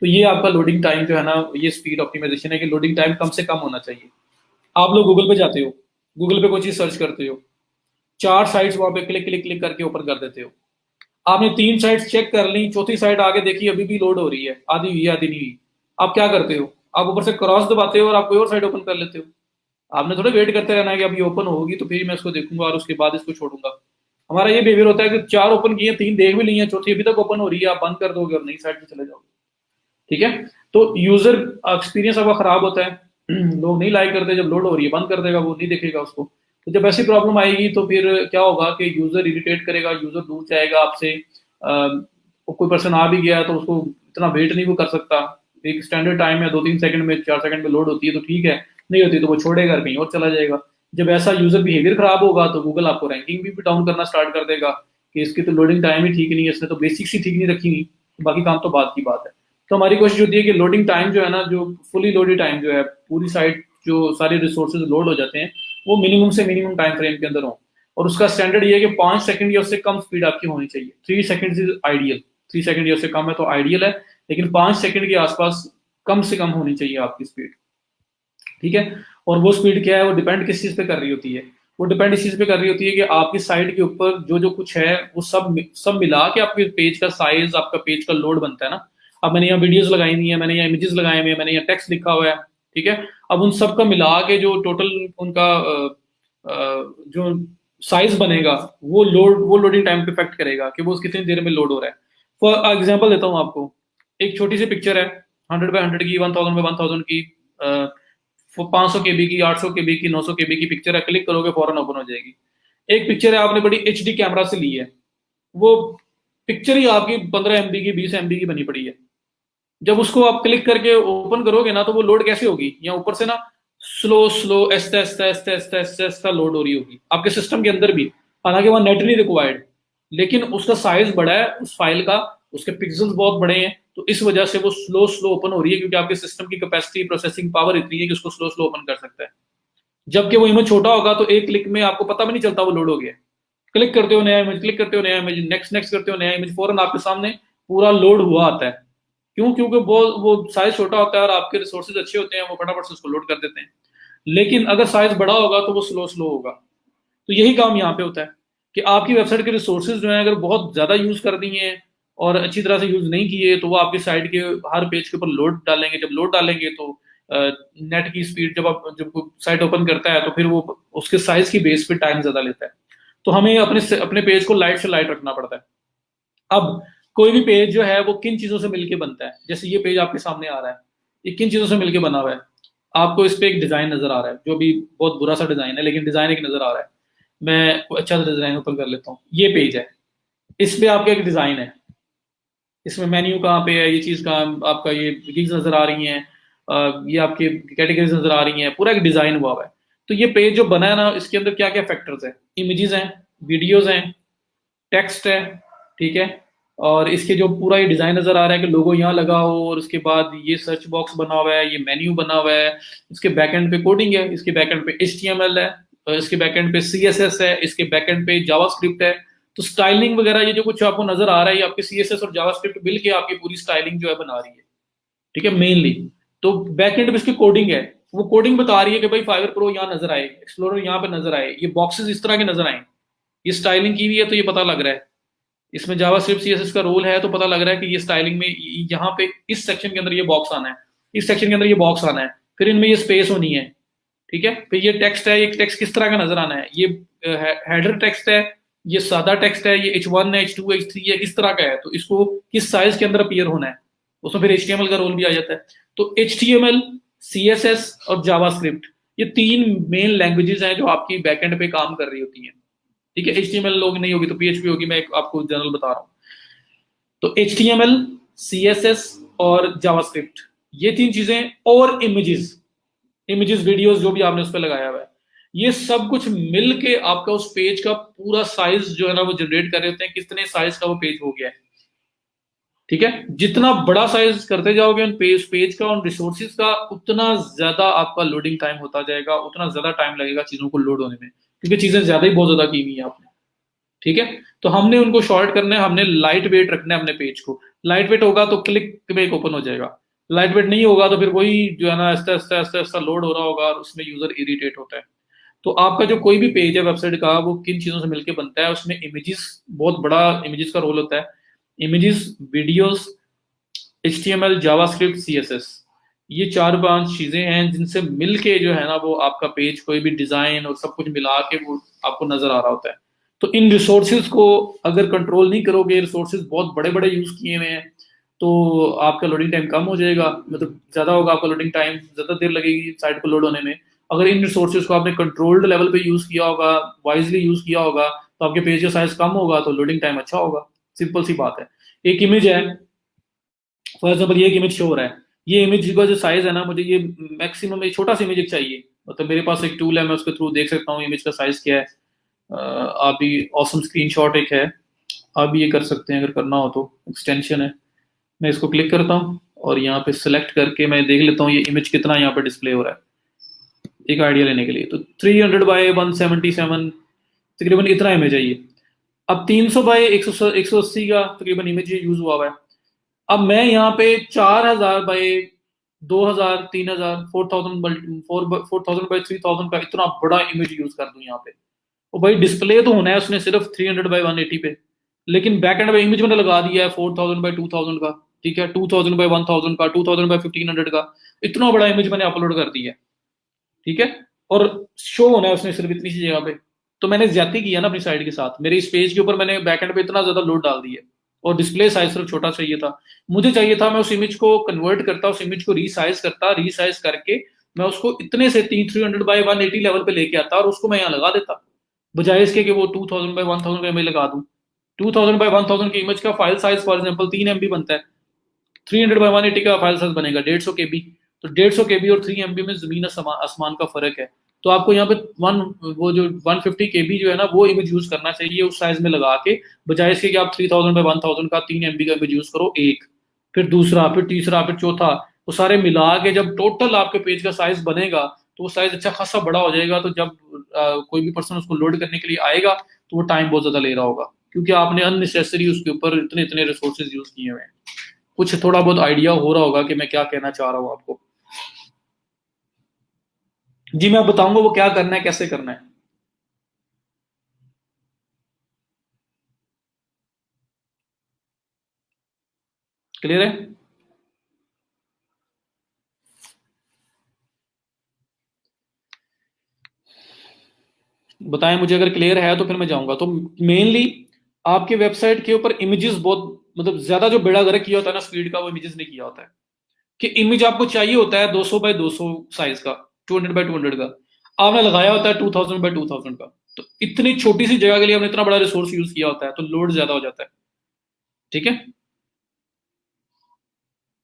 तो ये आपका लोडिंग टाइम जो है ना, ये स्पीड ऑप्टिमाइजेशन है कि लोडिंग टाइम कम से कम होना चाहिए। आप लोग गूगल पे जाते हो, गूगल पे कोई चीज सर्च करते हो, 4 साइट्स वहां पे क्लिक क्लिक क्लिक करके ओपन कर देते हो। आपने 3 साइट्स चेक कर ली, चौथी साइट आगे देखी, अभी भी लोड हो रही है, आधी हुई आधी नहीं हुई। आप क्या करते हो? आप ऊपर से क्रॉस दबाते हो और आप कोई और साइड ओपन कर लेते हो। आपने थोड़ा वेट करते रहना है कि अभी ओपन होगी तो फिर मैं इसको देखूंगा और उसके बाद इसको छोड़ूंगा। हमारा ये बिहेवियर होता है कि 4 ओपन किए, 3 देख भी ली है, चौथी अभी तक ओपन हो रही है, आप बंद कर दोगे और नई साइड पे चले जाओगे। ठीक है, तो यूजर एक्सपीरियंस आपका खराब होता है। लोग नहीं लाइक करते, जब लोड हो रही है बंद कर देगा, वो नहीं देखेगा उसको। तो जब ऐसी प्रॉब्लम आएगी तो फिर क्या होगा कि यूजर इरिटेट करेगा, यूजर दूर जाएगा आपसे। कोई पर्सन आ भी गया तो उसको इतना वेट नहीं वो कर सकता। एक स्टैंडर्ड टाइम है 2-3 सेकंड में, 4 सेकंड में लोड होती है तो ठीक है, नहीं होती तो वो छोड़ेगा, कहीं और चला जाएगा। जब ऐसा यूजर बिहेवियर खराब होगा तो गूगल आपको रैंकिंग भी डाउन करना स्टार्ट कर देगा कि इसकी तो लोडिंग टाइम ही ठीक नहीं है, इसने तो बेसिक्स ही ठीक नहीं रखी हुई, बाकी काम तो बात की बात है। तो हमारी कोशिश होती है कि लोडिंग टाइम जो है ना, जो फुली लोडेड टाइम जो है, पूरी साइट जो सारे रिसोर्सेज लोड हो जाते हैं, वो मिनिमम से मिनिमम टाइम फ्रेम के अंदर हो। और उसका स्टैंडर्ड ये है कि 5 सेकंड या उससे कम स्पीड आपकी होनी चाहिए। 3 सेकंड इज आइडियल, 3 सेकंड या उससे कम है तो आइडियल है, लेकिन 5 सेकंड के आसपास कम से कम होनी चाहिए आपकी स्पीड। ठीक है, और वो स्पीड क्या है, वो डिपेंड किस चीज पे कर रही होती है? वो डिपेंड इस चीज पे कर रही होती है कि आपकी साइट के ऊपर जो जो कुछ है वो सब सब मिला के आपके पेज का साइज, आपका पेज का लोड बनता है ना। अब मैंने यहाँ वीडियोस लगाई हुई है, मैंने यहाँ इमेजेस लगाए हुए हैं, मैंने यहाँ टेक्स्ट लिखा हुआ है। ठीक है, अब उन सब का मिला के जो टोटल उनका जो साइज बनेगा, वो लोडिंग टाइम पे इफेक्ट करेगा कि वो कितनी देर में लोड हो रहा है। फॉर एग्जाम्पल देता हूँ आपको, एक छोटी सी पिक्चर है, 100 बाय 100 की, 1000 बाय 1000 की, 500 KB की, 800 KB की, 900 KB की पिक्चर है, क्लिक करोगे फौरन ओपन हो जाएगी। एक पिक्चर है आपने बड़ी HD कैमरा से ली है, वो पिक्चर ही आपकी 15 MB की, 20 MB की बनी पड़ी है। जब उसको आप क्लिक करके ओपन करोगे ना, तो वो लोड कैसे होगी, या ऊपर से ना स्लो स्लो ऐसा ऐसा ऐसा ऐसा ऐसा ऐसा लोड हो रही होगी आपके सिस्टम के अंदर भी। हालांकि वहां नेट नहीं रिक्वायर्ड, लेकिन उसका साइज बड़ा है उस फाइल का, उसके पिक्सल्स बहुत बड़े हैं, तो इस वजह से वो स्लो स्लो ओपन हो रही है, क्योंकि आपके सिस्टम की कैपेसिटी, प्रोसेसिंग पावर इतनी है कि उसको स्लो स्लो ओपन कर सकता है। जबकि वो इमेज छोटा होगा तो एक क्लिक में आपको पता भी नहीं चलता वो लोड हो गया। क्लिक करते हो नया इमेज, क्लिक करते हो नया इमेज, नेक्स्ट नेक्स्ट करते हो नया इमेज, फौरन आपके सामने पूरा लोड हुआ आता है। क्यों? क्योंकि वो साइज छोटा होता है और आपके रिसोर्सेज अच्छे होते हैं, वो फटाफट से उसको लोड कर देते हैं। लेकिन अगर साइज बड़ा होगा तो वो स्लो स्लो होगा। तो यही काम यहाँ पे होता है कि आपकी वेबसाइट के रिसोर्सेज जो है, अगर बहुत ज्यादा यूज कर दिए और अच्छी तरह से यूज नहीं किए, तो वो आपकी साइट के हर पेज के ऊपर लोड डालेंगे। जब लोड डालेंगे तो नेट की स्पीड, जब साइट ओपन करता है तो फिर वो उसके साइज की बेस पे टाइम ज्यादा लेता है। तो हमें अपने अपने पेज को लाइट से लाइट रखना पड़ता है। अब कोई भी पेज जो है वो किन चीजों से मिलके बनता है? जैसे ये पेज आपके सामने आ रहा है, ये किन चीजों से मिलके बना हुआ है? आपको इस पे एक डिजाइन नजर आ रहा है, जो भी बहुत बुरा सा डिजाइन है, लेकिन डिजाइन एक नजर आ रहा है। मैं कोई अच्छा सा डिजाइन ओपन कर लेता हूँ। ये पेज है, इस पे आपका एक डिजाइन है, इसमें मेन्यू कहाँ पे है, ये चीज कहाँ, आपका ये गिग्स नजर आ रही हैं, ये आपकी कैटेगरीज नजर आ रही हैं, पूरा एक डिजाइन हुआ हुआ है। तो ये पेज जो बना है ना, इसके अंदर क्या क्या फैक्टर्स है? इमेजेस हैं, वीडियोज हैं, टेक्स्ट है। ठीक है, और इसके जो पूरा ये डिजाइन नजर आ रहा है कि लोगो यहाँ लगा हो, और उसके बाद ये सर्च बॉक्स बना हुआ है, ये मेन्यू बना हुआ है, इसके बैकएंड पे कोडिंग है, इसके बैकएंड पे HTML है, और इसके बैकएंड पे CSS है, इसके बैकएंड पे जावास्क्रिप्ट है। तो स्टाइलिंग वगैरह ये जो कुछ आपको नजर आ रहा है, ये आपके CSS और जावास्क्रिप्ट मिलके आपकी पूरी स्टाइलिंग जो है बना रही है। ठीक है, मेनली तो बैकएंड पे इसकी कोडिंग है, वो कोडिंग बता रही है कि भाई फाइवर प्रो यहाँ नजर आए, एक्सप्लोरर यहाँ पे नजर आए, ये बॉक्सेस इस तरह के नजर आए, ये स्टाइलिंग की हुई है तो ये पता लग रहा है। इसमें जावास्क्रिप्ट CSS का रोल है तो पता लग रहा है कि ये स्टाइलिंग में यहाँ पे इस सेक्शन के अंदर ये बॉक्स आना है, इस सेक्शन के अंदर ये बॉक्स आना है, फिर इनमें ये स्पेस होनी है। ठीक है, फिर ये टेक्स्ट है, ये टेक्स्ट किस तरह का नजर आना है, ये हेडर टेक्स्ट है, ये सादा टेक्स्ट है, ये H1 है, H2 H3 है, किस तरह का है, तो इसको किस साइज के अंदर अपीयर होना है। उसमें फिर HTML का रोल भी आ जाता है। तो HTML, CSS और जावास्क्रिप्ट, ये 3 मेन लैंग्वेजेस हैं जो आपकी बैकएंड पे काम कर रही होती हैं। ठीक है, HTML लोग नहीं होगी तो PHP होगी, मैं आपको जनरल बता रहा हूँ। तो HTML, CSS और जावास्क्रिप्ट, ये 3 चीजें, और इमेजेस वीडियोस जो भी आपने उस पर लगाया हुआ है, ये सब कुछ मिल के आपका उस पेज का पूरा साइज जो है ना वो जनरेट कर रहे होते हैं, कितने साइज का वो पेज हो गया है। ठीक है, जितना बड़ा साइज करते जाओगे उन पेज का, उन रिसोर्सेज का, उतना ज्यादा आपका लोडिंग टाइम होता जाएगा, उतना ज्यादा टाइम लगेगा चीजों को लोड होने में, क्योंकि चीजें ज्यादा ही बहुत ज्यादा की हुई है आपने। ठीक है, तो हमने उनको शॉर्ट करना है, हमने लाइट वेट रखना है अपने पेज को। लाइट वेट होगा तो क्लिक में एक ओपन हो जाएगा, लाइट वेट नहीं होगा तो फिर वही जो है ना आस्ते आस्ते आस्ते आस्ते लोड हो रहा होगा और उसमें यूजर इरिटेट होता है। तो आपका जो कोई भी पेज है वेबसाइट का वो किन चीजों से मिलकर बनता है, उसमें इमेजेस बहुत बड़ा इमेजेस का रोल होता है। Images, videos, HTML, JavaScript, CSS, ये चार पांच चीजें हैं जिनसे मिलके जो है ना वो आपका पेज कोई भी डिजाइन और सब कुछ मिला के वो आपको नजर आ रहा होता है। तो इन रिसोर्सेज को अगर कंट्रोल नहीं करोगे, रिसोर्सेज बहुत बड़े बड़े यूज किए हुए हैं, तो आपका लोडिंग टाइम कम हो जाएगा, मतलब ज्यादा होगा आपका लोडिंग टाइम, ज्यादा देर लगेगी साइट को लोड होने में। अगर इन रिसोर्सेज को आपने कंट्रोल्ड लेवल पे यूज किया होगा, वाइजली यूज किया होगा, तो आपके पेज का साइज कम होगा तो लोडिंग टाइम अच्छा होगा। सिंपल सी बात है। एक इमेज है, फॉर एग्जाम्पल ये एक इमेज शो हो रहा है, ये इमेज का जो साइज है ना, मुझे ये मैक्सिमम एक छोटा सा इमेज चाहिए, मतलब मेरे पास एक टूल है, मैं उसके थ्रू देख सकता हूँ इमेज का साइज क्या है। आप भी ऑसम स्क्रीनशॉट एक है, आप भी ये कर सकते हैं अगर करना हो तो, एक्सटेंशन है। मैं इसको क्लिक करता हूँ और यहाँ पे सिलेक्ट करके मैं देख लेता हूँ ये इमेज कितना यहाँ पे डिस्प्ले हो रहा है, एक आइडिया लेने के लिए। तो 300 बाय 177 तकरीबन इतना इमेज है ये। अब 300 बाय 180 का तकरीबन इमेज यूज हुआ है। अब मैं यहाँ पे 4000 बाय 2000 3000 4000 बाय 3000 का इतना बड़ा इमेज यूज कर दूं यहाँ पे, और भाई डिस्प्ले तो होना है उसने सिर्फ 300 बाय 180 पे, लेकिन बैक एंड पे इमेज मैंने लगा दिया है 4000 बाय 2000 का, ठीक है, 2000 बाय 1000 का, 2000 बाय 1500 का, इतना बड़ा इमेज मैंने अपलोड कर दिया है, ठीक है। और शो होना है उसने सिर्फ इतनी सी जगह पे। तो मैंने ज्यादा किया ना अपनी साइड के साथ, मेरे इस पेज के ऊपर मैंने बैकएंड पे इतना ज्यादा लोड डाल दिया, और डिस्प्ले साइज सिर्फ छोटा चाहिए था। मुझे चाहिए था मैं उस इमेज को कन्वर्ट करता, उस इमेज को रीसाइज करता, रीसाइज करके मैं उसको इतने से 300 बाय 180 लेवल पे लेके आता और उसको मैं यहाँ लगा देता, बजाय इसके कि वो 2000 बाय 1000 का इमेज लगा दूं। 2000 बाय 1000 की इमेज का file size for example 3 MB बनता है, 300 बाय 180 का फाइल साइज बनेगा 150 KB। तो 150 KB और 3 MB में जमीन आसमान का फर्क है। तो आपको यहाँ पे वो जो 150 KB जो है ना वो इमेज यूज करना चाहिए उस साइज में लगा के, बजाय इसके कि आप 3000 बाय 1000 का 3 MB का इमेज यूज करो, एक, फिर दूसरा, फिर तीसरा, फिर चौथा, वो सारे मिला के जब टोटल आपके पेज का साइज बनेगा तो वो साइज अच्छा खासा बड़ा हो जाएगा। तो जब कोई भी पर्सन उसको लोड करने के लिए आएगा तो वो टाइम बहुत ज्यादा ले रहा होगा, क्योंकि आपने अननेसेसरी उसके ऊपर इतने इतने रिसोर्सेज यूज किए हुए हैं। कुछ थोड़ा बहुत आइडिया हो रहा होगा कि मैं क्या कहना चाह रहा हूँ आपको। जी मैं बताऊंगा वो क्या करना है, कैसे करना है। क्लियर है? बताएं मुझे अगर क्लियर है तो फिर मैं जाऊंगा। तो मेनली आपके वेबसाइट के ऊपर इमेजेस बहुत, मतलब ज्यादा जो बेड़ा गर्क किया होता है ना स्पीड का, वो इमेजेस ने किया होता है। कि इमेज आपको चाहिए होता है 200 बाय 200 साइज का, 200 बाय 200 का, आपने लगाया होता है 2000 बाय 2000 का। तो इतनी छोटी सी जगह के लिए आपने इतना बड़ा रिसोर्स यूज किया होता है तो लोड ज्यादा हो जाता है, ठीक है।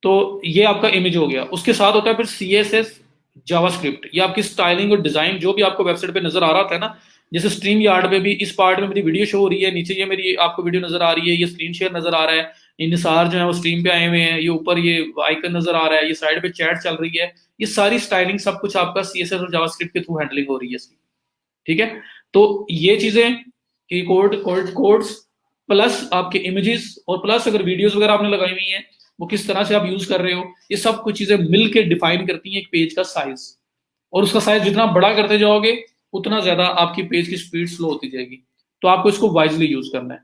तो ये आपका इमेज हो गया, उसके साथ होता है फिर CSS, जावास्क्रिप्ट, ये आपकी स्टाइलिंग और डिजाइन जो भी आपको वेबसाइट पे नजर आ रहा था ना। जैसे स्ट्रीम यार्ड पे भी इस पार्ट में मेरी वीडियो शो हो रही है, नीचे ये मेरी आपको वीडियो नजर आ रही है, ये स्क्रीन शेयर नजर आ रहा है, ये निसार जो है वो स्ट्रीम पे आए हुए हैं, ये ऊपर ये आइकन नजर आ रहा है, ये साइड पे चैट चल रही है, ये सारी स्टाइलिंग सब कुछ आपका CSS और जावास्क्रिप्ट के थ्रू हैंडलिंग हो रही है इसकी, ठीक है। तो ये चीजें कि कोड्स प्लस आपके इमेजेस और प्लस अगर वीडियोस वगैरह आपने लगाई हुई हैं वो किस तरह से आप यूज कर रहे हो, ये सब कुछ चीजें मिलके डिफाइन करती हैं एक पेज का साइज। और उसका साइज जितना बड़ा करते जाओगे उतना ज्यादा आपकी पेज की स्पीड स्लो होती जाएगी। तो आपको इसको वाइजली यूज करना है।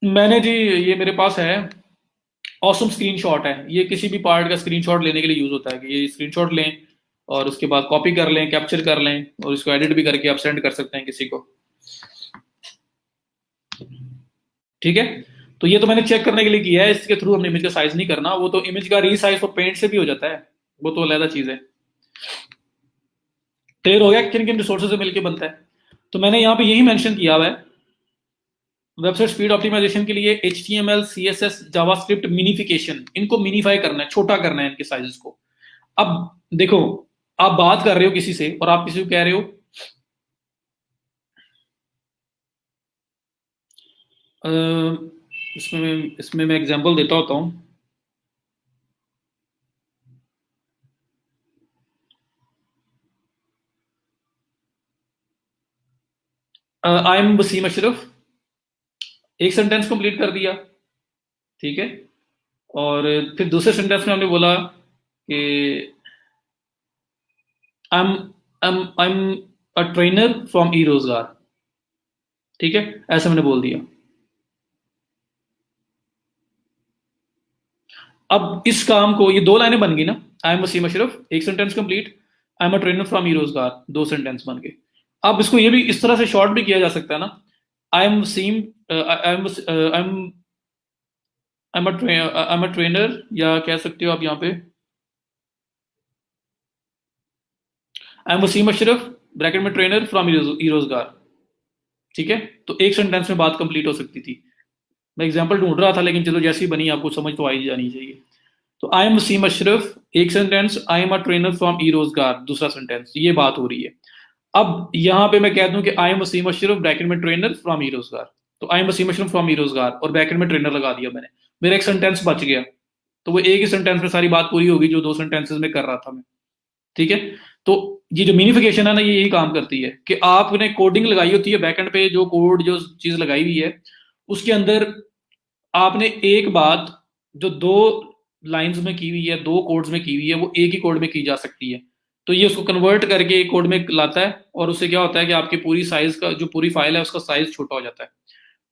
मैंने जी, ये मेरे पास है, ऑसम स्क्रीनशॉट है, ये किसी भी पार्ट का स्क्रीनशॉट लेने के लिए यूज होता है कि ये स्क्रीनशॉट लें और उसके बाद कॉपी कर लें, कैप्चर कर लें, और इसको एडिट भी करके आप सेंड कर सकते हैं किसी को, ठीक है। तो ये तो मैंने चेक करने के लिए किया है, इसके थ्रू हमने इमेज का साइज नहीं करना, वो तो इमेज का रीसाइज तो पेंट से भी हो जाता है, वो तो अलग चीज है। क्लियर हो गया किन किन रिसोर्सेज से मिलकर बनता है। तो मैंने यहाँ पे यही मेंशन किया हुआ है, वेबसाइट स्पीड ऑप्टिमाइजेशन के लिए HTML, CSS, जावास्क्रिप्ट मिनिफिकेशन, इनको मिनीफाई करना है, छोटा करना है इनके साइजेस को। अब देखो, आप बात कर रहे हो किसी से और आप किसी को कह रहे हो अ, इसमें मैं एग्जांपल देता होता हूँ। आई एम वसीम अशरफ, एक सेंटेंस कंप्लीट कर दिया, ठीक है। और फिर दूसरे सेंटेंस में हमने बोला कि I am a trainer from ई रोजगार, ठीक है, ऐसा मैंने बोल दिया। अब इस काम को, ये दो लाइनें बन गई ना, आई एम वसीम अशरफ, एक sentence complete, I am a trainer from ई रोजगार, दो सेंटेंस बन गए। अब इसको ये भी इस तरह से शॉर्ट भी किया जा सकता है ना, I am Wasim, I am a trainer, या कह सकते हो आप यहाँ पे I am Wasim Ashraf bracket में ट्रेनर फ्रॉम ई रोजगार, ठीक है। तो एक सेंटेंस में बात कंप्लीट हो सकती थी। मैं एग्जांपल ढूंढ रहा था, लेकिन चलो जैसी बनी आपको समझ तो आई जानी चाहिए। तो आई एम वसीम अशरफ एक sentence, I am a trainer from ई रोजगार दूसरा सेंटेंस, ये बात हो रही है। अब यहां पे मैं कह दूं कि I am Wasim Ashraf bracket में ट्रेनर फ्रॉम ई रोजगार, तो I am Wasim Ashraf from ई रोजगार और ब्रैकेट में ट्रेनर लगा दिया मैंने, मेरा एक सेंटेंस बच गया। तो वो एक ही सेंटेंस में सारी बात पूरी होगी जो दो सेंटेंसेस में कर रहा था मैं, ठीक है। तो ये जो मिनिफिकेशन है ना, ये यही काम करती है कि आपने कोडिंग लगाई होती है बैकएंड पे, जो कोड जो चीज लगाई हुई है उसके अंदर आपने एक बात जो दो लाइंस में की हुई है, दो कोड्स में की हुई है, वो एक ही कोड में की जा सकती है। तो ये उसको कन्वर्ट करके एक कोड में लाता है, और उससे क्या होता है कि आपकी पूरी साइज का जो पूरी फाइल है उसका साइज छोटा हो जाता है,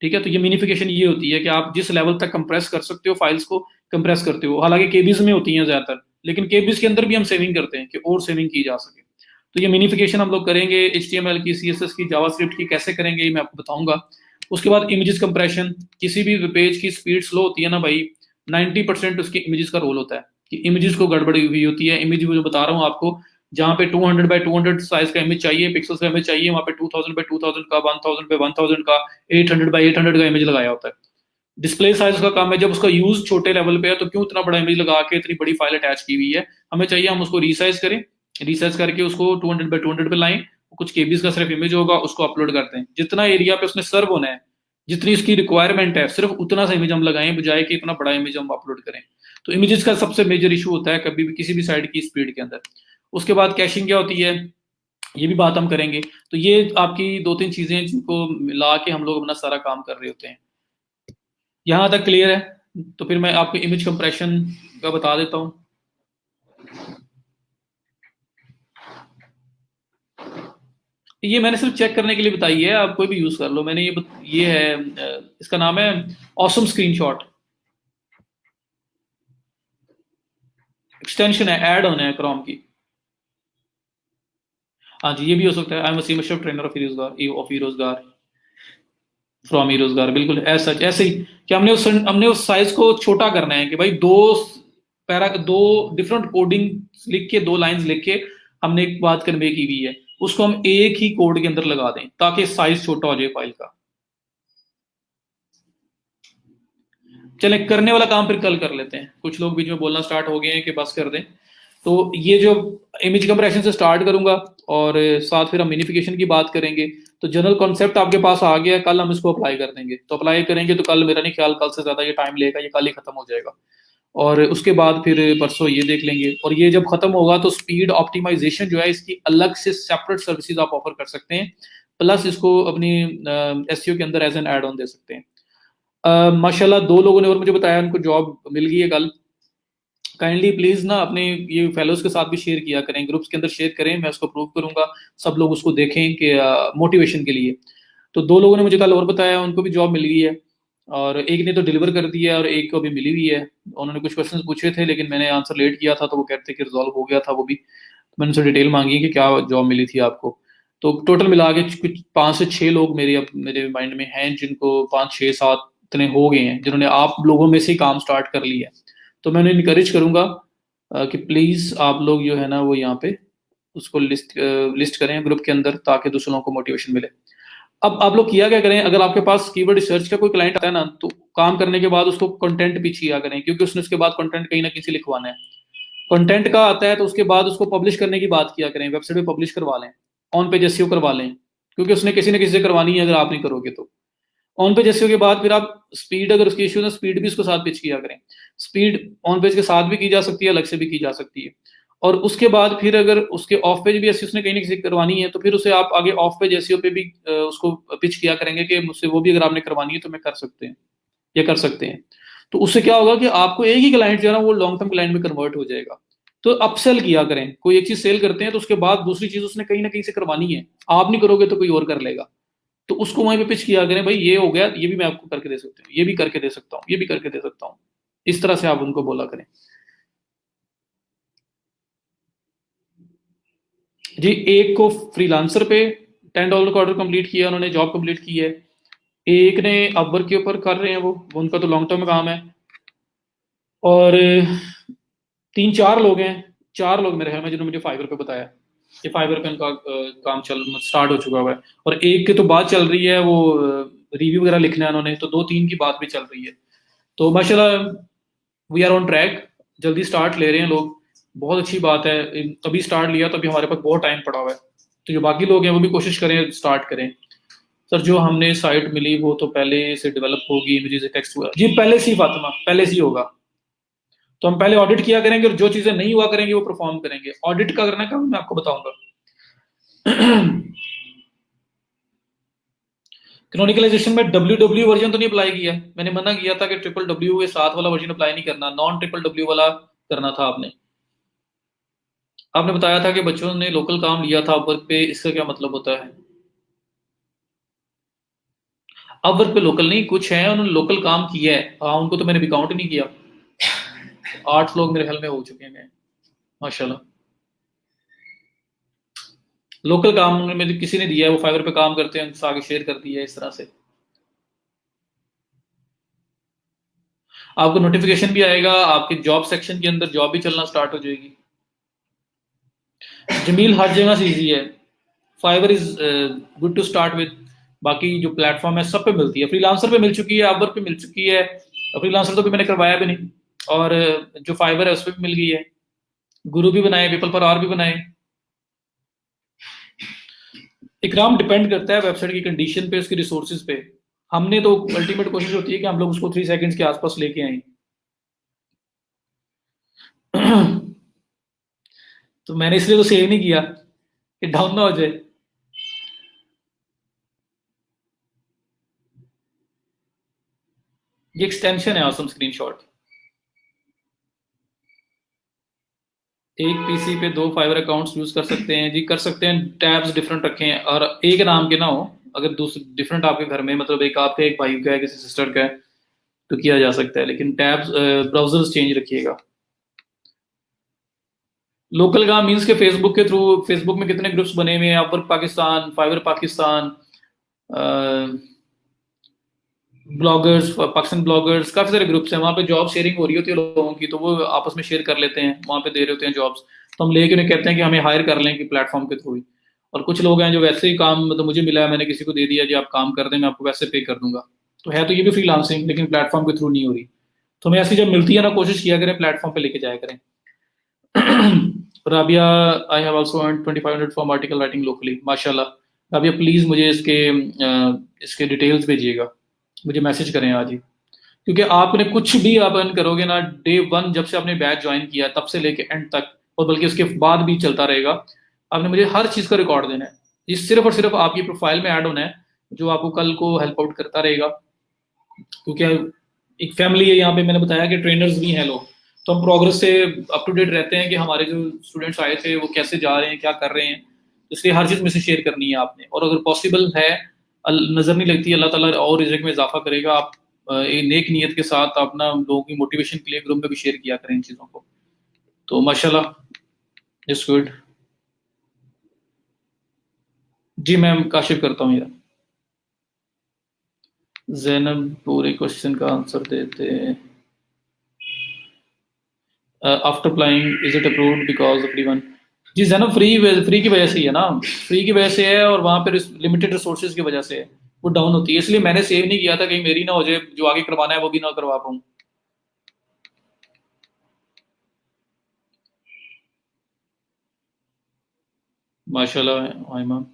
ठीक है। तो ये मिनिफिकेशन ये होती है कि आप जिस लेवल तक कंप्रेस कर सकते हो फाइल्स को, कंप्रेस करते हो। हालांकि केबीज में होती हैं ज्यादातर, लेकिन केबीज के अंदर भी हम सेविंग करते हैं कि और सेविंग की जा सके। तो ये मिनिफिकेशन हम लोग करेंगे HTML की, CSS की, जावास्क्रिप्ट की, कैसे करेंगे ये मैं आपको बताऊंगा। उसके बाद इमेजेस कंप्रेशन, किसी भी पेज की स्पीड स्लो होती है ना भाई, 90% उसकी इमेजेस का रोल होता है कि इमेजेस को गड़बड़ी हुई होती है। इमेज जो बता रहा हूँ आपको, जहाँ पे 200 बाय 200 साइज का इमेज चाहिए, पिक्सल्स का इमेज चाहिए, वहाँ पे 2000 बाय 2000 का, 1000 बाय 1000 का, 800 बाय 800 का इमेज लगाया होता है। डिस्प्ले साइज का काम है, जब उसका यूज छोटे लेवल पे है तो क्यों इतना बड़ा इमेज लगा के इतनी बड़ी फाइल अटैच की हुई है, हमें चाहिए हम उसको रीसाइज करें, रीसाइज करके उसको 200 बाय 200 पे लाएं, कुछ केबीज का सिर्फ इमेज होगा, उसको अपलोड करते हैं। जितना एरिया पे उसने सर्व होना है, जितनी उसकी रिक्वायरमेंट है, सिर्फ उतना सा इमेज हम लगाएं, बजाय कि इतना बड़ा इमेज हम अपलोड करें। तो इमेजेस का सबसे मेजर इशू होता है कभी भी किसी भी साइट की स्पीड के अंदर। उसके बाद कैशिंग क्या होती है, ये भी बात हम करेंगे। तो ये आपकी दो तीन चीजें हैं जिनको मिला के हम लोग अपना सारा काम कर रहे होते हैं। यहां तक क्लियर है? तो फिर मैं आपको इमेज कंप्रेशन का बता देता हूं। ये मैंने सिर्फ चेक करने के लिए बताई है, आप कोई भी यूज कर लो। मैंने ये है, इसका नाम है ऑसम स्क्रीनशॉट, एक्सटेंशन है, ऐड ऑन है क्रोम की। हाँ जी, ये भी हो सकता है, I am Wasim Ashraf trainer of eRozgaar from ई रोजगार, बिल्कुल ऐसा ऐसे ही कि हमने उस साइज को छोटा करना है कि भाई दो डिफरेंट कोडिंग लिख के, दो लाइंस लिख के हमने एक बात कन्वे की हुई है, उसको हम एक ही कोड के अंदर लगा दें ताकि साइज छोटा हो जाए फाइल का। चले करने वाला काम फिर कल कर लेते हैं, कुछ लोग बीच में बोलना स्टार्ट हो गए हैं कि बस कर दें। तो ये जो इमेज कंप्रेशन से स्टार्ट करूंगा, और साथ फिर हम मिनिफिकेशन की बात करेंगे। तो जनरल कॉन्सेप्ट आपके पास आ गया, कल हम इसको अप्लाई कर देंगे। तो अप्लाई करेंगे तो कल, मेरा नहीं ख्याल कल से ज्यादा ये टाइम लेगा, ये कल ही खत्म हो जाएगा। और उसके बाद फिर परसों ये देख लेंगे, और ये जब खत्म होगा तो स्पीड ऑप्टिमाइजेशन जो है इसकी अलग से सेपरेट सर्विसेज आप ऑफर कर सकते हैं, प्लस इसको अपनी SEO के अंदर एज एन एड ऑन दे सकते हैं। माशाल्लाह दो लोगों ने और मुझे बताया उनको जॉब मिल गई है कल। काइंडली प्लीज ना अपने ये फेलोज के साथ भी शेयर किया करें, ग्रुप्स के अंदर शेयर करें, मैं उसको प्रूव करूंगा, सब लोग उसको देखें कि मोटिवेशन के लिए। तो दो लोगों ने मुझे कल और बताया उनको भी जॉब मिल गई है, और एक ने तो डिलीवर कर दिया है और एक को अभी मिली हुई है। उन्होंने कुछ क्वेश्चंस पूछे थे लेकिन मैंने आंसर लेट किया था, तो वो कहते कि रिजॉल्व हो गया था वो भी। तो मैंने उनसे डिटेल मांगी कि क्या जॉब मिली थी आपको। तो टोटल मिला के कुछ 5 से 6 लोग मेरे माइंड में हैं, जिनको 5 6 7 इतने हो गए हैं जिन्होंने आप लोगों में से ही काम स्टार्ट कर लिया है। तो मैं उन्हें इनकरेज करूंगा कि प्लीज आप लोग जो है ना वो यहाँ पे उसको लिस्ट करें ग्रुप के अंदर, ताकि दूसरों लोगों को मोटिवेशन मिले। अब आप लोग किया क्या करें, अगर आपके पास कीवर्ड रिसर्च का कोई क्लाइंट आता है ना, तो काम करने के बाद उसको कंटेंट भी किया करें, क्योंकि उसने उसके बाद कंटेंट कहीं ना कहीं से लिखवाना है। कंटेंट का आता है तो उसके बाद उसको पब्लिश करने की बात किया करें, वेबसाइट पे पब्लिश करवा लें, ऑन पेज एसईओ करवा लें, क्योंकि उसने किसी न किसी से करवानी है अगर आप नहीं करोगे तो। ऑन पेज एसईओ के बाद फिर आप स्पीड, अगर उसकी इशू है स्पीड भी उसको साथ पिच किया करें। स्पीड ऑन पेज के साथ भी की जा सकती है, अलग से भी की जा सकती है। और उसके बाद फिर अगर उसके ऑफ पेज भी ऐसी उसने कहीं ना कहीं करवानी है तो फिर उसे आप आगे ऑफ पेज एसईओ पे भी उसको पिच किया करेंगे कि मुझसे वो भी अगर आपने करवानी है तो मैं कर सकते हैं या कर सकते हैं। तो उससे क्या होगा कि आपको एक ही क्लाइंट जो है ना वो लॉन्ग टर्म क्लाइंट में कन्वर्ट हो जाएगा। तो अपसेल किया करें, कोई एक चीज सेल करते हैं तो उसके बाद दूसरी चीज उसने कहीं ना कहीं से करवानी है, आप नहीं करोगे तो कोई और कर लेगा। तो उसको वहीं पे पिच किया करें, भाई ये हो गया, ये भी मैं आपको करके दे सकती हूँ, ये भी करके दे सकता हूँ, ये भी करके दे सकता हूँ। इस तरह से आप उनको बोला करें। जी, एक को फ्रीलांसर पे $10 का ऑर्डर कंप्लीट किया, उन्होंने जॉब कंप्लीट की है। एक ने अपवर्क के ऊपर कर रहे हैं, वो उनका तो लॉन्ग टर्म काम है। और 3-4 लोग हैं, 4 लोग मेरे ख्याल में जिन्होंने मुझे फाइवर पे बताया। ये फाइवर पे उनका काम चल स्टार्ट हो चुका हुआ है। और एक की तो बात चल रही है, वो रिव्यू वगैरह लिखना है उन्होंने, तो 2-3 की बात भी चल रही है। तो माशाल्लाह वी आर ऑन ट्रैक, जल्दी स्टार्ट ले रहे हैं लोग, बहुत अच्छी बात है। अभी स्टार्ट लिया तो अभी हमारे पास बहुत टाइम पड़ा हुआ है। तो जो बाकी लोग हैं वो भी कोशिश करें स्टार्ट करें। सर जो हमने साइट मिली वो तो पहले से डेवलप होगी, इमेजेस टेक्स्ट हुआ जी, पहले से ही फातिमा, पहले से ही होगा। तो हम पहले ऑडिट किया करेंगे और जो चीजें नहीं हुआ करेंगे वो परफॉर्म करेंगे। ऑडिट का करना कब मैं आपको बताऊंगा। क्रोनिकलाइजेशन में डब्ल्यू वर्जन तो नहीं अप्लाई किया, मैंने मना किया था कि ट्रिपल के साथ वाला वर्जन अप्लाई नहीं करना, नॉन ट्रिपल वाला करना था आपने। आपने बताया था कि बच्चों ने लोकल काम लिया था अपवर्क पे, इसका क्या मतलब होता है। अपवर्क पे लोकल नहीं, कुछ है उन्होंने लोकल काम किया है, हाँ उनको तो मैंने भी काउंट नहीं किया। 8 लोग मेरे ख्याल में हो चुके हैं माशाल्लाह। लोकल काम में जो किसी ने दिया है वो फाइवर पे काम करते हैं, आगे शेयर कर दिया है इस तरह से। आपको नोटिफिकेशन भी आएगा, आपके जॉब सेक्शन के अंदर जॉब भी चलना स्टार्ट हो जाएगी। जमील हर जगह से इजी है, Fiverr is good to start with. बाकी जो प्लेटफॉर्म है सब पे मिलती है, फ्रीलांसर पे मिल चुकी है, अपवर्क पे मिल चुकी है। फ्रीलांसर तो भी मैंने करवाया भी नहीं। और जो फाइवर है उस पर भी मिल गई है, गुरु भी बनाए, पीपल पर आर भी बनाए। इकराम डिपेंड करता है वेबसाइट की कंडीशन पे, उसके रिसोर्सेज पे। हमने तो अल्टीमेट कोशिश होती है कि हम लोग उसको 3 सेकंड्स के आसपास लेके आए। तो मैंने इसलिए तो सेव नहीं किया कि डाउन ना हो जाए। ये एक्सटेंशन है आसम स्क्रीनशॉट। एक पीसी पे 2 फाइवर अकाउंट्स यूज कर सकते हैं जी, कर सकते हैं। टैब्स डिफरेंट रखें और एक नाम के ना हो। अगर दूसरे डिफरेंट आपके घर में, मतलब एक आपका एक भाई का है, किसी सिस्टर का है, तो किया जा सकता है, लेकिन टैब्स ब्राउजर्स चेंज रखिएगा। लोकल काम मीन्स के फेसबुक के थ्रू, फेसबुक में कितने ग्रुप्स बने हुए हैं, Upwork Pakistan, Fiverr Pakistan, bloggers Pakistan, bloggers, काफी सारे ग्रुप्स हैं, वहाँ पे जॉब शेयरिंग हो रही होती है लोगों की, तो वो आपस में शेयर कर लेते हैं, वहाँ पे दे रहे होते हैं जॉब्स। तो हम लेके उन्हें कहते हैं कि हमें हायर कर लें कि प्लेटफॉर्म के थ्रू ही। और कुछ लोग हैं जो वैसे ही काम, मतलब मुझे मिला है, मैंने किसी को दे दिया जी आप काम कर दें, मैं आपको वैसे पे कर दूंगा। तो है तो ये भी फ्रीलांसिंग, लेकिन प्लेटफॉर्म के थ्रू नहीं हो रही। तो हमें ऐसी जब मिलती है ना, कोशिश किया करें प्लेटफॉर्म पे लेके जाया करें। Rabia, I have also earned 2500 from article writing locally, माशाल्लाह। राबिया प्लीज मुझे इसके डिटेल्स भेजिएगा, मुझे मैसेज करें आज ही। क्योंकि आपने कुछ भी आप अर्न करोगे ना, डे 1 जब से आपने बैच ज्वाइन किया तब से लेके एंड तक, और बल्कि उसके बाद भी चलता रहेगा, आपने मुझे हर चीज का रिकॉर्ड देना है। ये सिर्फ और सिर्फ आपकी प्रोफाइल में ऐड होना है, जो आपको कल को हेल्प आउट करता रहेगा। क्योंकि एक फैमिली है यहाँ पे, मैंने बताया कि ट्रेनर्स भी हैं लोग, तो हम प्रोग्रेस से अप टू डेट रहते हैं कि हमारे जो स्टूडेंट्स आए थे वो कैसे जा रहे हैं, क्या कर रहे हैं। तो इसलिए हर चीज़ में से शेयर करनी है आपने, और अगर पॉसिबल है, नज़र नहीं लगती, अल्लाह ताला और रिज़्क में इजाफा करेगा। आप एक नेक नीयत के साथ अपना लोगों की मोटिवेशन के लिए ग्रुप में भी शेयर किया करें इन चीज़ों को। तो माशाल्लाह, इट्स गुड। जी मैम, काशिफ करता हूँ यार। जैनब पूरे क्वेश्चन का आंसर देते। After applying is it approved because of डी1। जी जैनब, फ्री की वजह से ही है ना, फ्री की वजह से है, और वहाँ पे लिमिटेड रिसोर्सेज की वजह से है, वो डाउन होती है। इसलिए मैंने सेव नहीं किया था, कहीं मेरी ना हो जाए, जो आगे करवाना है वो भी ना करवा पाऊँ। माशाल्लाह आयमा।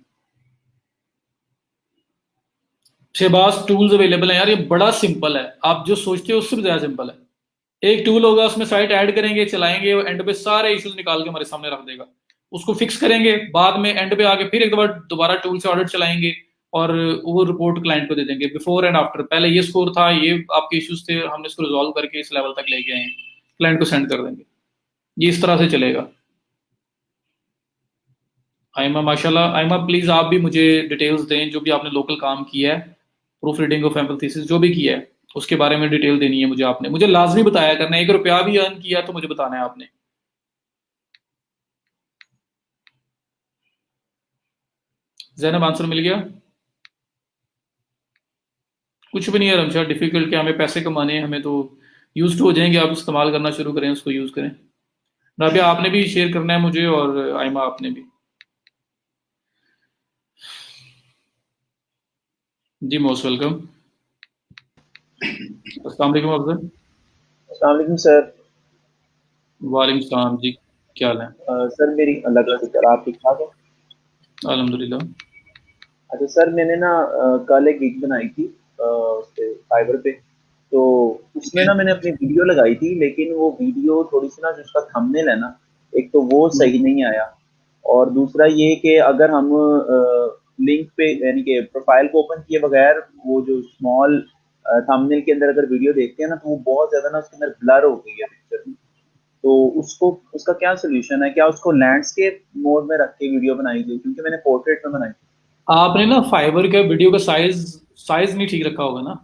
शहबाज, टूल्स अवेलेबल है यार, ये बड़ा सिंपल है, आप जो सोचते हो उससे भी ज्यादा सिंपल है। एक टूल होगा, उसमें साइट ऐड करेंगे, चलाएंगे, वो एंड पे सारे इश्यूज निकाल के हमारे सामने रख देगा। उसको फिक्स करेंगे, बाद में एंड पे आके फिर एक बार दोबारा टूल से ऑडिट चलाएंगे और वो रिपोर्ट क्लाइंट को दे देंगे, बिफोर एंड आफ्टर। पहले ये स्कोर था, ये आपके इश्यूज थे, हमने इसको रिजॉल्व करके इस लेवल तक लेके आए हैं, क्लाइंट को सेंड कर देंगे। ये इस तरह से चलेगा। आइमा माशाल्लाह, आइमा प्लीज आप भी मुझे डिटेल्स दें, जो भी आपने लोकल काम किया है, proof reading of ample thesis जो भी किया है, उसके बारे में डिटेल देनी है मुझे। आपने मुझे लाजमी बताया करना है, 1 रुपया भी अर्न किया तो मुझे बताना है आपने। जैनब आंसर मिल गया? कुछ भी नहीं है रमशा, डिफिकल्ट क्या, हमें पैसे कमाने हैं, हमें तो यूज टू हो जाएंगे, आप इस्तेमाल करना शुरू करें, उसको यूज करें। राबिया आपने भी शेयर करना है मुझे, और आइमा आपने भी। जी मोस्ट वेलकम। अस्सलाम वालेकुम अफजल। अस्सलाम वालेकुम सर। वालेकुम सलाम जी, क्या हाल है? सर मेरी अल्लाह का शुक्र, आप ठीक ठाक हो? अल्हम्दुलिल्लाह। अच्छा सर, मैंने ना कल एक गिग बनाई थी उस पे फाइवर पे। तो उसमें ना मैंने अपनी वीडियो लगाई थी, लेकिन वो वीडियो थोड़ी सी ना, जो उसका थंबनेल है ना, एक तो वो सही नहीं आया, और दूसरा ये कि अगर हम लिंक पे यानी कि प्रोफाइल को ओपन किए बगैर वो जो स्मॉल थंबनेल के अंदर अगर वीडियो देखते हैं ना, तो वो बहुत ज्यादा ना उसके अंदर ब्लर हो गई है पिक्चर। तो उसको, उसका क्या सोल्यूशन है? क्या उसको लैंडस्केप मोड में रख के वीडियो बनाई थी, क्योंकि मैंने पोर्ट्रेट में बनाई थी। आपने ना फाइबर का वीडियो का साइज साइज नहीं ठीक रखा होगा ना?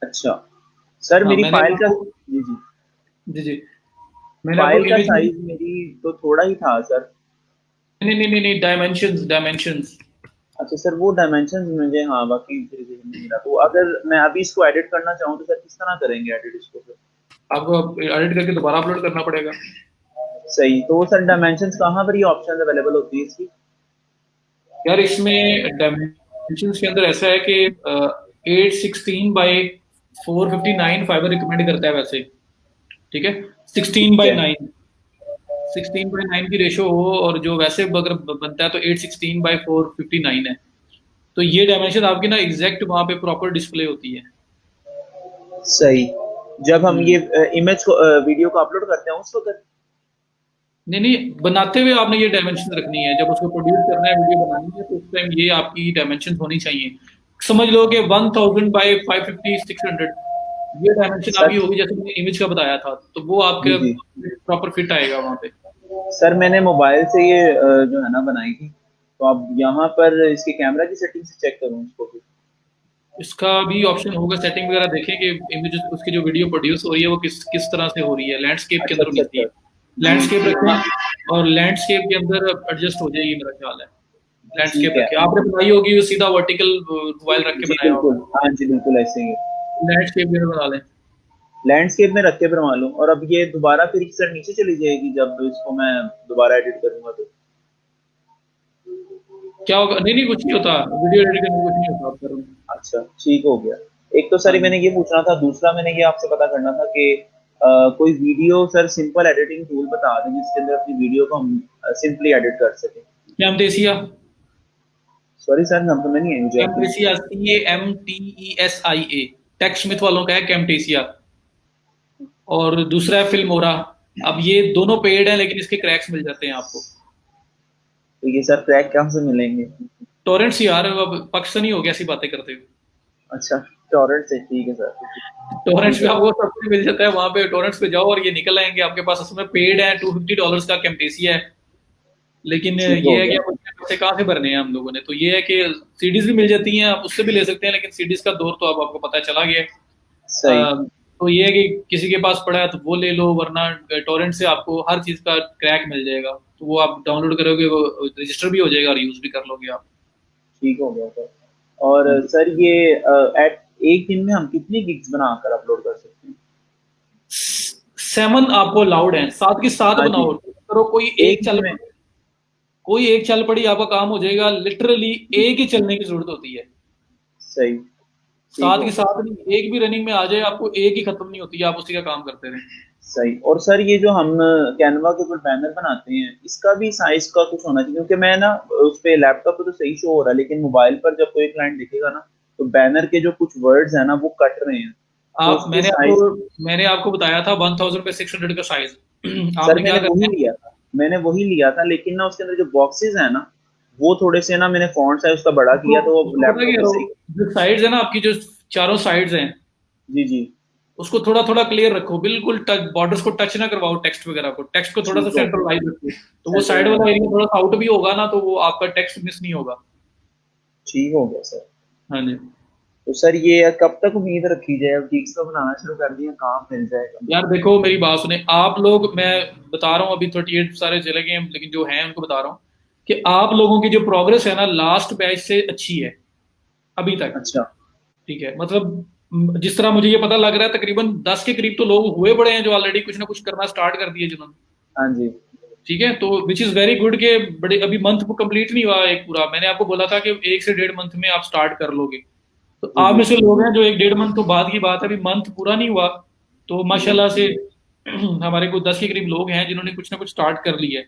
अच्छा सर, हाँ, मेरी मैंने फाइल का, आपको, जी जी, जी जी, मैंने आपको फाइल का इमेज में, साइज मेरी तो थोड़ा ही था सर। नहीं नहीं नहीं नहीं, डायमेंशंस डायमेंशंस। अच्छा सर, वो डायमेंशन मुझे, हाँ बाकी फिर ध्यान नहीं रहा। तो अगर मैं अभी इसको एडिट करना चाहूँ तो सर किस तरह करेंगे एडिट इसको सर? आपको एडिट करके दोबारा अपलोड करना पड़ेगा। सही, तो वो सर डायमेंशन कहाँ पर ये ऑप्शन अवेलेबल होती है इसकी? यार इसमें डायमेंशंस के अंदर ऐसा है कि 816 बाई 459 फाइबर रिकमेंड करता है वैसे, ठीक है। सिक्सटीन ठीक बाई है। नाइन 16:9 की रेशो हो, और जो वैसे अगर बनता है तो 816 बाई 459 है। तो ये डायमेंशन आपकी ना एग्जैक्ट वहां पे प्रॉपर डिस्प्ले होती है। सही। जब हम हम्म। ये इमेज को वीडियो को अपलोड करते हैं उस वक्त? नहीं नहीं, बनाते हुए आपने ये डायमेंशन रखनी है, जब उसको प्रोड्यूस करना है, वीडियो बनानी है, तो उस टाइम ये आपकी डायमेंशन होनी चाहिए। समझ लो कि 1000 बाई 550 600, ये डायमेंशन आपकी सर, होगी, जैसे मैंने इमेज का बताया था, तो वो जी आपके जी, प्रॉपर फिट आएगा वहां पे। सर मैंने मोबाइल से ये जो है ना बनाई थी, तो अब यहाँ पर इसके कैमरा की सेटिंग से चेक करूँ इसको भी? इसका भी ऑप्शन होगा, सेटिंग वगैरह देखें कि इमेज उसकी जो वीडियो प्रोड्यूस हो रही है वो किस किस तरह से हो रही है, लैंडस्केप के अच्छा अंदर अच्छा होनी अच्छा। चाहिए। लैंडस्केप यहाँ, रखें, और लैंडस्केप के अंदर एडजस्ट हो जाएगी, मेरा ख्याल है। ठीक लैंडस्केप है। रखे, आपने बनाई होगी वो सीधा वर्टिकल मोबाइल रख के जी बनाया बिल्कुल, होगा। हाँ जी बिल्कुल ऐसे ही है। लैंडस्केप के अंदर बना लें। लैंडस्केप में रख के बनवा लूँ, और अब ये दोबारा फिर सर नीचे चली जाएगी जब इसको मैं दोबारा एडिट करूंगा तो? क्या होगा? नहीं नहीं, कुछ नहीं होता, वीडियो एडिट करने में कुछ नहीं होता, आप करो। अच्छा ठीक हो गया। एक तो सर हाँ मैंने जी। ये पूछना था, दूसरा मैंने ये आपसे पता करना था कि कोई video sir simple editing tool बता दें जिसके अंदर अपनी वीडियो को हम सिंपली एडिट कर सकें। कैमटेसिया। सॉरी सर, नाम तो नहीं है मुझे आपकी। कैमटेसिया, CAMTESIA, टेक स्मिथ वालों का है कैमटेसिया। और दूसरा है फिल्मोरा। अब ये दोनों पेड है, लेकिन इसके क्रैक्स मिल जाते हैं आपको। तो ये सर क्रैक कहाँ से मिलेंगे? टोरेंट्स यार, अब पाकिस्तानी हो गया ऐसी बातें करते हुए। अच्छा, टॉरेंट से, ठीक है सर। टोरेंट्स ठीक पे है, आपको सब कुछ मिल जाता है, वहां पे टोरेंट्स पे जाओ और ये निकल आएंगे आपके पास। उसमें पेड है, $250 का कैम्टेसिया है। लेकिन ठीक हो ये है कि गया। अब उसके पैसे कहाँ से भरने हैं हम लोगों ने, तो ये है कि सीडीज भी मिल जाती हैं, आप उससे भी ले सकते हैं, लेकिन सीडीज का दौर तो अब आपको पता चला गया है। सही। तो ये है कि किसी के पास पड़ा है तो वो ले लो, वरना टोरेंट से आपको हर चीज का क्रैक मिल जाएगा, तो वो आप डाउनलोड करोगे, वो रजिस्टर भी हो जाएगा और यूज भी कर लोगे आप। ठीक हो गया सर। और हाँ जी। सर ये एट एक दिन में हम कितनी गिग्स बनाकर अपलोड कर सकते हैं? 7 आपको अलाउड है, 7 की 7 हाँ जी, बनाओ, करो, कोई एक एक दिन चल में। पड़ी, कोई एक चल पड़ी आपका काम हो जाएगा, लिटरली एक ही चलने की जरूरत होती है। सही, ठीक 7 हो की गया 7 सर। नहीं, एक भी रनिंग में आ जाए आपको, एक ही खत्म नहीं होती है, आप उसी का काम करते रहें। सही। और सर ये जो हम कैनवा के ऊपर बैनर बनाते हैं, इसका भी साइज का कुछ होना चाहिए, क्योंकि मैं ना उस पे लैपटॉप पे तो सही शो हो रहा है, लेकिन मोबाइल पर जब कोई क्लाइंट देखेगा ना, तो बैनर के जो कुछ वर्ड्स है ना वो कट रहे हैं। तो आप उसकी साइज, मैंने आपको बताया था 1000 पे 600 का साइज। सर आपने क्या मैंने करना वही है? लिया था, मैंने वही लिया था, लेकिन ना उसके अंदर जो बॉक्सेस है ना, वो थोड़े से ना, मैंने फॉन्ट साइज उसका बड़ा उसको किया तो वो उसको पता लैपटॉप क्या पे करो, सही। जो साइड्स है ना आपकी, जो चारों साइड्स हैं, जी जी। उसको थोड़ा थोड़ा क्लियर रखो, बिल्कुल टच बॉर्डर्स को टच ना करवाओ, टेक्स्ट वगैरह को, टेक्स्ट को थोड़ा सा ठीक हो गया, सेंट्रलाइज रखो, तो वो सेंटर साइड लाइन, वाला एरिया थोड़ा सा आउट भी होगा ना, तो वो आपका टेक्स्ट मिस नहीं होगा। ठीक हो गया सर। हाँ जी। तो सर ये कब तक उम्मीद रखी जाए, अब गिग्स तो बनाना शुरू कर दिया, काम मिल जाएगा? यार देखो मेरी बात सुने आप लोग, मैं बता रहा हूँ, अभी 38 सारे चले गए हैं, लेकिन जो हैं उनको बता रहा हूँ कि आप लोगों की जो प्रोग्रेस है ना लास्ट बैच से अच्छी है अभी तक। अच्छा। ठीक है, मतलब जिस तरह मुझे ये पता लग रहा है, तकरीबन 10 के करीब तो लोग हुए बड़े हैं जो ऑलरेडी कुछ ना कुछ करना स्टार्ट कर दिए जिन्होंने। हाँ जी। ठीक है, तो विच इज वेरी गुड के बड़े, अभी मंथ कंप्लीट नहीं हुआ एक पूरा, मैंने आपको बोला था कि 1 से 1.5 मंथ में आप स्टार्ट कर लोगे। तो जी आप जी। में से लोग हैं जो 1 1.5 मंथ तो बाद की बात है, अभी मंथ पूरा नहीं हुआ, तो जी माशाल्लाह से हमारे को 10 के करीब लोग हैं जिन्होंने कुछ ना कुछ स्टार्ट कर लिया है।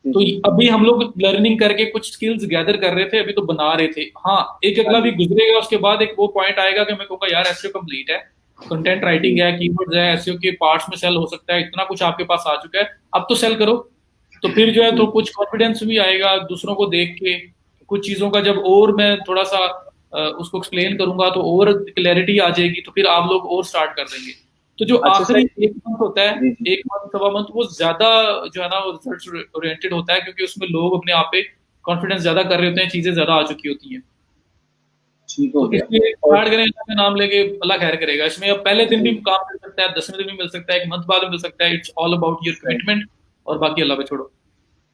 जी। तो जी। अभी हम लोग लर्निंग करके कुछ स्किल्स गैदर कर रहे थे, अभी तो बना रहे थे। हाँ, एक हाँ अगला भी जी। गुजरेगा, उसके बाद एक वो पॉइंट आएगा कि मैं कहूँगा यार एसईओ कंप्लीट है, कंटेंट राइटिंग जी है, कीवर्ड्स है, एसईओ के पार्ट्स में सेल हो सकता है, इतना कुछ आपके पास आ चुका है, अब तो सेल करो। तो फिर जो है तो जी। कुछ कॉन्फिडेंस भी आएगा दूसरों को देख के, कुछ चीजों का जब और मैं थोड़ा सा उसको एक्सप्लेन करूंगा तो और क्लैरिटी आ जाएगी, तो फिर आप लोग और स्टार्ट कर देंगे। तो जो अच्छा आखिरी सर। 1 मंथ होता है, जी जी। 1 मंथ 1.25 मंथ, वो ज्यादा जो है ना वो रिजल्ट ओरिएंटेड होता है, क्योंकि उसमें लोग अपने आप पे कॉन्फिडेंस ज्यादा कर रहे होते हैं, चीजें ज्यादा आ चुकी होती हैं। ठीक हो तो गया। इसलिए और स्टार्ट करें, अपने नाम लेके, अल्लाह खैर करेगा। इसमें अब पहले दिन भी जी, काम मिल सकता है, 10वें दिन भी मिल सकता है, 1 मंथ बाद भी मिल सकता है, इट्स ऑल अबाउट योर सही, कमिटमेंट, और बाकी अल्लाह पे छोड़ो।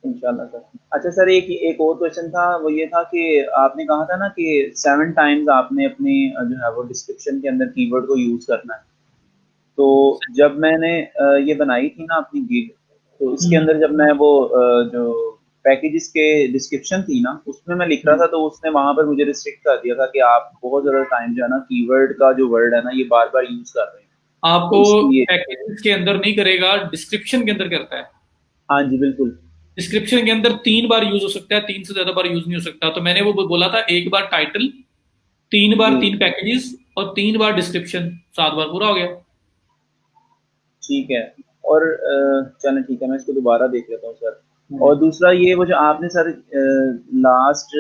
इंशाल्लाह सर। अच्छा सर, एक एक और क्वेश्चन था, वो ये था कि आपने कहा था ना कि 7 टाइम्स आपने अपनी जो है वो डिस्क्रिप्शन के अंदर कीवर्ड को यूज करना है। तो जब मैंने ये बनाई थी ना अपनी गिग, तो इसके हम्म। अंदर जब मैं वो जो पैकेजेस के डिस्क्रिप्शन थी ना, उसमें मैं लिख रहा था, तो उसने वहां पर मुझे रिस्ट्रिक्ट कर दिया था कि आप बहुत ज्यादा टाइम जो है ना कीवर्ड का जो वर्ड है ना, ये बार बार यूज कर रहे हैं। आपको तो इसलिए, पैकेजेस के अंदर नहीं करेगा, डिस्क्रिप्शन के अंदर करता है। हाँ जी बिल्कुल। डिस्क्रिप्शन के अंदर 3 बार यूज हो सकता है, 3 से ज्यादा बार यूज नहीं हो सकता। तो मैंने वो बोला था, 1 बार टाइटल, 3 बार जी 3 पैकेजेस, और 3 बार डिस्क्रिप्शन, 7 बार पूरा हो गया। ठीक है। और चलें ठीक है, मैं इसको दोबारा देख लेता हूँ सर। हाँ और जी। दूसरा ये वो जो आपने सर लास्ट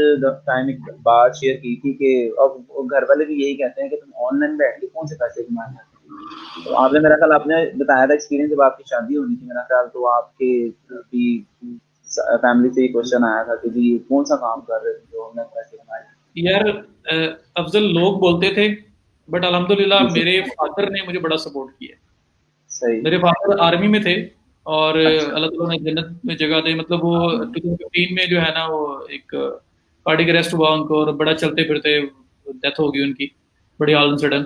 टाइम एक बात शेयर की थी कि अब वो घर वाले भी यही कहते हैं कि तुम ऑनलाइन बैठ के कौन से पैसे कमाए हैं। तो आपने, मेरा ख्याल आपने बताया था एक्सपीरियंस, जब आपकी शादी होनी थी मेरा ख्याल, तो आपके भी फैमिली से ये क्वेश्चन आया था कि जी कौन सा काम कर रहे थे जो ऑनलाइन पैसे कमाए। यार अफजल लोग बोलते थे, बट जी अल्हम्दुलिल्लाह जी। मेरे फादर ने मुझे बड़ा सपोर्ट किया। सही। मेरे फादर आर्मी में थे, और अच्छा। अल्लाह ताला ने जन्नत में जगह दे, मतलब वो आमीन। 2015 में जो है ना वो एक कार्डियक अरेस्ट हुआ उनको, और बड़ा चलते फिरते डेथ हो गई उनकी, बड़ी ऑल सडन।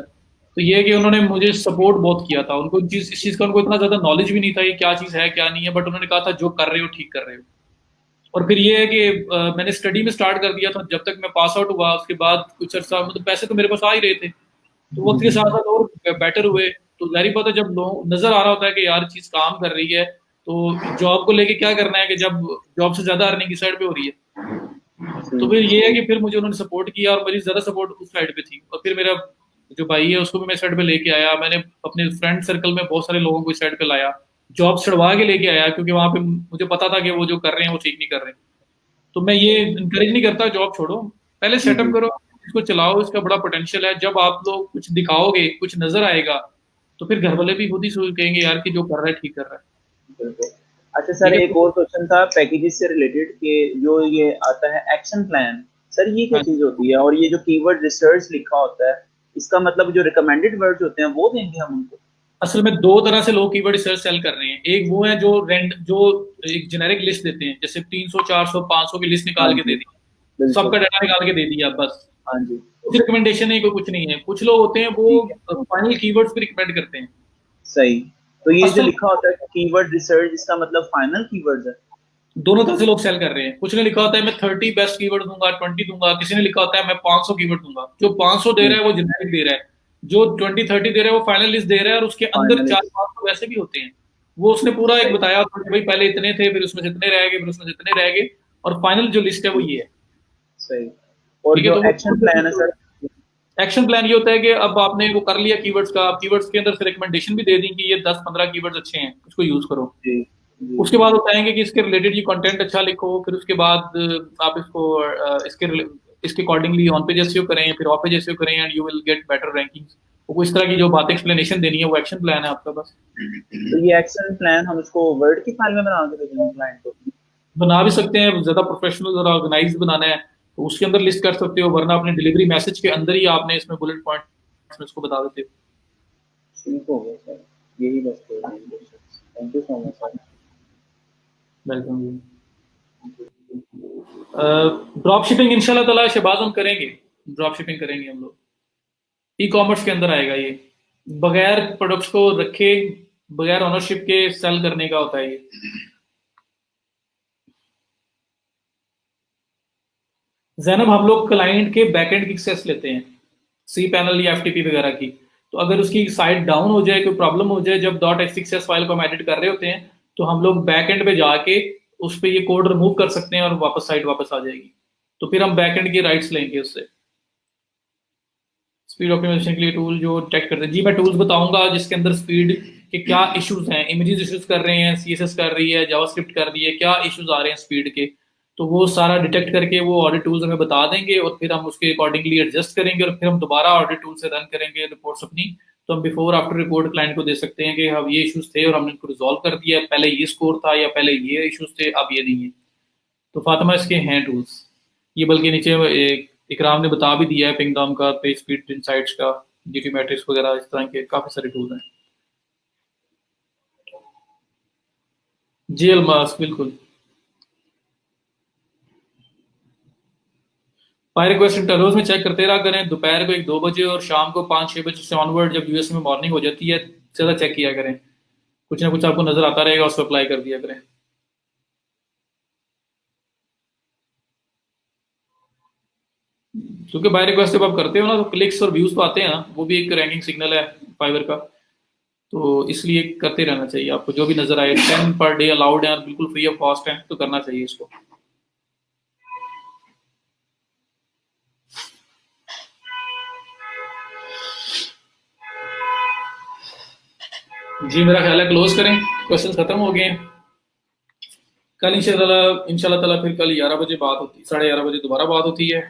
तो ये है कि उन्होंने मुझे सपोर्ट बहुत किया था, उनको इस चीज़ का उनको इतना ज़्यादा नॉलेज भी नहीं था ये क्या चीज़ है क्या नहीं है, बट उन्होंने कहा था जो कर रहे हो ठीक कर रहे हो। और फिर ये है कि मैंने स्टडी में स्टार्ट कर दिया था, जब तक मैं पास आउट हुआ उसके बाद कुछ अर्सा, मतलब पैसे तो मेरे पास आ ही रहे थे, तो वक्त के साथ साथ और बेटर हुए। तो जाहिर बात है, जब लोग नजर आ रहा होता है कि यार चीज काम कर रही है, तो जॉब को लेके क्या करना है कि जब जॉब से ज्यादा अर्निंग की साइड पे हो रही है, तो जी। फिर ये है कि फिर मुझे उन्होंने सपोर्ट किया, और मेरी ज्यादा सपोर्ट उस साइड पे थी। और फिर मेरा जो भाई है उसको भी मैं साइड पे लेके आया, मैंने अपने फ्रेंड सर्कल में बहुत सारे लोगों को इस साइड पे लाया, जॉब छुड़वा के लेके आया, क्योंकि वहां पे मुझे पता था कि वो जो कर रहे हैं वो ठीक नहीं कर रहे। तो मैं ये इनकरेज नहीं करता जॉब छोड़ो, पहले जी सेटअप जी। करो, इसको चलाओ, इसका बड़ा पोटेंशियल है। जब आप लोग कुछ दिखाओगे, कुछ नजर आएगा, तो फिर घर वाले भी खुद ही सोच कहेंगे यार कि जो कर रहा है ठीक कर रहा है। बिल्कुल। अच्छा सर, ठीक है, एक और क्वेश्चन था पैकेजेस से रिलेटेड कि जो ये आता है एक्शन प्लान, सर ये क्या हाँ। चीज़ होती है? और ये जो कीवर्ड रिसर्च लिखा होता है, इसका मतलब जो रिकमेंडेड वर्ड्स होते हैं वो देंगे हम उनको? असल में 2 तरह से लोग कीवर्ड रिसर्च सेल कर रहे हैं। एक वो है जो जो एक जेनेरिक लिस्ट देते हैं, जैसे 300 400 500 की लिस्ट हाँ निकाल के जी दे दी, बिल्कुल। सबका डाटा निकाल के दे दिया बस। हाँ जी। कुछ रिकमेंडेशन है, कोई कुछ नहीं है। कुछ लोग होते हैं वो ठीक है। फाइनल कीवर्ड्स भी रिकमेंड करते हैं। सही। तो ये जो असल लिखा होता है कीवर्ड रिसर्च, इसका मतलब फाइनल कीवर्ड्स है? दोनों तरह से लोग सेल कर रहे हैं। कुछ ने लिखा होता है मैं 30 बेस्ट कीवर्ड दूंगा, 20 दूंगा, किसी ने लिखा होता है मैं 500 कीवर्ड दूंगा। जो 500 दे रहा जी। है वो जेनेरिक दे रहा है, जो 20 30 दे रहा है वो फाइनल लिस्ट दे रहा है, और उसके अंदर चार फाइनलिस्ट। पांच तो वैसे भी होते हैं। वो उसने पूरा एक सही। बताया होता है कि भाई पहले इतने थे, फिर उसमें से इतने रह गए, फिर उसमें से इतने रह गए, और फाइनल जो लिस्ट है वो जी। ये है। सही। और ठीक है, जो तो वो एक्शन प्लान है सर? एक्शन प्लान ये होता है कि अब आपने वो कर लिया कीवर्ड्स का, आप कीवर्ड्स के अंदर से रिकमेंडेशन भी दे दी कि ये 10-15 कीवर्ड्स अच्छे हैं, इसको यूज करो। जी, जी, उसके बाद वो कहेंगे कि इसके रिलेटेड ये कंटेंट अच्छा लिखो, फिर उसके बाद आप इसको इसके अकॉर्डिंगली ऑन पेज एसईओ करें, फिर ऑफ पेज एसईओ करें and you will get better rankings. वो इस तरह की जो बातें एक्सप्लेनेशन देनी है वो एक्शन प्लान है आपका बस। तो ये एक्शन प्लान हम इसको वर्ड की फाइल में बना के भेजेंगे क्लाइंट को? बना भी सकते हैं, ज़्यादा प्रोफेशनल और ऑर्गेनाइज बनाना है तो उसके अंदर लिस्ट कर सकते हो, वरना अपने डिलीवरी मैसेज के अंदर ही आपने इसमें बुलेट पॉइंट्स में इसको बता देते हो। ठीक हो गया सर, यही बस thank you so much sir. Welcome. Drop shipping इंशाल्लाह ताला शहबाज हम करेंगे, ड्रॉप शिपिंग करेंगे हम लोग। ई कॉमर्स के अंदर आएगा ये, बगैर प्रोडक्ट्स को रखे, बगैर ओनरशिप के सेल करने का होता है ये। जैनब, हम लोग क्लाइंट के बैकएंड की एक्सेस लेते हैं, सी पैनल या एफटीपी वगैरह की। तो अगर उसकी साइट डाउन हो जाए, कोई प्रॉब्लम हो जाए, जब डॉट एक्सएस फाइल को हम एडिट कर रहे होते हैं, तो हम लोग बैकएंड पे जाके उस पर ये कोड रिमूव कर सकते हैं और वापस साइट वापस आ जाएगी। तो फिर हम बैकएंड की राइट्स लेंगे उससे। स्पीड ऑप्टिमाइजेशन के लिए टूल जो चेक करते हैं, जी मैं टूल्स बताऊंगा जिसके अंदर स्पीड के क्या इश्यूज हैं, इमेजेस इश्यूज कर रहे हैं, सीएसएस कर रही है, जावास्क्रिप्ट कर रही है, क्या इश्यूज आ रहे हैं स्पीड के, तो वो सारा डिटेक्ट करके वो ऑडिट टूल्स हमें बता देंगे और फिर हम उसके अकॉर्डिंगली एडजस्ट करेंगे और फिर हम दोबारा ऑडिट टूल से रन करेंगे रिपोर्ट्स अपनी। तो हम बिफोर आफ्टर रिपोर्ट क्लाइंट को दे सकते हैं कि हम ये इश्यूज थे और हमने इनको रिजॉल्व कर दिया, पहले ये स्कोर था या पहले ये इश्यूज थे, अब ये नहीं है। तो फातिमा इसके हैं टूल्स ये, बल्कि नीचे एक इकराम ने बता भी दिया है, पिंगडॉम का, पेज स्पीड इनसाइट्स का, जीटी मैट्रिक्स वगैरह, इस तरह के काफी सारे टूल हैं। जी अलमास, बिल्कुल। पाई रिक्वेस्ट इंटरव्यूज में चेक करते रहा करें, दोपहर को 1-2 बजे और शाम को 5-6 बजे से ऑनवर्ड, जब यूएस में मॉर्निंग हो जाती है, ज्यादा चेक किया करें। कुछ ना कुछ आपको नजर आता रहेगा, उस पर अप्लाई कर दिया करें। क्योंकि बाय रिक्वेस्ट जब आप करते हो ना, तो क्लिक्स और व्यूज तो आते हैं ना, वो भी एक रैंकिंग सिग्नल है फाइवर का। तो इसलिए करते रहना चाहिए आपको, जो भी नजर आए। 10 पर डे अलाउड है और बिल्कुल फ्री ऑफ कॉस्ट है, तो करना चाहिए इसको। जी मेरा ख्याल है क्लोज करें, क्वेश्चन खत्म हो गए हैं। कल इंशाल्लाह ताला फिर कल 11 बजे बात होती, 11:30 बजे दोबारा बात होती है।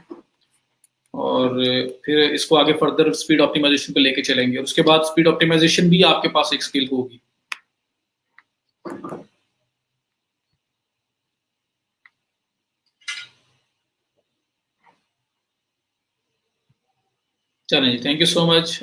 और फिर इसको आगे फर्दर स्पीड ऑप्टिमाइजेशन पे लेके चलेंगे और उसके बाद स्पीड ऑप्टिमाइजेशन भी आपके पास एक स्किल होगी। चलें जी, थैंक यू सो मच।